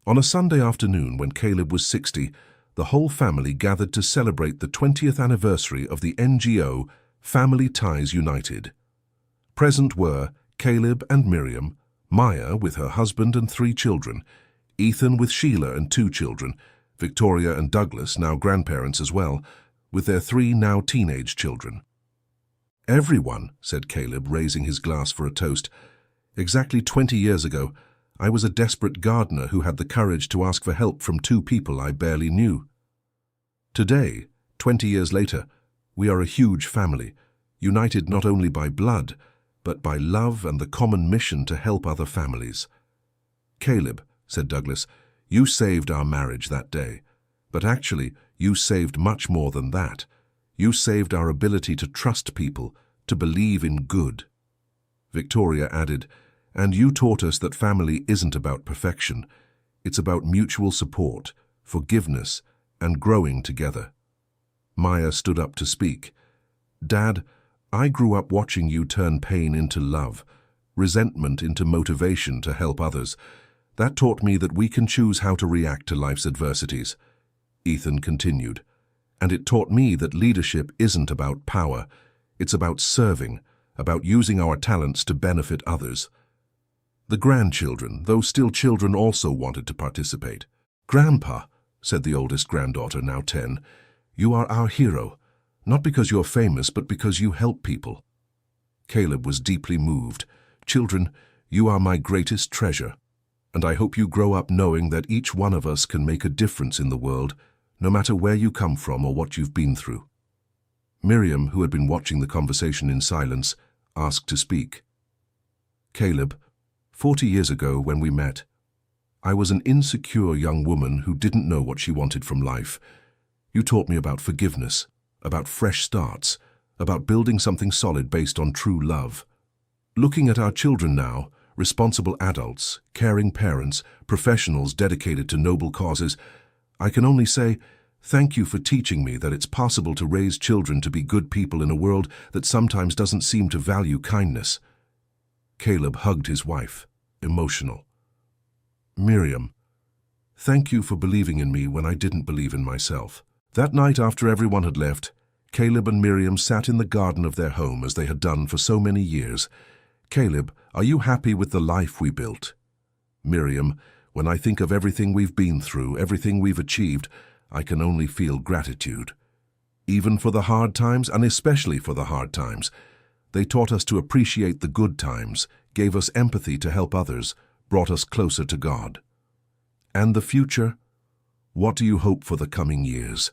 On a Sunday afternoon when Caleb was 60, the whole family gathered to celebrate the 20th anniversary of the NGO Family Ties United. Present were Caleb and Miriam, Maya with her husband and 3 children, Ethan with Sheila and 2 children, Victoria and Douglas, now grandparents as well, with their 3 now teenage children. Everyone, said Caleb, raising his glass for a toast. Exactly 20 years ago, I was a desperate gardener who had the courage to ask for help from 2 people I barely knew. Today, 20 years later, we are a huge family, united not only by blood, but by love and the common mission to help other families. Caleb, said Douglas, you saved our marriage that day, but actually you saved much more than that. You saved our ability to trust people, to believe in good. Victoria added, and you taught us that family isn't about perfection. It's about mutual support, forgiveness, and growing together. Maya stood up to speak. Dad, I grew up watching you turn pain into love, resentment into motivation to help others. That taught me that we can choose how to react to life's adversities. Ethan continued, And it taught me that leadership isn't about power. It's about serving, about using our talents to benefit others. The grandchildren, though still children, also wanted to participate. "Grandpa," said the oldest granddaughter, now 10, "you are our hero, not because you're famous, but because you help people." Caleb was deeply moved. "Children, you are my greatest treasure, and I hope you grow up knowing that each one of us can make a difference in the world, no matter where you come from or what you've been through." Miriam, who had been watching the conversation in silence, asked to speak. "Caleb, 40 years ago when we met, I was an insecure young woman who didn't know what she wanted from life. You taught me about forgiveness, about fresh starts, about building something solid based on true love. Looking at our children now, responsible adults, caring parents, professionals dedicated to noble causes, I can only say, thank you for teaching me that it's possible to raise children to be good people in a world that sometimes doesn't seem to value kindness." Caleb hugged his wife, emotional. "Miriam, thank you for believing in me when I didn't believe in myself." That night, after everyone had left, Caleb and Miriam sat in the garden of their home as they had done for so many years. "Caleb, are you happy with the life we built?" "Miriam, when I think of everything we've been through, everything we've achieved, I can only feel gratitude. Even for the hard times, and especially for the hard times. They taught us to appreciate the good times, gave us empathy to help others, brought us closer to God." "And the future? What do you hope for the coming years?"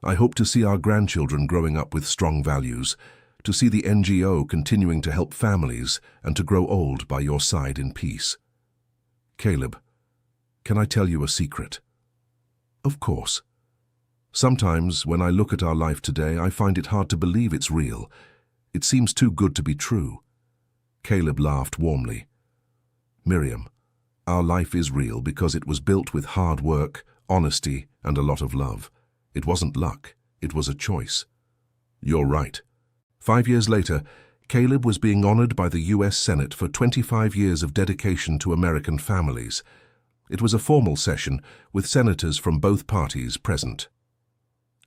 "I hope to see our grandchildren growing up with strong values, to see the NGO continuing to help families, and to grow old by your side in peace." "Caleb, can I tell you a secret?" "Of course." "Sometimes, when I look at our life today, I find it hard to believe it's real. It seems too good to be true." Caleb laughed warmly. "Miriam, our life is real because it was built with hard work, honesty, and a lot of love. It wasn't luck, it was a choice." "You're right." 5 years later, Caleb was being honored by the U.S. Senate for 25 years of dedication to American families. It was a formal session with senators from both parties present.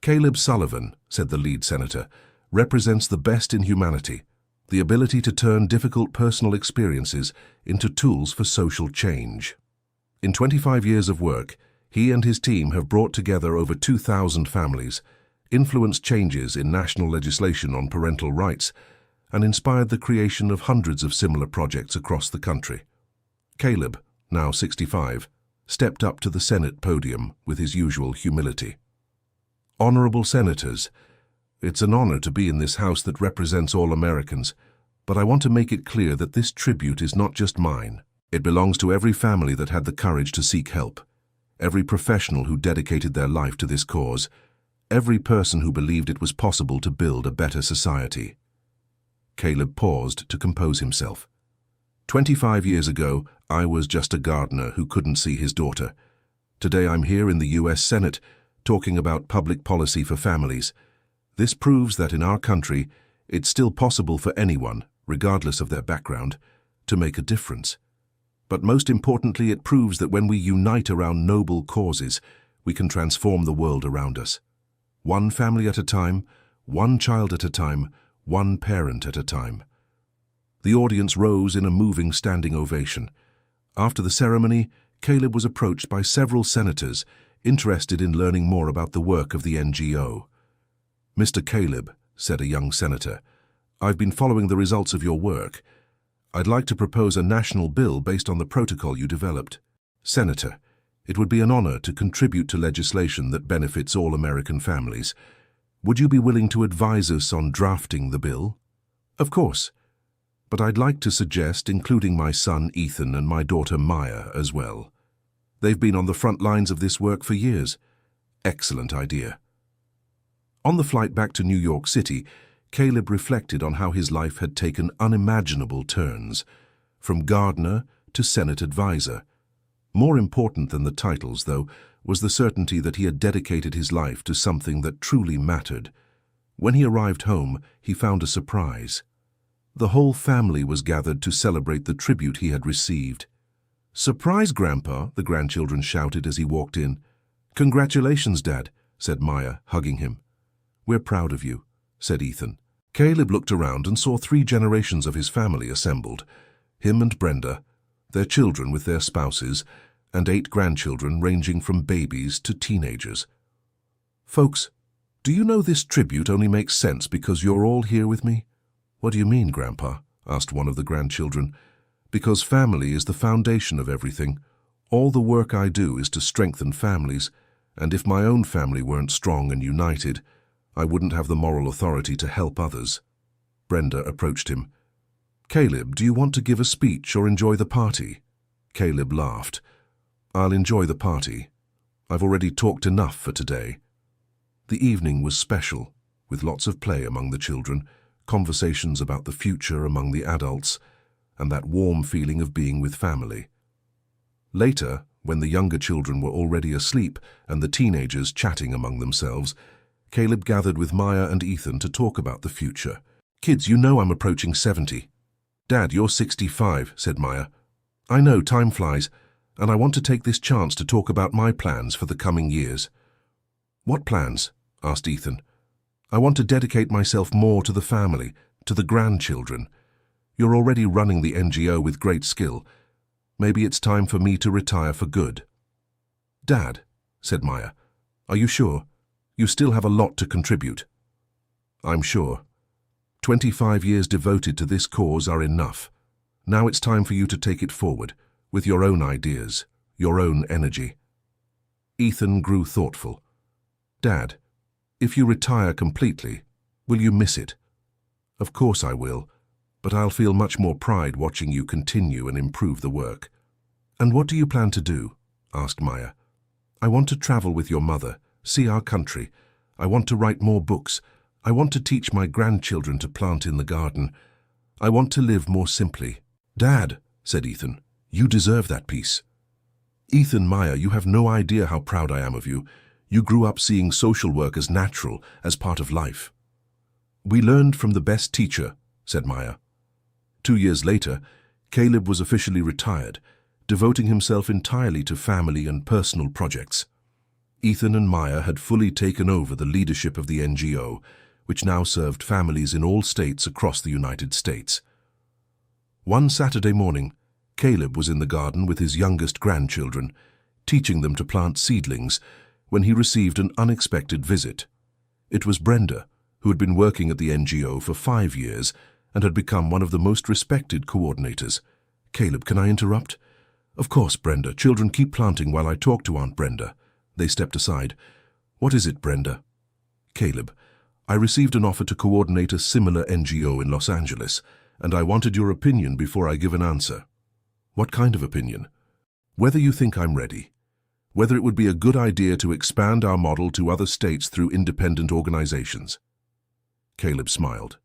"Caleb Sullivan," said the lead senator, "represents the best in humanity, the ability to turn difficult personal experiences into tools for social change. In 25 years of work, he and his team have brought together over 2,000 families, influenced changes in national legislation on parental rights, and inspired the creation of hundreds of similar projects across the country." Caleb, now 65, stepped up to the Senate podium with his usual humility. "Honorable Senators, it's an honor to be in this house that represents all Americans, but I want to make it clear that this tribute is not just mine. It belongs to every family that had the courage to seek help, every professional who dedicated their life to this cause, every person who believed it was possible to build a better society." Caleb paused to compose himself. 25 years ago, I was just a gardener who couldn't see his daughter. Today I'm here in the U.S. Senate, talking about public policy for families. This proves that in our country, it's still possible for anyone, regardless of their background, to make a difference. But most importantly, it proves that when we unite around noble causes, we can transform the world around us. One family at a time, one child at a time, one parent at a time. The audience rose in a moving standing ovation. After the ceremony, Caleb was approached by several senators interested in learning more about the work of the NGO. "Mr. Caleb," said a young senator, "I've been following the results of your work. I'd like to propose a national bill based on the protocol you developed. Senator, it would be an honor to contribute to legislation that benefits all American families. Would you be willing to advise us on drafting the bill?" "Of course. But I'd like to suggest including my son Ethan and my daughter Maya as well. They've been on the front lines of this work for years." "Excellent idea." On the flight back to New York City, Caleb reflected on how his life had taken unimaginable turns, from gardener to Senate advisor. More important than the titles, though, was the certainty that he had dedicated his life to something that truly mattered. When he arrived home, he found a surprise. The whole family was gathered to celebrate the tribute he had received. "Surprise, Grandpa!" the grandchildren shouted as he walked in. "Congratulations, Dad. said Maya, hugging him. "We're proud of you," said Ethan. Caleb looked around and saw 3 generations of his family assembled. Him and Brenda, their children with their spouses, and 8 grandchildren ranging from babies to teenagers. "Folks, do you know this tribute only makes sense because you're all here with me?" "What do you mean, Grandpa?" asked one of the grandchildren. "Because family is the foundation of everything. All the work I do is to strengthen families, and if my own family weren't strong and united, I wouldn't have the moral authority to help others." Brenda approached him. "Caleb, do you want to give a speech or enjoy the party?" Caleb laughed. "I'll enjoy the party. I've already talked enough for today." The evening was special, with lots of play among the children, conversations about the future among the adults, and that warm feeling of being with family. Later, when the younger children were already asleep and the teenagers chatting among themselves, Caleb gathered with Maya and Ethan to talk about the future. "Kids, you know I'm approaching 70. "Dad, you're 65, said Maya. "I know, time flies, and I want to take this chance to talk about my plans for the coming years." "What plans?" asked Ethan. "I want to dedicate myself more to the family, to the grandchildren. You're already running the NGO with great skill. Maybe it's time for me to retire for good." "Dad," said Maya, "are you sure? You still have a lot to contribute." "I'm sure. 25 years devoted to this cause are enough. Now it's time for you to take it forward, with your own ideas, your own energy." Ethan grew thoughtful. "Dad, if you retire completely, will you miss it?" "Of course I will, but I'll feel much more pride watching you continue and improve the work." "And what do you plan to do?" asked Maya. "I want to travel with your mother, see our country. I want to write more books. I want to teach my grandchildren to plant in the garden. I want to live more simply." "Dad," said Ethan, "you deserve that peace." "Ethan, Maya, you have no idea how proud I am of you. You grew up seeing social work as natural, as part of life." "We learned from the best teacher," said Maya. 2 years later, Caleb was officially retired, devoting himself entirely to family and personal projects. Ethan and Maya had fully taken over the leadership of the NGO, which now served families in all states across the United States. One Saturday morning, Caleb was in the garden with his youngest grandchildren, teaching them to plant seedlings, when he received an unexpected visit. It was Brenda, who had been working at the NGO for 5 years and had become one of the most respected coordinators. "Caleb, can I interrupt?" "Of course, Brenda. Children, keep planting while I talk to Aunt Brenda." They stepped aside. "What is it, Brenda?" "Caleb, I received an offer to coordinate a similar NGO in Los Angeles, and I wanted your opinion before I give an answer." "What kind of opinion?" "Whether you think I'm ready. Whether it would be a good idea to expand our model to other states through independent organizations." Caleb smiled.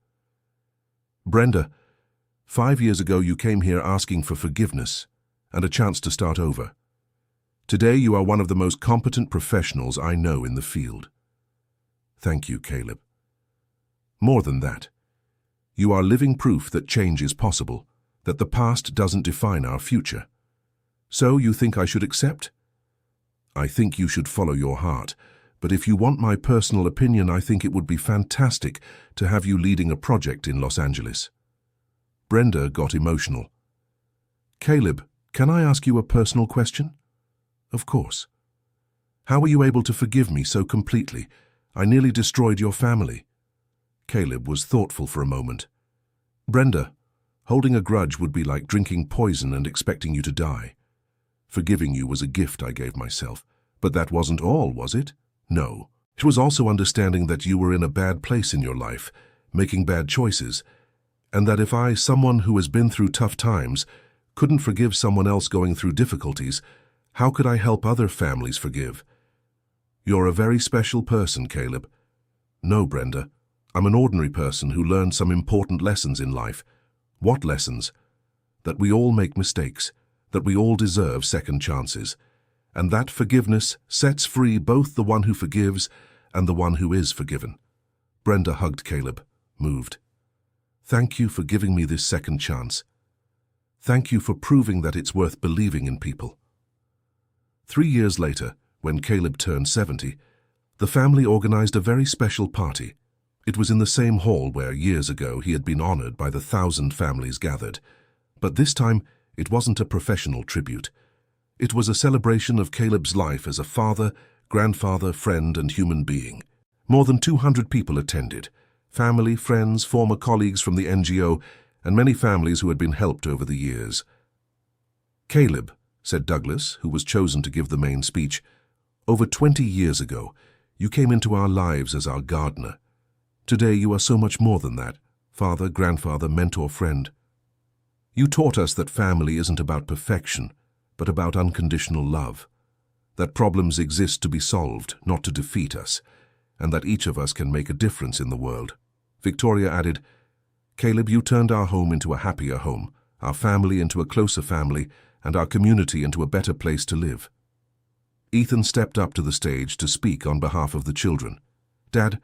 "Brenda, 5 years ago you came here asking for forgiveness and a chance to start over. Today you are one of the most competent professionals I know in the field." "Thank you, Caleb." "More than that, you are living proof that change is possible, that the past doesn't define our future. So you think I should accept?" "I think you should follow your heart, but if you want my personal opinion, I think it would be fantastic to have you leading a project in Los Angeles." Brenda got emotional. "Caleb, can I ask you a personal question?" "Of course." "How were you able to forgive me so completely? I nearly destroyed your family." Caleb was thoughtful for a moment. "Brenda, holding a grudge would be like drinking poison and expecting you to die. Forgiving you was a gift I gave myself. But that wasn't all, was it? No. It was also understanding that you were in a bad place in your life, making bad choices, and that if I, someone who has been through tough times, couldn't forgive someone else going through difficulties, how could I help other families forgive? You're a very special person, Caleb." "No, Brenda. I'm an ordinary person who learned some important lessons in life." "What lessons?" "That we all make mistakes, that we all deserve second chances, and that forgiveness sets free both the one who forgives and the one who is forgiven." Brenda hugged Caleb, moved. "Thank you for giving me this second chance. Thank you for proving that it's worth believing in people." 3 years later, when Caleb turned 70, The family organized a very special party. It was in the same hall where, years ago, he had been honored by the 1,000 families gathered. But this time, it wasn't a professional tribute. It was a celebration of Caleb's life as a father, grandfather, friend, and human being. More than 200 people attended. Family, friends, former colleagues from the NGO, and many families who had been helped over the years. "Caleb," said Douglas, who was chosen to give the main speech, "over 20 years ago, you came into our lives as our gardener. Today you are so much more than that, father, grandfather, mentor, friend. You taught us that family isn't about perfection, but about unconditional love, that problems exist to be solved, not to defeat us, and that each of us can make a difference in the world." Victoria added, "Caleb, you turned our home into a happier home, our family into a closer family, and our community into a better place to live." Ethan stepped up to the stage to speak on behalf of the children. "Dad,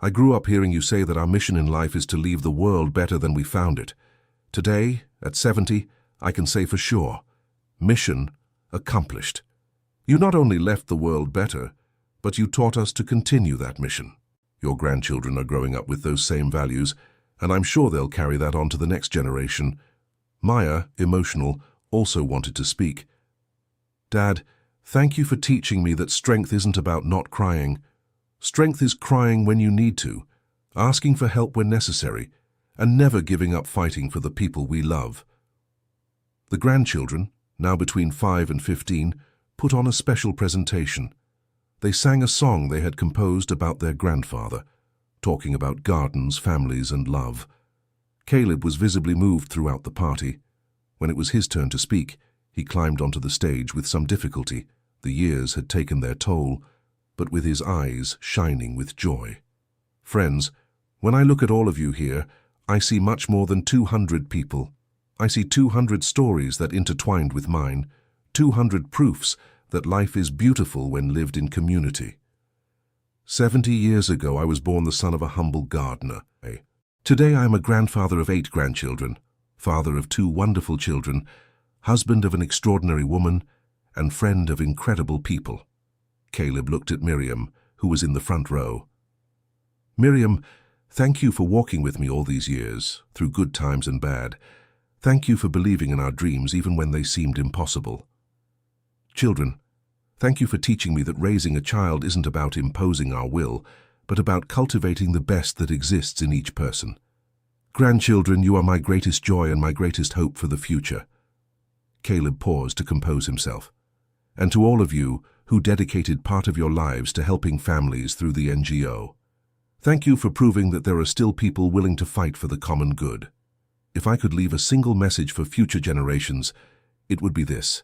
I grew up hearing you say that our mission in life is to leave the world better than we found it. Today, at 70, I can say for sure, mission accomplished. You not only left the world better, but you taught us to continue that mission. Your grandchildren are growing up with those same values, and I'm sure they'll carry that on to the next generation." Maya, emotional, also wanted to speak. "Dad, thank you for teaching me that strength isn't about not crying. Strength is crying when you need to, asking for help when necessary, and never giving up fighting for the people we love." The grandchildren, now between 5 and 15, put on a special presentation. They sang a song they had composed about their grandfather, talking about gardens, families, and love. Caleb was visibly moved throughout the party. When it was his turn to speak, he climbed onto the stage with some difficulty. The years had taken their toll, but with his eyes shining with joy. "Friends, when I look at all of you here, I see much more than 200 people. I see 200 stories that intertwined with mine, 200 proofs that life is beautiful when lived in community. 70 years ago, I was born the son of a humble gardener. Today, I am a grandfather of 8 grandchildren, father of 2 wonderful children, husband of an extraordinary woman, and friend of incredible people." Caleb looked at Miriam, who was in the front row. "Miriam, thank you for walking with me all these years, through good times and bad. Thank you for believing in our dreams even when they seemed impossible. Children, thank you for teaching me that raising a child isn't about imposing our will, but about cultivating the best that exists in each person. Grandchildren, you are my greatest joy and my greatest hope for the future." Caleb paused to compose himself. "And to all of you who dedicated part of your lives to helping families through the NGO, thank you for proving that there are still people willing to fight for the common good. If I could leave a single message for future generations, it would be this: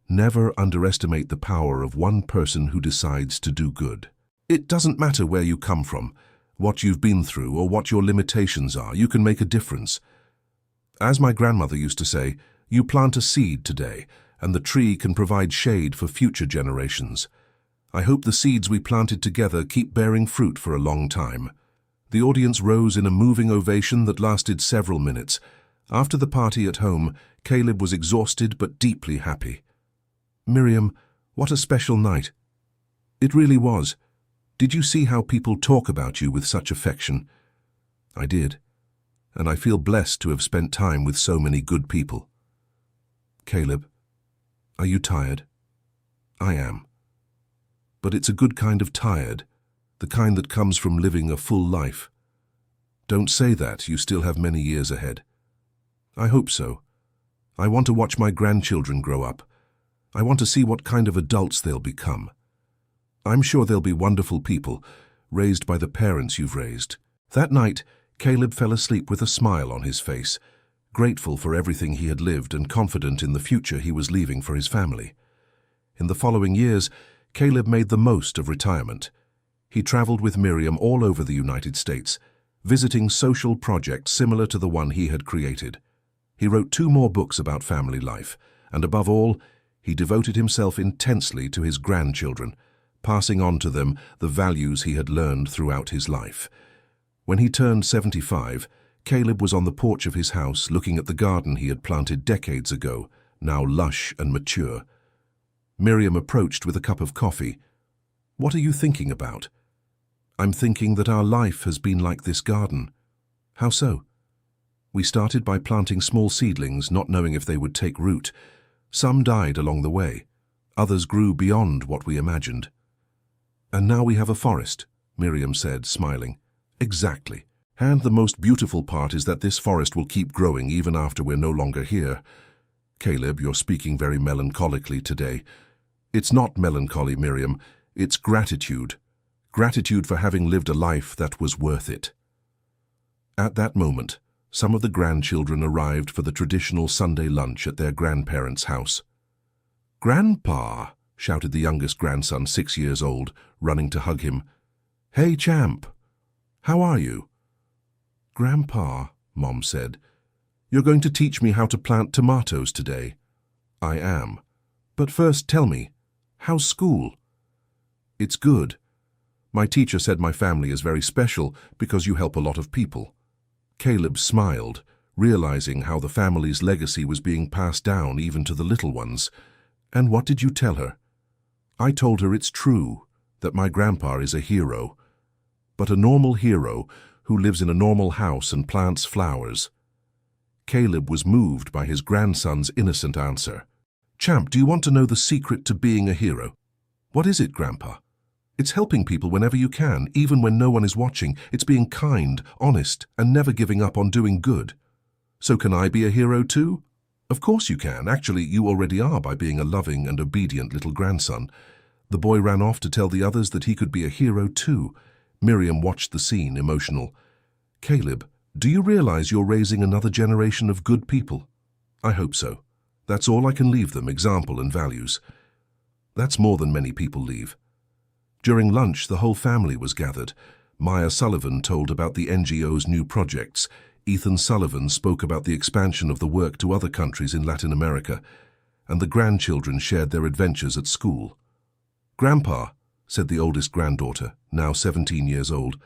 never underestimate the power of one person who decides to do good. It doesn't matter where you come from, what you've been through, or what your limitations are, you can make a difference. As my grandmother used to say, you plant a seed today, and the tree can provide shade for future generations. I hope the seeds we planted together keep bearing fruit for a long time." The audience rose in a moving ovation that lasted several minutes. After the party at home, Caleb was exhausted but deeply happy. "Miriam, what a special night." "It really was. Did you see how people talk about you with such affection?" "I did, and I feel blessed to have spent time with so many good people." "Caleb, are you tired?" "I am. But it's a good kind of tired, the kind that comes from living a full life." "Don't say that, you still have many years ahead." "I hope so. I want to watch my grandchildren grow up. I want to see what kind of adults they'll become. I'm sure they'll be wonderful people, raised by the parents you've raised." That night, Caleb fell asleep with a smile on his face, grateful for everything he had lived and confident in the future he was leaving for his family. In the following years, Caleb made the most of retirement. He traveled with Miriam all over the United States, visiting social projects similar to the one he had created. He wrote 2 more books about family life, and above all, he devoted himself intensely to his grandchildren, passing on to them the values he had learned throughout his life. When he turned 75, Caleb was on the porch of his house looking at the garden he had planted decades ago, now lush and mature. Miriam approached with a cup of coffee. What are you thinking about? I'm thinking that our life has been like this garden. How so? We started by planting small seedlings, not knowing if they would take root. Some died along the way. Others grew beyond what we imagined. And now we have a forest, Miriam said, smiling. Exactly. And the most beautiful part is that this forest will keep growing even after we're no longer here. Caleb, you're speaking very melancholically today. It's not melancholy, Miriam. It's gratitude. Gratitude for having lived a life that was worth it. At that moment, some of the grandchildren arrived for the traditional Sunday lunch at their grandparents' house. "Grandpa!" shouted the youngest grandson, 6 years old, running to hug him. "Hey, Champ! How are you?" "Grandpa," Mom said, "you're going to teach me how to plant tomatoes today." "I am. But first tell me, how's school?" "It's good. My teacher said my family is very special because you help a lot of people." Caleb smiled, realizing how the family's legacy was being passed down even to the little ones. "And what did you tell her?" "I told her it's true, that my grandpa is a hero, but a normal hero who lives in a normal house and plants flowers." Caleb was moved by his grandson's innocent answer. "Champ, do you want to know the secret to being a hero?" "What is it, Grandpa?" "It's helping people whenever you can, even when no one is watching. It's being kind, honest, and never giving up on doing good." "So can I be a hero too?" "Of course you can. Actually, you already are by being a loving and obedient little grandson." The boy ran off to tell the others that he could be a hero too. Miriam watched the scene, emotional. "Caleb, do you realize you're raising another generation of good people?" "I hope so. That's all I can leave them, example and values." That's more than many people leave. During lunch, the whole family was gathered. Maya Sullivan told about the NGO's new projects. Ethan Sullivan spoke about the expansion of the work to other countries in Latin America, and the grandchildren shared their adventures at school. "Grandpa," said the oldest granddaughter, now 17 years old,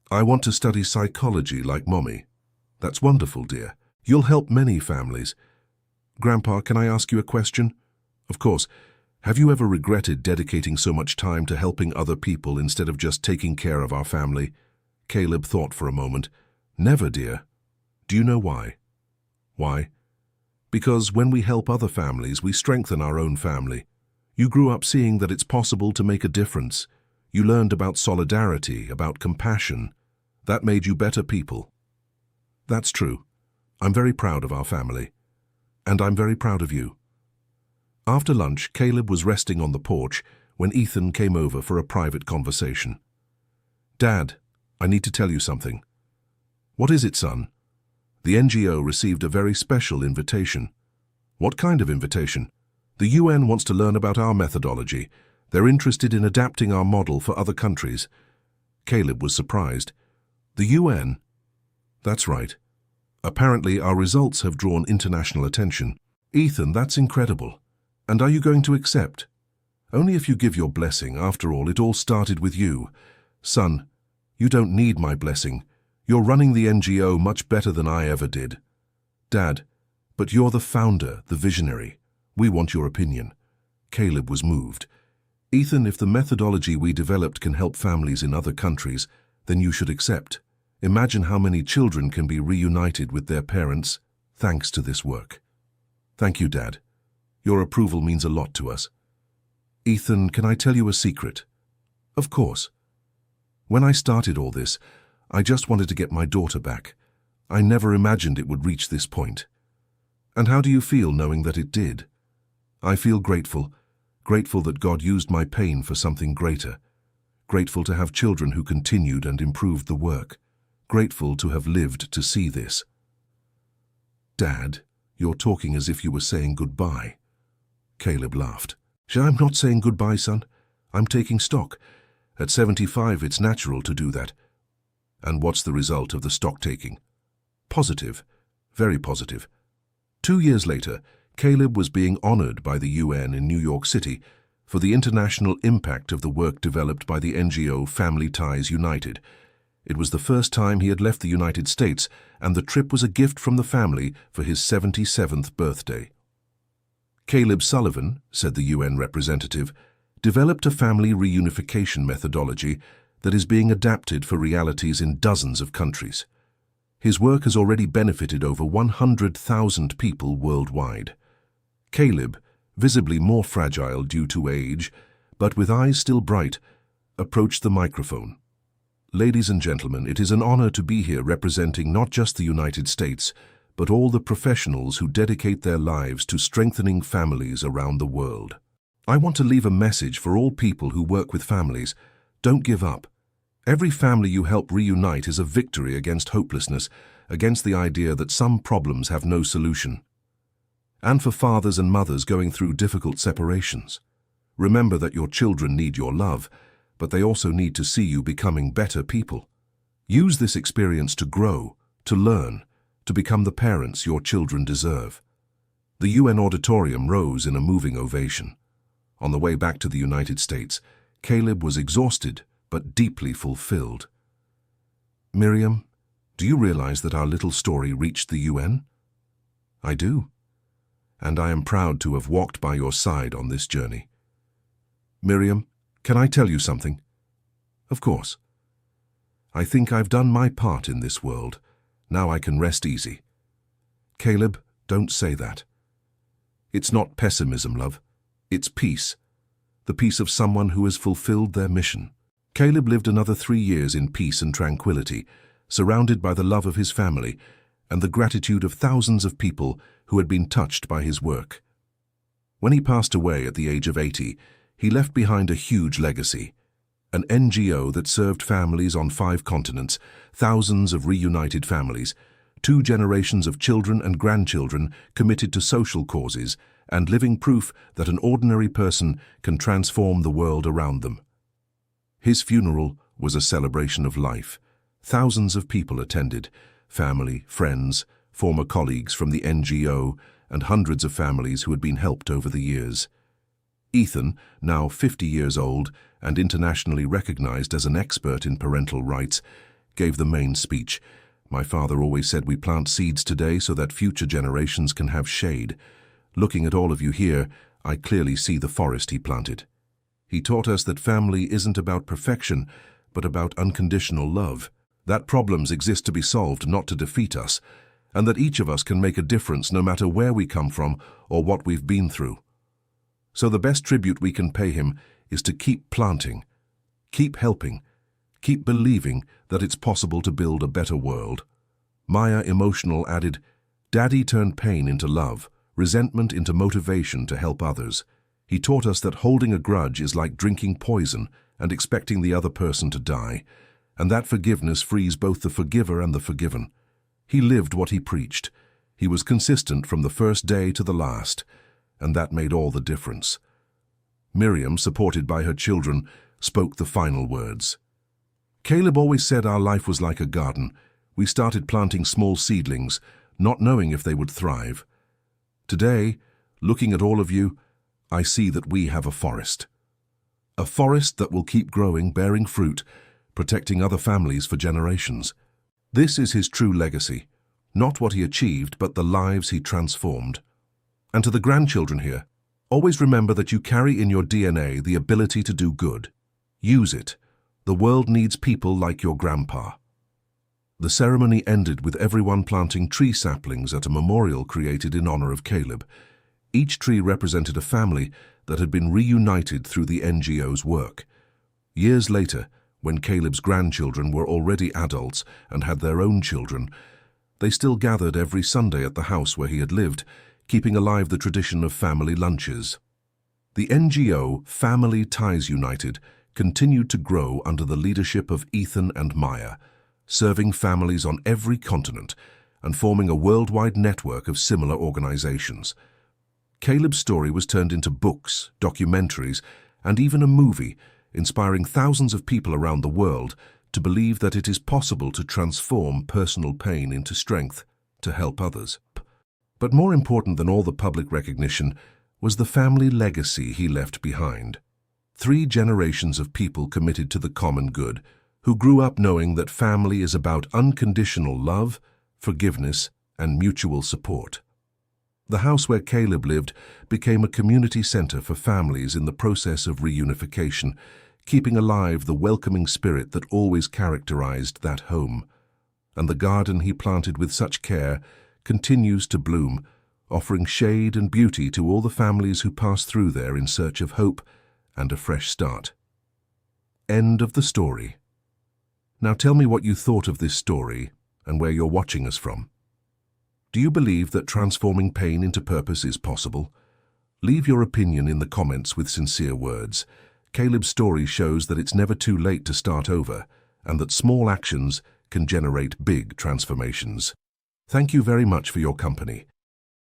"I want to study psychology like Mommy." "That's wonderful, dear. You'll help many families." "Grandpa, can I ask you a question?" "Of course. Have you ever regretted dedicating so much time to helping other people instead of just taking care of our family?" Caleb thought for a moment. "Never, dear." "Do you know why?" "Why?" "Because when we help other families, we strengthen our own family. You grew up seeing that it's possible to make a difference. You learned about solidarity, about compassion. That made you better people." "That's true. I'm very proud of our family. And I'm very proud of you." After lunch, Caleb was resting on the porch when Ethan came over for a private conversation. "Dad, I need to tell you something." "What is it, son?" "The NGO received a very special invitation." "What kind of invitation?" "The UN wants to learn about our methodology. They're interested in adapting our model for other countries." Caleb was surprised. "The UN?" "That's right. Apparently our results have drawn international attention." "Ethan, that's incredible. And are you going to accept?" "Only if you give your blessing. After all, it all started with you." "Son, you don't need my blessing. You're running the NGO much better than I ever did." "Dad, but you're the founder, the visionary. We want your opinion." Caleb was moved. "Ethan, if the methodology we developed can help families in other countries, then you should accept. Imagine how many children can be reunited with their parents thanks to this work." "Thank you, Dad. Your approval means a lot to us." "Ethan, can I tell you a secret?" "Of course." "When I started all this, I just wanted to get my daughter back. I never imagined it would reach this point." "And how do you feel knowing that it did?" "I feel grateful. Grateful that God used my pain for something greater. Grateful to have children who continued and improved the work. Grateful to have lived to see this." "Dad, you're talking as if you were saying goodbye." Caleb laughed. "I'm not saying goodbye, son. I'm taking stock. At 75, it's natural to do that." "And what's the result of the stock taking?" "Positive. Very positive." 2 years later, Caleb was being honored by the UN in New York City for the international impact of the work developed by the NGO Family Ties United. It was the first time he had left the United States, and the trip was a gift from the family for his 77th birthday. "Caleb Sullivan," said the UN representative, developed a family reunification methodology that is being adapted for realities in dozens of countries. His work has already benefited over 100,000 people worldwide. Caleb, visibly more fragile due to age, but with eyes still bright, approached the microphone. Ladies and gentlemen, it is an honor to be here representing not just the United States, but all the professionals who dedicate their lives to strengthening families around the world. I want to leave a message for all people who work with families. Don't give up. Every family you help reunite is a victory against hopelessness, against the idea that some problems have no solution. And for fathers and mothers going through difficult separations, remember that your children need your love, but they also need to see you becoming better people. Use this experience to grow, to learn, to become the parents your children deserve. The UN auditorium rose in a moving ovation. On the way back to the United States, Caleb was exhausted but deeply fulfilled. Miriam, do you realize that our little story reached the UN? I do. And I am proud to have walked by your side on this journey. Miriam, can I tell you something? Of course. I think I've done my part in this world. Now I can rest easy. Caleb, don't say that. It's not pessimism, love. It's peace. The peace of someone who has fulfilled their mission. Caleb lived another 3 years in peace and tranquility, surrounded by the love of his family and the gratitude of thousands of people who had been touched by his work. When he passed away at the age of 80, he left behind a huge legacy. An NGO that served families on 5 continents, thousands of reunited families, 2 generations of children and grandchildren committed to social causes, and living proof that an ordinary person can transform the world around them. His funeral was a celebration of life. Thousands of people attended, family, friends, former colleagues from the NGO, and hundreds of families who had been helped over the years. Ethan, now 50 years old and internationally recognized as an expert in parental rights, gave the main speech. My father always said we plant seeds today so that future generations can have shade. Looking at all of you here, I clearly see the forest he planted. He taught us that family isn't about perfection, but about unconditional love. That problems exist to be solved, not to defeat us, and that each of us can make a difference no matter where we come from or what we've been through. So the best tribute we can pay him is to keep planting, keep helping, keep believing that it's possible to build a better world. Maya, emotional, added, "Daddy turned pain into love, resentment into motivation to help others. He taught us that holding a grudge is like drinking poison and expecting the other person to die, and that forgiveness frees both the forgiver and the forgiven. He lived what he preached. He was consistent from the first day to the last, and that made all the difference." Miriam, supported by her children, spoke the final words. Caleb always said our life was like a garden. We started planting small seedlings, not knowing if they would thrive. Today, looking at all of you, I see that we have a forest. A forest that will keep growing, bearing fruit, protecting other families for generations. This is his true legacy, not what he achieved, but the lives he transformed. And to the grandchildren here, always remember that you carry in your DNA the ability to do good. Use it. The world needs people like your grandpa. The ceremony ended with everyone planting tree saplings at a memorial created in honor of Caleb. Each tree represented a family that had been reunited through the NGO's work. Years later, when Caleb's grandchildren were already adults and had their own children, they still gathered every Sunday at the house where he had lived, keeping alive the tradition of family lunches. The NGO Family Ties United continued to grow under the leadership of Ethan and Maya, serving families on every continent and forming a worldwide network of similar organizations. Caleb's story was turned into books, documentaries, and even a movie, inspiring thousands of people around the world to believe that it is possible to transform personal pain into strength to help others. But more important than all the public recognition was the family legacy he left behind. 3 generations of people committed to the common good, who grew up knowing that family is about unconditional love, forgiveness, and mutual support. The house where Caleb lived became a community center for families in the process of reunification, keeping alive the welcoming spirit that always characterized that home. And the garden he planted with such care continues to bloom, offering shade and beauty to all the families who pass through there in search of hope and a fresh start. End of the story. Now tell me what you thought of this story and where you're watching us from. Do you believe that transforming pain into purpose is possible? Leave your opinion in the comments with sincere words. Caleb's story shows that it's never too late to start over, and that small actions can generate big transformations. Thank you very much for your company.